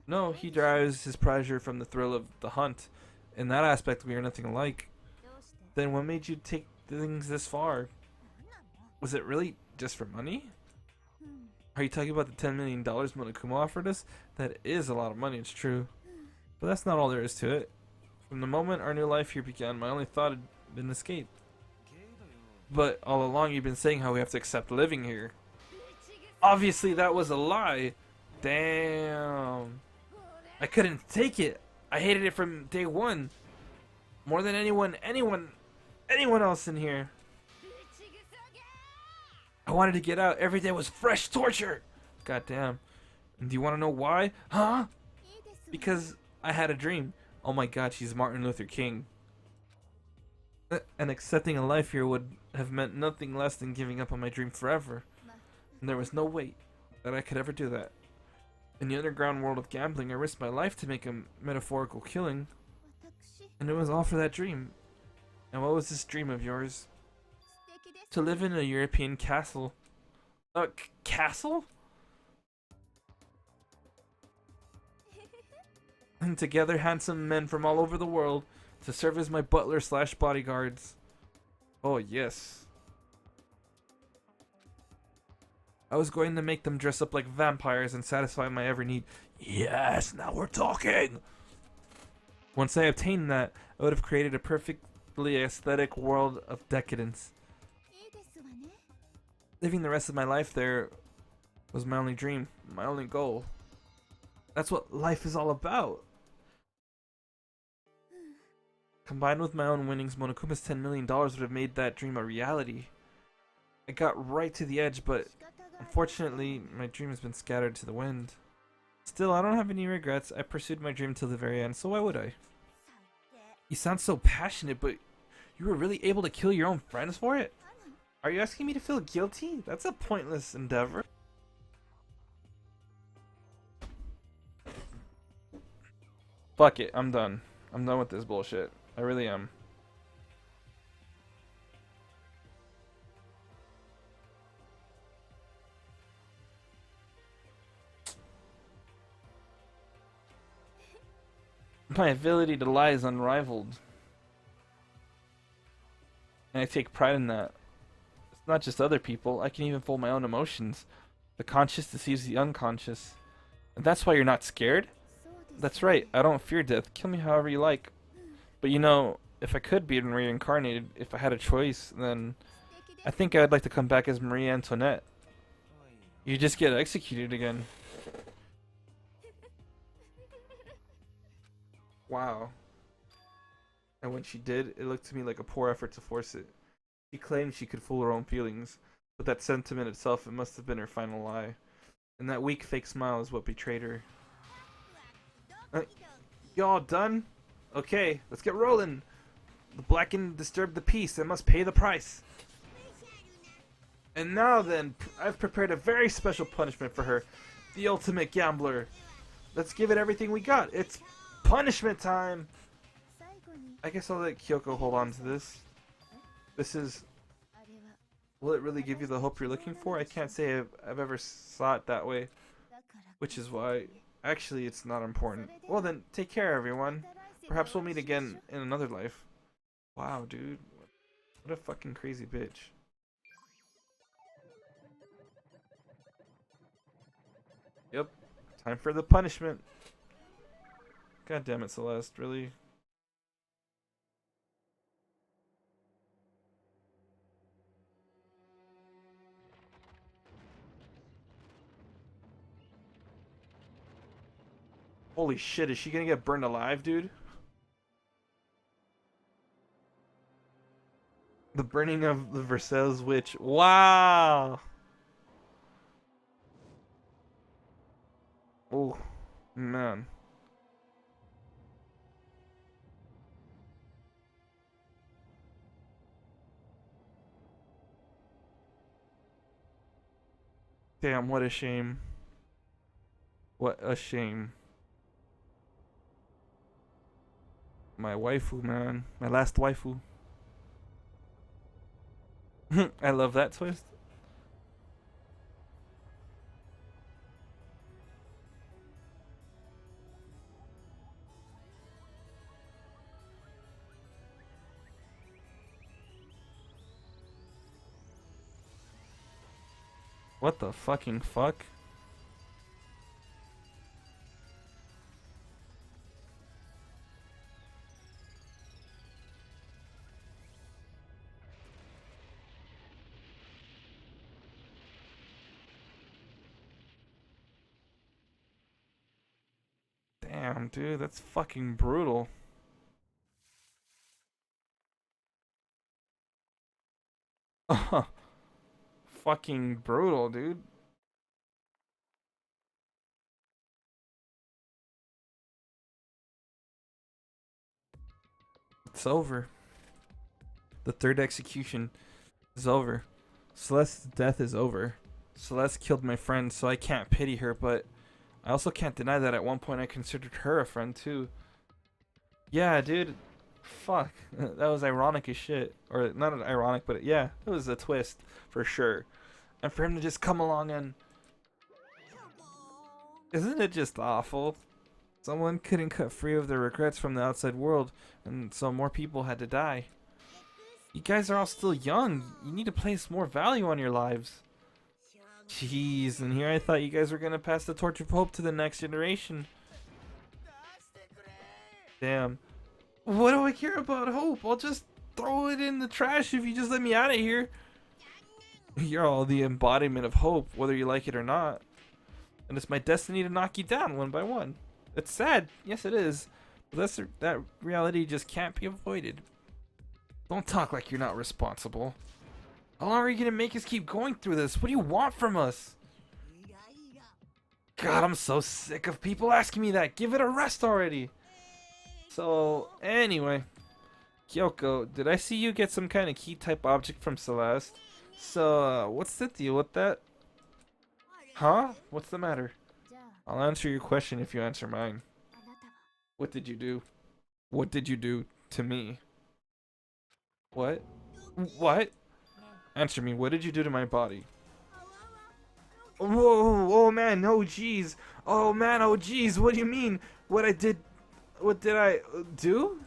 No, he derives his pleasure from the thrill of the hunt. In that aspect, we are nothing alike. Then what made you take things this far? Was it really just for money? Are you talking about the $10 million Monokuma offered us? That is a lot of money, it's true. But that's not all there is to it. From the moment our new life here began, my only thought had been escape. But all along you've been saying how we have to accept living here. Obviously that was a lie. Damn. I couldn't take it. I hated it from day one. More than anyone else in here. I wanted to get out. Every day was fresh torture. God damn. And do you want to know why? Huh? Because I had a dream. Oh my god, she's Martin Luther King. And accepting a life here would have meant nothing less than giving up on my dream forever. And there was no way that I could ever do that. In the underground world of gambling, I risked my life to make a metaphorical killing. And it was all for that dream. And what was this dream of yours? To live in a European castle. Castle? And together handsome men from all over the world to serve as my butler slash bodyguards. Oh yes. I was going to make them dress up like vampires and satisfy my every need. Yes, now we're talking! Once I obtained that, I would have created a perfectly aesthetic world of decadence. Living the rest of my life there was my only dream, my only goal. That's what life is all about. Combined with my own winnings, Monokuma's $10 million would have made that dream a reality. I got right to the edge, but unfortunately, my dream has been scattered to the wind. Still, I don't have any regrets. I pursued my dream till the very end, so why would I? You sound so passionate, but you were really able to kill your own friends for it? Are you asking me to feel guilty? That's a pointless endeavor. Fuck it, I'm done. I'm done with this bullshit. I really am. My ability to lie is unrivaled. And I take pride in that. It's not just other people, I can even fool my own emotions. The conscious deceives the unconscious. And that's why you're not scared? That's right, I don't fear death. Kill me however you like. But you know, if I could be reincarnated, if I had a choice, then I think I'd like to come back as Marie Antoinette. You just get executed again. Wow. And when she did, it looked to me like a poor effort to force it. She claimed she could fool her own feelings, but that sentiment itself, it must have been her final lie. And that weak fake smile is what betrayed her. Y'all done? Okay, let's get rolling. The blackened disturbed the peace and must pay the price. And now then, I've prepared a very special punishment for her. The ultimate gambler. Let's give it everything we got. It's punishment time! I guess I'll let Kyoko hold on to this. This is... Will it really give you the hope you're looking for? I can't say I've ever saw it that way. Which is why... Actually, it's not important. Well then, take care everyone. Perhaps we'll meet again in another life. Wow, dude. What a fucking crazy bitch. Yep. Time for the punishment. God damn it, Celeste, really? Holy shit, is she gonna get burned alive, dude? The burning of the Versailles witch. Wow! Oh, man. Damn, what a shame. What a shame. My waifu, man. My last waifu. I love that twist. What the fucking fuck? Damn, dude, that's fucking brutal. Fucking brutal, dude. It's over. The third execution is over. Celeste's death is over. Celeste killed my friend, so I can't pity her, but I also can't deny that at one point I considered her a friend too. Yeah, dude. Fuck. That was ironic as shit. Or not ironic, but yeah, it was a twist for sure. And for him to just come along and isn't it just awful? Someone couldn't cut free of their regrets from the outside world, and so more people had to die. You guys are all still young. You need to place more value on your lives. Jeez, and here I thought you guys were gonna pass the torch of hope to the next generation. Damn. What do I care about hope? I'll just throw it in the trash if you just let me out of here. You're all the embodiment of hope, whether you like it or not. And it's my destiny to knock you down one by one. It's sad. Yes, it is. But that reality just can't be avoided. Don't talk like you're not responsible. How long are you gonna make us keep going through this? What do you want from us? God, I'm so sick of people asking me that. Give it a rest already. So, anyway. Kyoko, did I see you get some kind of key type object from Celeste? So, what's the deal with that? Huh? What's the matter? I'll answer your question if you answer mine. What did you do? What did you do to me? What? What? Answer me, what did you do to my body? Whoa, oh man, oh jeez. Oh man, oh jeez, what do you mean? What did I do?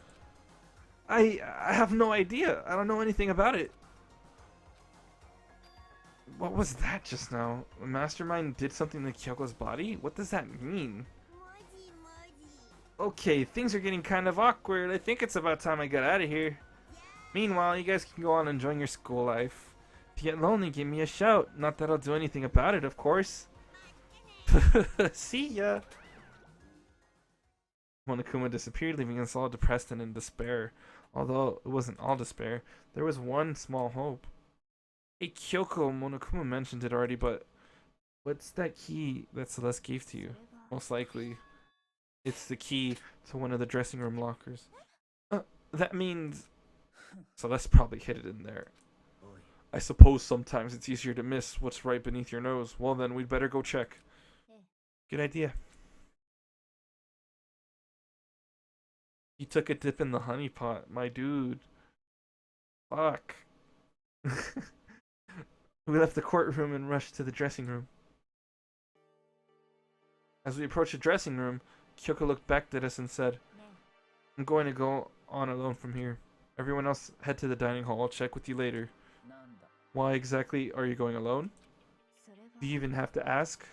I have no idea. I don't know anything about it. What was that just now? The mastermind did something to Kyoko's body? What does that mean? Okay, things are getting kind of awkward. I think it's about time I got out of here. Meanwhile, you guys can go on enjoying your school life. If you get lonely, give me a shout. Not that I'll do anything about it, of course. See ya. Monokuma disappeared, leaving us all depressed and in despair. Although it wasn't all despair, there was one small hope. Hey Kyoko, Monokuma mentioned it already, but what's that key that Celeste gave to you? Most likely, it's the key to one of the dressing room lockers. That means Celeste probably hid it in there. I suppose sometimes it's easier to miss what's right beneath your nose. Well then, we'd better go check. Good idea. You took a dip in the honey pot, my dude. Fuck. We left the courtroom and rushed to the dressing room. As we approached the dressing room, Kyoko looked back at us and said, I'm going to go on alone from here. Everyone else head to the dining hall. I'll check with you later. Why exactly are you going alone? Do you even have to ask?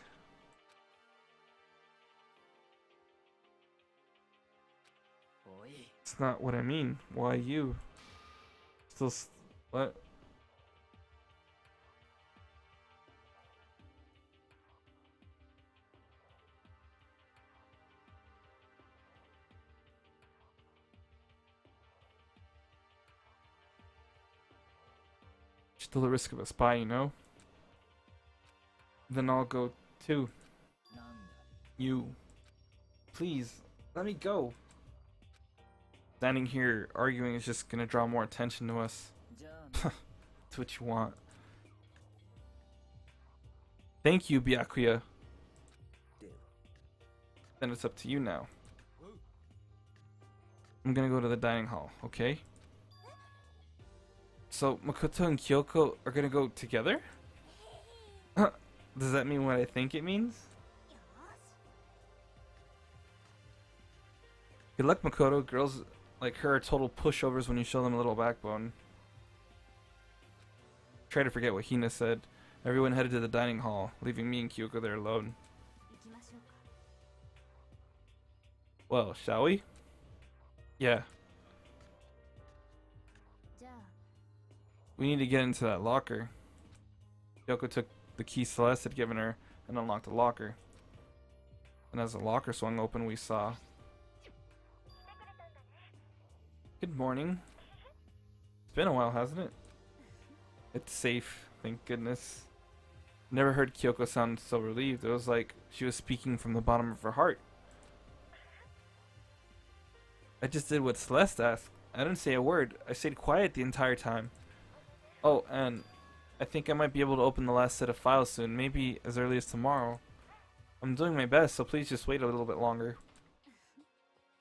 It's not what I mean. Why you? Still, what? Still the risk of a spy, you know? Then I'll go too. You. Please, let me go. Standing here arguing is just gonna draw more attention to us. That's what you want. Thank you, Byakuya. Then it's up to you now. I'm gonna go to the dining hall, okay? So Makoto and Kyoko are gonna go together? Does that mean what I think it means? Good luck, Makoto. Girls like her are total pushovers when you show them a little backbone. Try to forget what Hina said. Everyone headed to the dining hall, leaving me and Kyoko there alone. Well, shall we? Yeah. We need to get into that locker. Kyoko took the key Celeste had given her and unlocked the locker. And as the locker swung open, we saw... Good morning. It's been a while, hasn't it? It's safe, thank goodness. Never heard Kyoko sound so relieved. It was like she was speaking from the bottom of her heart. I just did what Celeste asked. I didn't say a word. I stayed quiet the entire time. Oh, and I think I might be able to open the last set of files soon, maybe as early as tomorrow. I'm doing my best, so please just wait a little bit longer.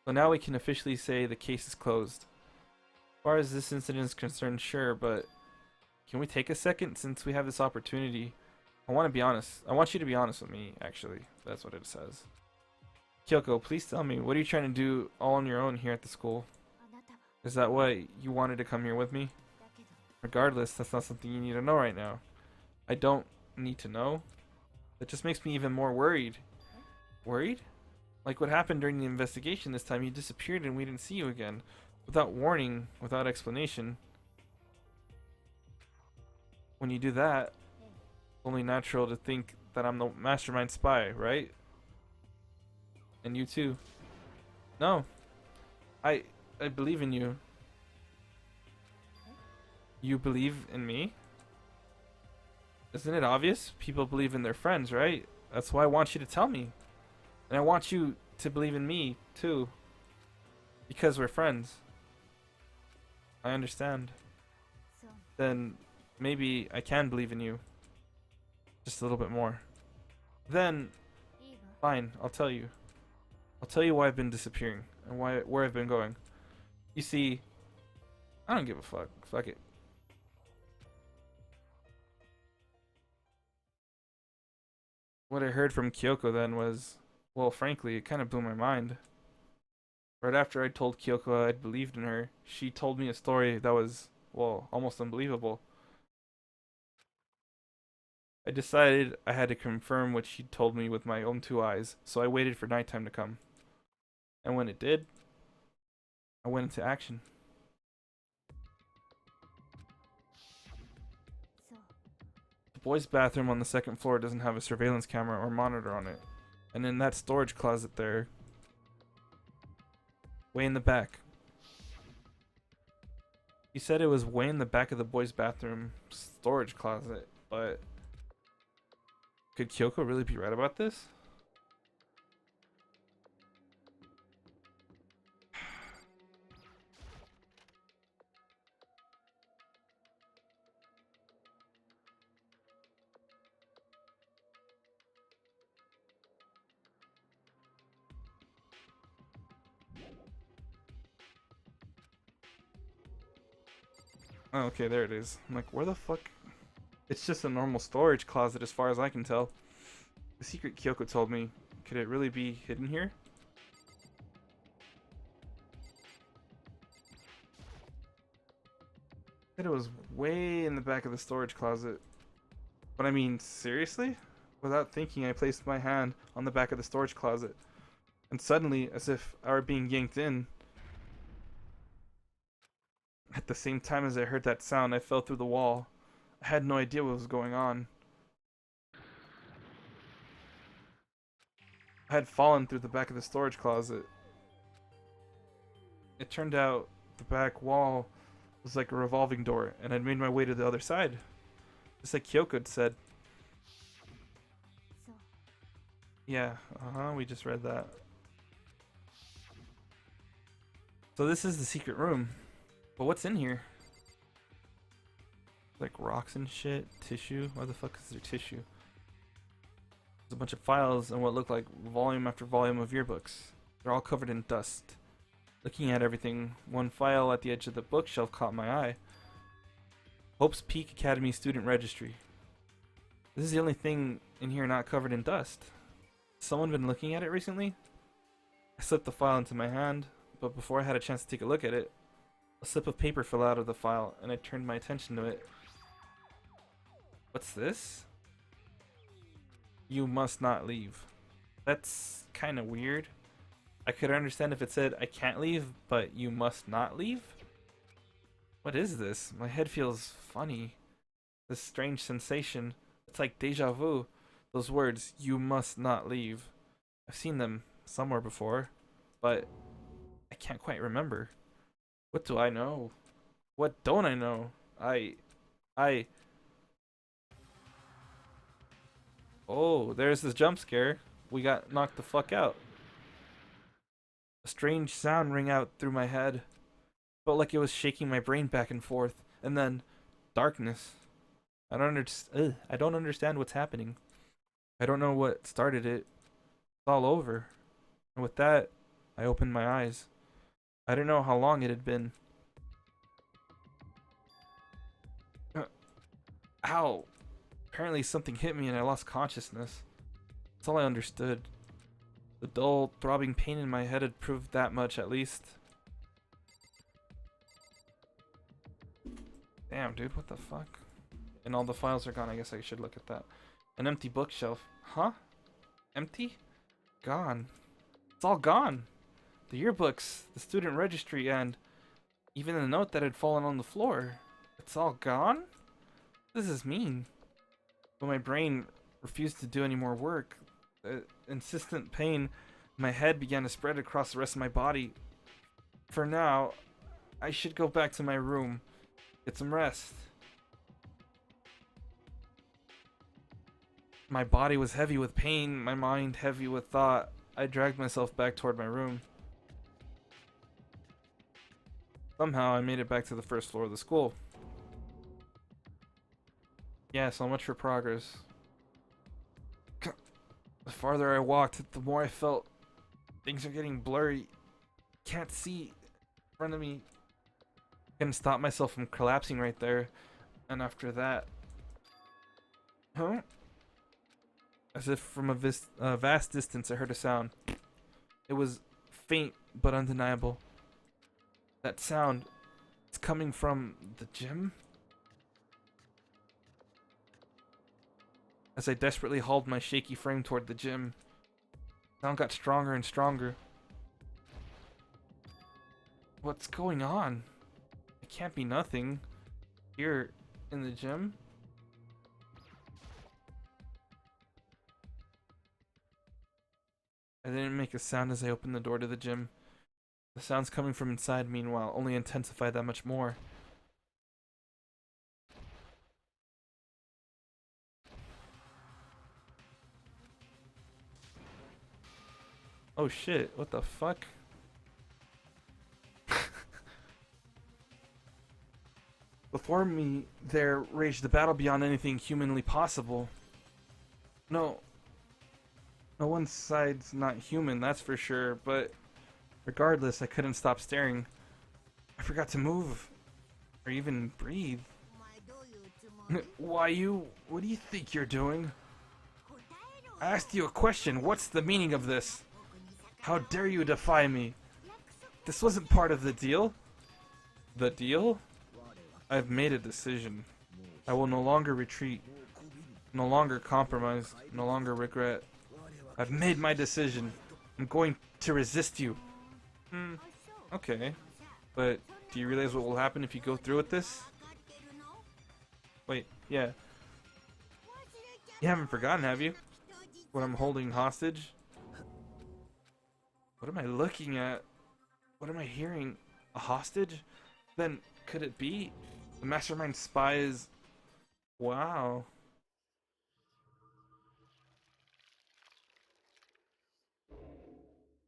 So now we can officially say the case is closed. As far as this incident is concerned, sure, but can we take a second since we have this opportunity? I want to be honest. I want you to be honest with me, actually. That's what it says. Kyoko, please tell me, what are you trying to do all on your own here at the school? Is that why you wanted to come here with me? Regardless, that's not something you need to know right now. I don't need to know. That just makes me even more worried. Worried? Like what happened during the investigation this time, you disappeared and we didn't see you again. Without warning, without explanation. When you do that, it's only natural to think that I'm the mastermind spy, right? And you too. No. I believe in you. You believe in me? Isn't it obvious? People believe in their friends, right? That's why I want you to tell me. And I want you to believe in me, too. Because we're friends. I understand. Then maybe I can believe in you. Just a little bit more. Then, fine, I'll tell you. I'll tell you why I've been disappearing and where I've been going. You see, I don't give a fuck. Fuck it. What I heard from Kyoko then was, well, frankly, it kind of blew my mind. Right after I told Kyoko I'd believed in her, she told me a story that was, well, almost unbelievable. I decided I had to confirm what she told me with my own two eyes, so I waited for nighttime to come. And when it did, I went into action. The boys' bathroom on the second floor doesn't have a surveillance camera or monitor on it. And in that storage closet there, way in the back. He said it was way in the back of the boys' bathroom storage closet, but could Kyoko really be right about this? Oh, okay, there it is. I'm like, where the fuck? It's just a normal storage closet as far as I can tell. The secret Kyoko told me. Could it really be hidden here? Said it was way in the back of the storage closet. But I mean, seriously? Without thinking, I placed my hand on the back of the storage closet. And suddenly, as if I were being yanked in, at the same time as I heard that sound, I fell through the wall. I had no idea what was going on. I had fallen through the back of the storage closet. It turned out the back wall was like a revolving door, and I'd made my way to the other side. Just like Kyoko had said. Yeah, we just read that. So this is the secret room. But what's in here? Like rocks and shit? Tissue? Why the fuck is there tissue? There's a bunch of files and what looked like volume after volume of yearbooks. They're all covered in dust. Looking at everything, one file at the edge of the bookshelf caught my eye. Hope's Peak Academy Student Registry. This is the only thing in here not covered in dust. Has someone been looking at it recently? I slipped the file into my hand, but before I had a chance to take a look at it, a slip of paper fell out of the file and I turned my attention to it. What's this? You must not leave. That's kind of weird. I could understand if it said I can't leave, but you must not leave? What is this? My head feels funny. This strange sensation. It's like deja vu. Those words, you must not leave. I've seen them somewhere before, but I can't quite remember. What do I know? What don't I know? I... Oh, there's this jump scare. We got knocked the fuck out. A strange sound rang out through my head. Felt like it was shaking my brain back and forth. And then, darkness. I don't understand what's happening. I don't know what started it. It's all over. And with that, I opened my eyes. I didn't know how long it had been. Ow! Apparently something hit me and I lost consciousness. That's all I understood. The dull, throbbing pain in my head had proved that much at least. Damn, dude, what the fuck? And all the files are gone. I guess I should look at that. An empty bookshelf. Huh? Empty? Gone. It's all gone. The yearbooks, the student registry, and even the note that had fallen on the floor. It's all gone? This is mean. But my brain refused to do any more work. The insistent pain in my head began to spread across the rest of my body. For now, I should go back to my room. Get some rest. My body was heavy with pain, my mind heavy with thought. I dragged myself back toward my room. Somehow I made it back to the first floor of the school. Yeah, so much for progress. The farther I walked, the more I felt things are getting blurry. Can't see in front of me. Couldn't stop myself from collapsing right there. And after that... Huh? As if from a vast distance I heard a sound. It was faint but undeniable. That sound, it's coming from the gym? As I desperately hauled my shaky frame toward the gym, the sound got stronger and stronger. What's going on? It can't be nothing. Here in the gym? I didn't make a sound as I opened the door to the gym. The sounds coming from inside, meanwhile, only intensified that much more. Oh shit, what the fuck? Before me, there raged the battle beyond anything humanly possible. No one's side's not human, that's for sure, but regardless, I couldn't stop staring. I forgot to move, or even breathe. Why you? What do you think you're doing? I asked you a question, what's the meaning of this? How dare you defy me? This wasn't part of the deal. The deal? I've made a decision. I will no longer retreat, no longer compromise, no longer regret. I've made my decision. I'm going to resist you. Okay. But do you realize what will happen if you go through with this? Wait, yeah. You haven't forgotten, have you? What I'm holding hostage? What am I looking at? What am I hearing? A hostage? Then, could it be? The mastermind spies... Wow.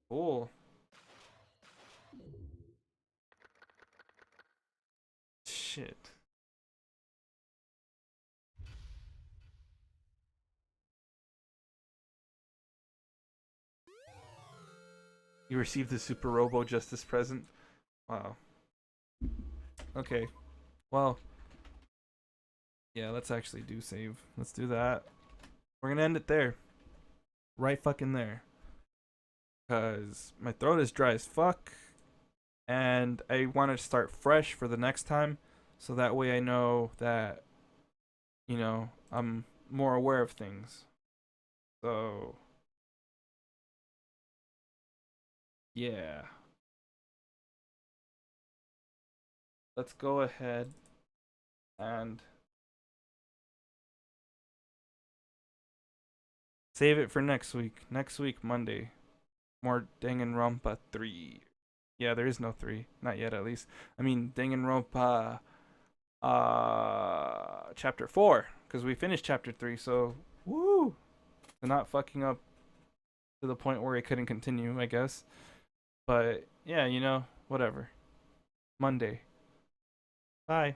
Cool. Shit. You received the Super Robo Justice present. Wow. Okay. Well, yeah, let's actually do save. Let's do that. We're gonna end it there. Right fucking there. Because my throat is dry as fuck. And I want to start fresh for the next time. So that way I know that, I'm more aware of things. So, yeah. Let's go ahead and save it for next week. Next week, Monday. More Danganronpa 3. Yeah, there is no 3. Not yet, at least. I mean, Danganronpa chapter 4. Because we finished chapter 3, so woo! They're not fucking up to the point where it couldn't continue, I guess. But yeah, whatever. Monday. Bye.